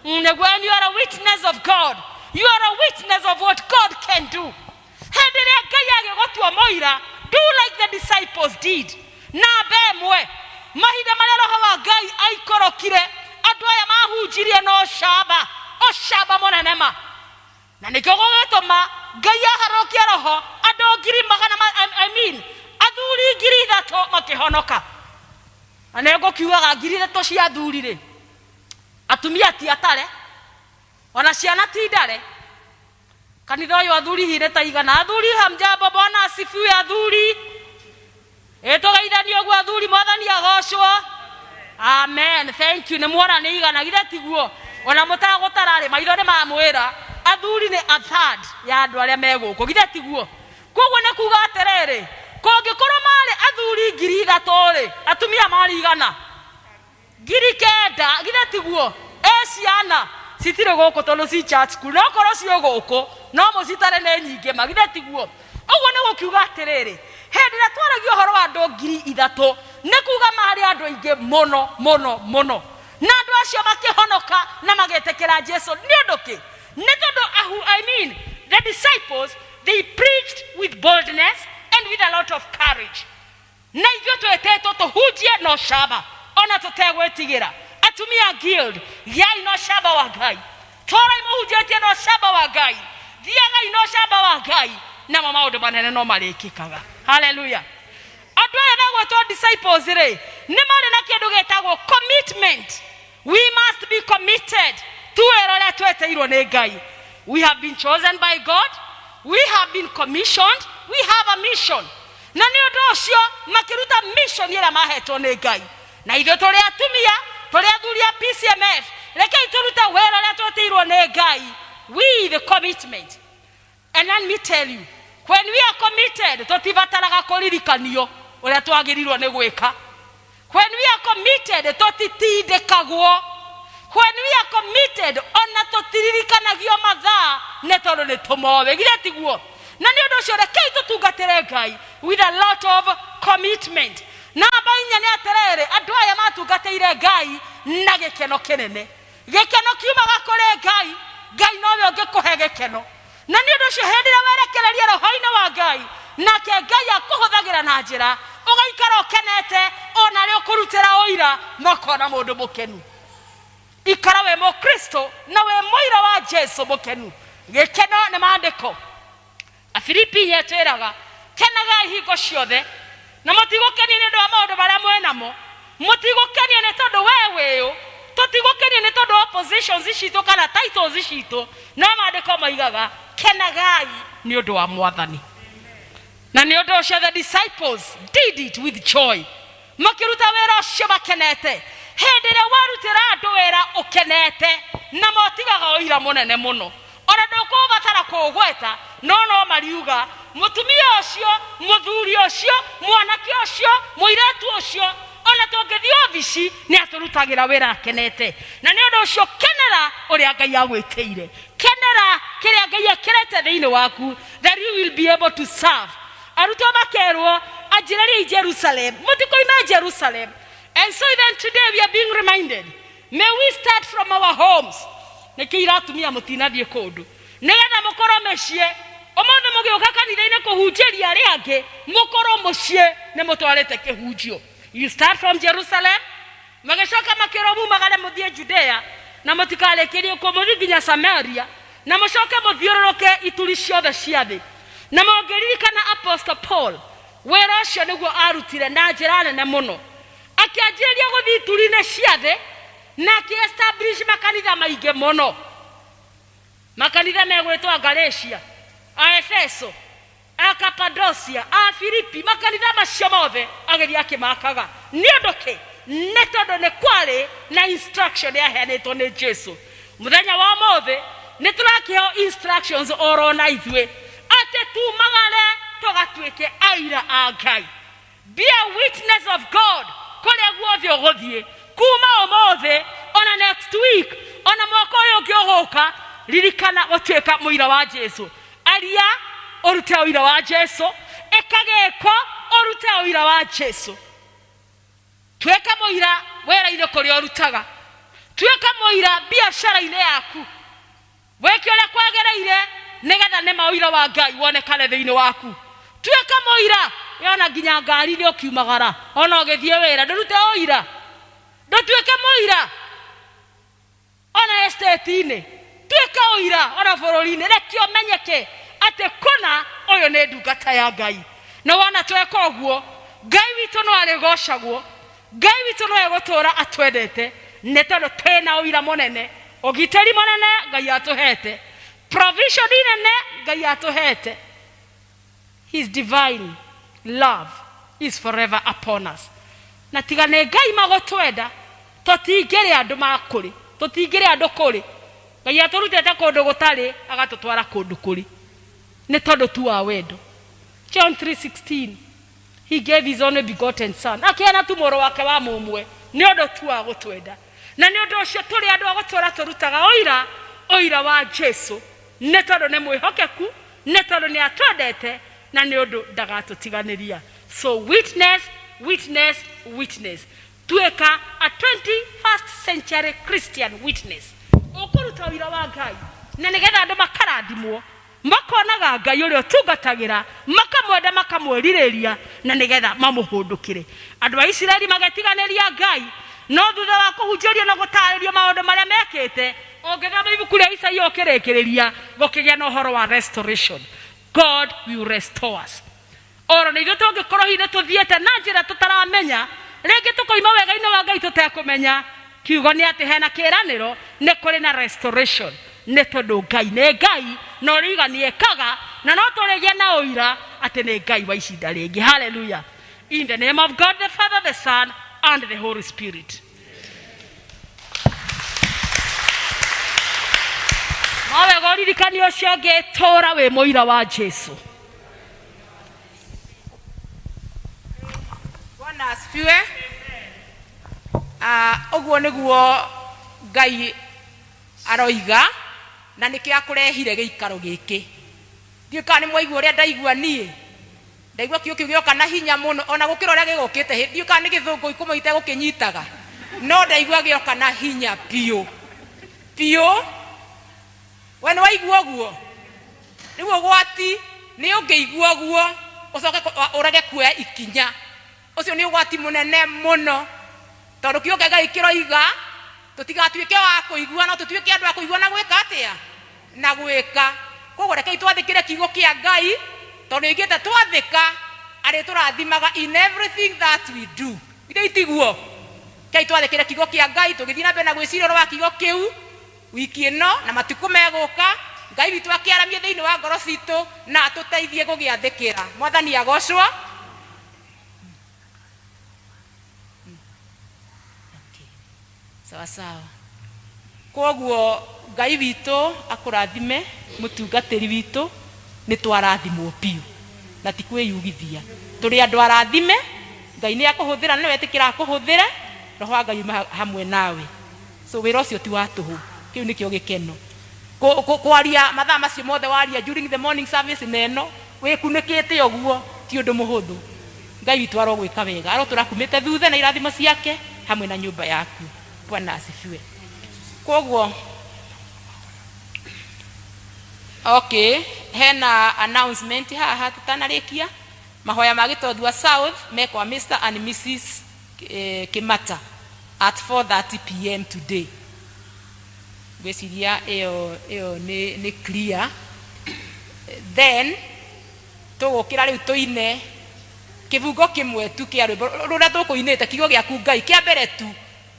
When you are a witness of God, you are a witness of what God can do. Hĩndĩ ĩrĩa Ngai agĩgũtua mũira, do like the disciples did. Na bemwe mahinda marĩa Roho wa Ngai aikorokire, andũ aya mahunjirie no ũcamba mũnene ma. Na nĩkĩo gũgĩtũma Ngai aharũkia Roho andũ 100,000, athuri 3,000 makĩhonoka. Na nĩ ngũkiugaga 3,000 cia athuri rĩ, atumia ti atare ona ciana ti ndare. Kanitha ũyũ athuri hihi nĩ ta igana. Athuri hamjambo, Bwana asifiwe. Athuri ĩtũgeithanie ũguo athuri, Mwathani agocwo. Amen. Thank you. Nĩ muona nĩ igana githĩ tiguo? Ona mũtagũtararĩ maitho nĩ mamwĩra athuri nĩ a third ya andũ arĩa me gũkũ githĩ tiguo? Koguo nĩ kuuga atĩrĩrĩ, kũngĩkorwo marĩ athuri 3,000 rĩ, atumia marĩ igana 9,000 githĩ tiguo? Ciana citirĩ gũkũ tondũ ci church school, no korwo ciĩ gũkũ no mũcitare nĩ nyingĩ ma githĩ tiguo? Ũguo nĩ gũkiuga atĩrĩrĩ, hĩndĩ ĩrĩa twaragia ũhoro wa andũ 3,000 nĩ kuuga marĩ andũ aingĩ mũno mũno mũno, na andũ acio makĩhonoka na magĩtĩkĩra Jesu. Nĩ ũndũ kĩ? Nĩ tondũ the disciples, they preached with boldness and with a lot of courage. Na ithuĩ twĩtĩtwo tũhunjie no camba ona tũtegwĩtigĩra. Atumia guild yai no camba wa Ngai, twarai mũhunjĩtie no camba wa Ngai, thiagai no camba wa Ngai, na maũndũ manene no marĩkĩkaga. Hallelujah. Andũ aya megwĩtwo disciples rĩ, nĩ marĩ na kĩndũ gĩtagwo commitment. We must be committed to wĩra ũrĩa twetĩirwo nĩ Ngai. We have been chosen by God. We have been commissioned. We have a mission. Na nĩ ũndũ ũcio makĩruta mission ĩrĩa mahetwo nĩ Ngai. Na ithuĩ tũrĩ atumia, tũrĩ athuri a PCMF, rekei tũrute wĩra ũrĩa twetĩirwo nĩ Ngai with the commitment. And let me tell you, When we are committed, tutibataraga kuririkanio uria twagirirwo ni gwika. When we are committed, tutitindikagwo. When we are committed, ona tutiririkanagio mathaa ne tondu ni tumowe gire tiguo. Na ni undu ucio rekei tutungatire Ngai with a lot of commitment. Na bainya ni aterere andu aya matungateire Ngai na gikeno kinene. Gikeno kiumaga kuri Ngai, Ngai nowe ungikuhe gikeno. Na ni undu ucio hindi ria werekereria roho-ini wa Ngai, nake Ngai akuhuthagira na njira ugaikara ukenete, ona ri ukurutira uira makona mundu mukenu. Ikara we Mukristo na we muira wa Jesu mukenu. Gikeno ni maandiko. Afilipi yetwiraga kenagai hingo ciothe na mutigukenie ni ndu wa maundu maria mwenamo. Mutigukenie ni tondu wewe uyu, tutigukenie ni tondu oppositions citu kana titles citu, no maandiko maigaga kenagai ni undu wa Mwathani. Na ni undu ucio the disciples did it with joy. Makiruta wera ucio makenete. Hindi ria warutira andu wera ukenete na motigaga uira munene muno. Ona ndukubatara kugweta no mariuga mutumia ucio, muthuri ucio, mwanake ucio, muiretu ucio, ona tungithii obici ni aturutagira wira akenete. Na ni undu ucio kenera uria Ngai agwitiire. Kenera kiria Ngai akirete thiini waku, that you will be able to serve. Arutwo makerwo anjiraria Jerusalem, mutikoima Jerusalem. And so even today we are being reminded, may we start from our homes. Nikira atumia mutinathie kundu nigetha mukorwo mecii umuthi mugiuka kanitha-ini kuhunjiria aria angi mukorwo mucii ni mutwarite kihunjio. You start from Jerusalem, magicoka makirwo mumagare muthie Judea na mutikarikirie kumuthi nginya Samaria, na mucoke muthiururuke ituri ciothe cia thi. Na mongeririkana Apostle Paul wera ucio niguo arutire na njira nene muno, akianjĩrĩria gũthiĩ ituri-inĩ cia thĩ na akĩ-establish makanitha maingĩ mũno. Makanitha megwĩtwo Galatia, a Efeso, a Cappadocia, a Filipi, makanitha macio mothe agĩthiĩ akĩmakaga. Nĩ ũndũ kĩ? Nĩ tondũ nĩ kwarĩ na instruction yaheanĩtwo nĩ Jesu. Mũthenya wa ũmũthĩ nĩ tũrakĩheo instructions oro na ithuĩ atĩ tumagare tũgatuĩke aira a Ngai. Be a witness of God kuria guothe ũgũthiĩ kuma ũmũthĩ ona next week ona mwaka ũyũ ũngĩ ũgũka, ririkana gũtuĩka mũira wa Jesu. Aria ũrute ũira wa Jesu, ĩka gĩko ũrute ũira wa Jesu. Tuĩka mũira wĩra-inĩ kũrĩa ũrutaga, tuĩka mũira biacara-inĩ yaku, wĩke ũrĩa kwagĩrĩire nigetha nĩma ũira wa Ngai wonekane thĩinĩ waku. Tuĩka mũira yona nginya ngari-inĩ ũkiumagara ona ũgĩthiĩ wĩra, ndũrute ũira. Ndũtuĩke mũira ona estate-inĩ, tuĩka ũira ona bũrũri-inĩ. Reke ũmenyeke atĩ kũna ũyũ nĩ ndungata ya Ngai. Na wona tweka ũguo, Ngai witũ no arĩgocagwo, Ngai witũ no egũtũũra atwendete nĩ tondũ twĩna ũira mũnene, ũgitĩri mũnene Ngai atũhete, provision nene Ngai atũhete. His divine love is forever upon us. Na tiga nĩ Ngai magũtwenda, tũtingĩrĩ andũ makũrĩ, tũtingĩrĩ andũ kũrĩ. Ngai atũrutĩte kũndũ gũtarĩ agatũtwara kũndũ kũrĩ, nĩ tondũ tu wa wendo. John 3:16, he gave his only begotten son, akĩheana tu mũrũ wake wa mũmwe nĩ ũndũ tu wa gũtwenda. Na nĩ ũndũ ũcio tũrĩ andũ a gũtũũra tũrutaga ũira wa Jesu nĩ tondũ nĩ mwĩhokeku, nĩ tondũ nĩ atwendete, na nĩ ũndũ ndagatũtiganĩria. So witness, witness, witness. Tuĩka a 21st century Christian witness. Ũkũruta ũira wa Ngai na nĩgetha andũ makarathimwo, makonaga Ngai ũrĩa ũtungatagĩra, makamwenda makamwĩrirĩria, na nĩgetha mamũhũndũkĩre. Andũ a Isiraeli magetiganĩria Ngai, no thutha wa kũhunjĩrio na gũtarĩrio maũndũ marĩa mekĩte, ũngĩthoma ibuku rĩa Isaia ũkĩrĩkĩrĩria, gũkĩgĩa na ũhoro wa restoration. God will restore us. Oro nĩ ithuĩ tũngĩkorwo hihi nĩtũthiĩte na njĩra tũtaramenya, rĩngĩ tũkoima wega-inĩ wa Ngai tũtekũmenya, kiugo nĩ atĩ hena kĩĩranĩro nĩ kũrĩ na restoration, nĩ tondũ Ngai nĩ Ngai na ũrĩiga nĩ ekaga, na no tũrĩgĩe na ũira atĩ nĩ Ngai wa icinda rĩngĩ. Hallelujah. In the name of God the Father, the Son and the Holy Spirit. Wawega ũririkani ũcio ũngĩtũũra wĩ mũira wa Jesu. Bwana asifiwe. Oguo niguo Ngai aroiga na nĩkĩo akũrehire gĩikaro gĩkĩ. Ndiũka nĩ mwaigua ũrĩa ndaigua niĩ. Ndaigua kĩo kĩu gĩoka na hinya mũno ona gũkĩra ũrĩa gĩgũkĩte. Ndiũka nĩ gĩthũngũ ikũmo itegũkĩnyitaga. No ndaigua gĩoka na hinya piũ. Piũ. We nĩ waigua ũguo? Rĩu ũgwati nĩ ũngĩigua ũguo ũcoke ũrege kuoya ikinya. Ũcio nĩ ũgwati mũnene mũno. Tondũ kĩoka Ngai kĩroiga tũtigatuĩke wa kũigua no tũtuĩke andũ a kũigua na gwĩka atĩa na gwĩka. Koguo rekei twathĩkĩre kiugo kĩa Ngai tondũ igĩte twathĩka arĩ tũrathimaga in everything that we do. Ithĩ itiguo? Kei twathĩkĩre kiugo kĩa Ngai tũgĩthiĩ na mbere na gwĩciria ũhoro wa kiugo kĩu wiki ĩno na matukũ megũka. Ngai witũ akĩaramie thĩinĩ wa ngoro citũ na atũteithie gũgĩathĩkĩra. Mwathani agocwo. Sawa sawa. Koguo Ngai witũ akũrathime mũtungatĩri witũ nĩ twarathimwo piũ na ti kwĩyugithia. Tũrĩ andũ arathime. Ngai nĩ akũhũthĩra nĩ wetĩkĩra akũhũthĩre. Roho wa Ngai hamwe nawe. So wĩra ũcio ti wa tũhũ. Kĩu nĩkĩo gĩkeno. Kwaria mathaa macio mothe waria during the morning service neno wĩkunĩkĩte ũguo ti ũndũ mũhũthũ. Ngai witũ arogwĩka wega. Arotũra kumĩte thutha na irathimo ciake hamwe na nyũmba yaku. Bwana asifiwe. Koguo okay, hena announcement haha tutanarĩkia. Mahoya ma Gĩtondua South mekwa Mr and Mrs Kimata at 4:30 p.m. today. Gwĩciria ĩyo nĩ clear. Then tũgũkĩra rĩu tũine kĩbungo kĩmwe tu kĩa rwĩmbo rũrĩa tũkũinĩte kiugo gĩaku Ngai kĩa mbere tu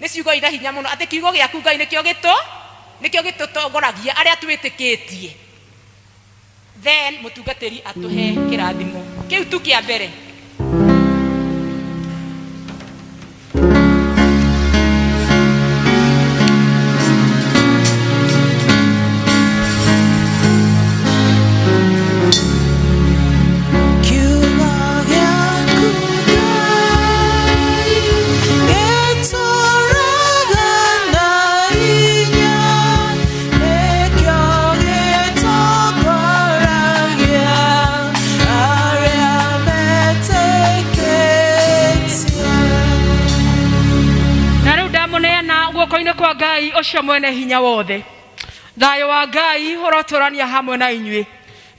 nĩ ciugo ira hinya mũno atĩ kiugo gĩaku Ngai nĩkĩo gĩtũtongoragia arĩa twĩtĩkĩtie. Then mũtungatĩri atũhe kĩrathimo kĩu tu kĩa mbere. Kwa Ngai ũcio mwene hinya wothe. Thayũ wa Ngai ũrotũrania hamwe na inyuĩ.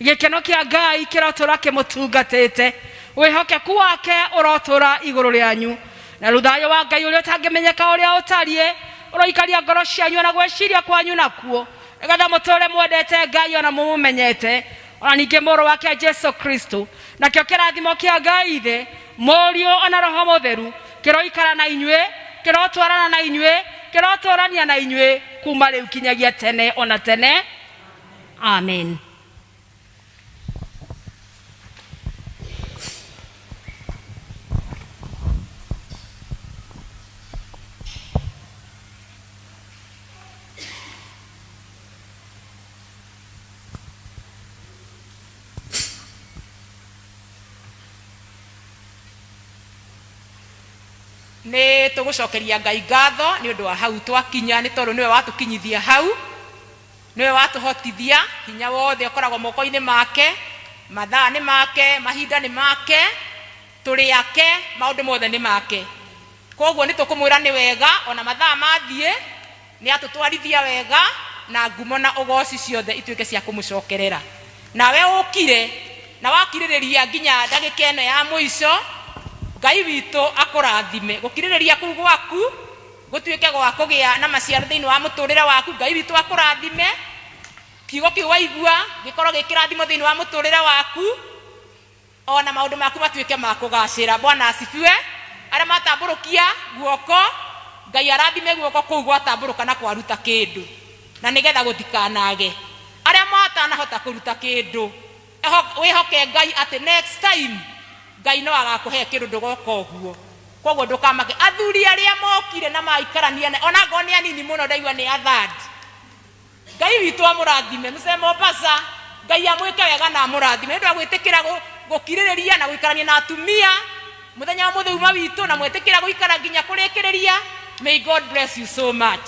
Gĩkeno kĩa Ngai kĩrotũra kĩmũtungatĩte. Wĩhokeku wake ũrotũra igũrũ rĩanyu. Na thayũ wa Ngai ũrĩa ũtangĩmenyeka ũrĩa ũtariĩ ũroikaria ngoro cianyu na gwĩciria kwanyu nakuo. Nĩgetha mũtũũre mwendete Ngai ona mũmũmenyete. Ona ningĩ mũrũ wake Jesu Kristo. Nakĩo kĩrathimo kĩa Ngai Ithe, Mũriũ ona Roho Mũtheru kĩroikara na inyuĩ, kĩrotwarana na inyuĩ, kĩrotũrania na inyuĩ kuma rĩu kinyagia tene ona tene. Amen. Nĩ tũgũcokeria Ngai ngatho nĩ ũndũ wa hau twakinya nĩ tondũ nĩwe watũkinyithia hau. Nĩwe watũhotithia hinya wothe ũkoragwo moko-inĩ make, mathaa nĩ make, mahinda nĩ make, tũrĩ ake, maũndũ mothe nĩ make. Koguo nĩ tũkũmwĩra nĩ wega ona mathaa mathiĩ nĩ atũtwarithia wega na ngumo na ũgoci ciothe ituĩke cia kũmũcokerera. Nawe ũkire na wakirĩrĩria nginya ndagĩka ĩno ya mũico, Ngai witũ akũrathime. Gũkirĩrĩria kũu gwaku gũtuĩke gwa kũgĩa na maciaro thĩinĩ wa mũtũrĩre waku. Ngai witũ akũrathime. Kiugo kĩu waigua gĩkorwo gĩ kĩrathimo thĩinĩ wa mũtũrĩre waku. Ona maũndũ maku matuĩke ma kũgacĩra. Bwana asifiwe. Arĩa matambũrũkia guoko, Ngai arathime guoko kũu gwatambũrũka na kwaruta kĩndũ. Na nĩgetha gũtikanage. Arĩa matanahota kũruta kĩndũ, wĩhoke Ngai atĩ next time Ngai no agakũhe kĩndũ ndũgoka ũguo. Koguo ndũkamake. Athuri arĩa mokire na maikarania ona ngo nĩ anini mũno ndaigua nĩ athandi. Ngai witũ amũrathime. Mzee Mombasa, Ngai amwĩke wega na amũrathime. Nĩ ũndũ wa gwĩtĩkĩra gũkirĩrĩria na gũikarania na atumia muthenya wa muthuma witu na mwetikira guikara nginya kurikireria. May God bless you so much.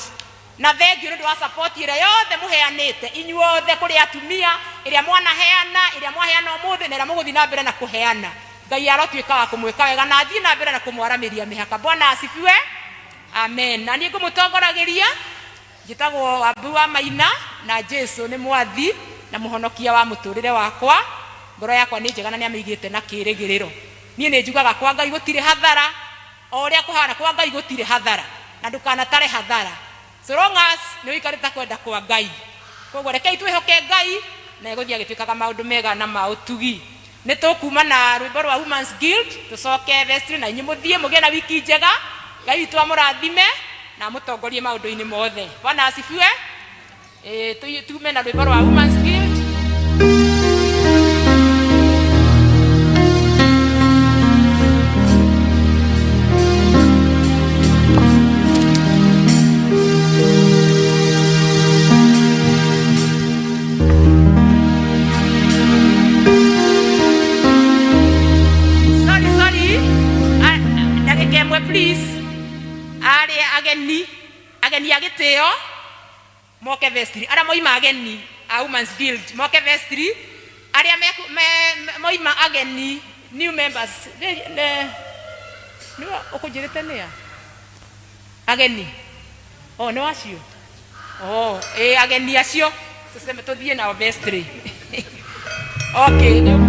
Na thengiũ nĩ ũndũ wa support ĩrĩa yothe mũheanĩte inyuothe kũrĩ atumia, ĩrĩa mwanaheana, ĩrĩa mwaheana ũmũthĩ na ĩrĩa mũgũthiĩ na mbere na kũheana. Ngai arotuĩka wa kũmwĩka wega na athiĩ na mbere na kũmwaramĩria mĩhaka. Bwana asifiwe. Amen. Na niĩ ngũmũtongoragĩria njĩtagwo Wambui wa Maina, na Jesu nĩ mwathi na mũhonokia wa mũtũrĩre wakwa. Ngoro yakwa nĩ njega na nĩ amĩigĩte na kĩĩrĩgĩrĩro. Niĩ nĩ njugaga kwa Ngai gũtirĩ hathara, o ũrĩa kũhana kwa Ngai gũtirĩ hathara, na ndũkanatare hathara. So long as nĩ ũikarĩte kwenda kwa Ngai. Koguo rekei twĩhoke Ngai na egũthiĩ agĩtwĩkaga maũndũ mega na ma ũtugi. Nĩ tũkuma na rwĩmbo rwa Women's Guild, tũcoke vestry na inyuĩ mũthiĩ mũgĩe na wiki njega. Ngai witũ amũrathime na mũtongorie maũndũ-inĩ mothe. Bwana asifiwe. Tume na rwĩmbo rwa Women's Guild. Please, ageni agiteo moke vestry. Ara moima ageni a Women's Guild moke vestry. Aria moima ageni new members ni okujirete nia ageni no acio ageni acio tuseme tuthie na vestry. Okay.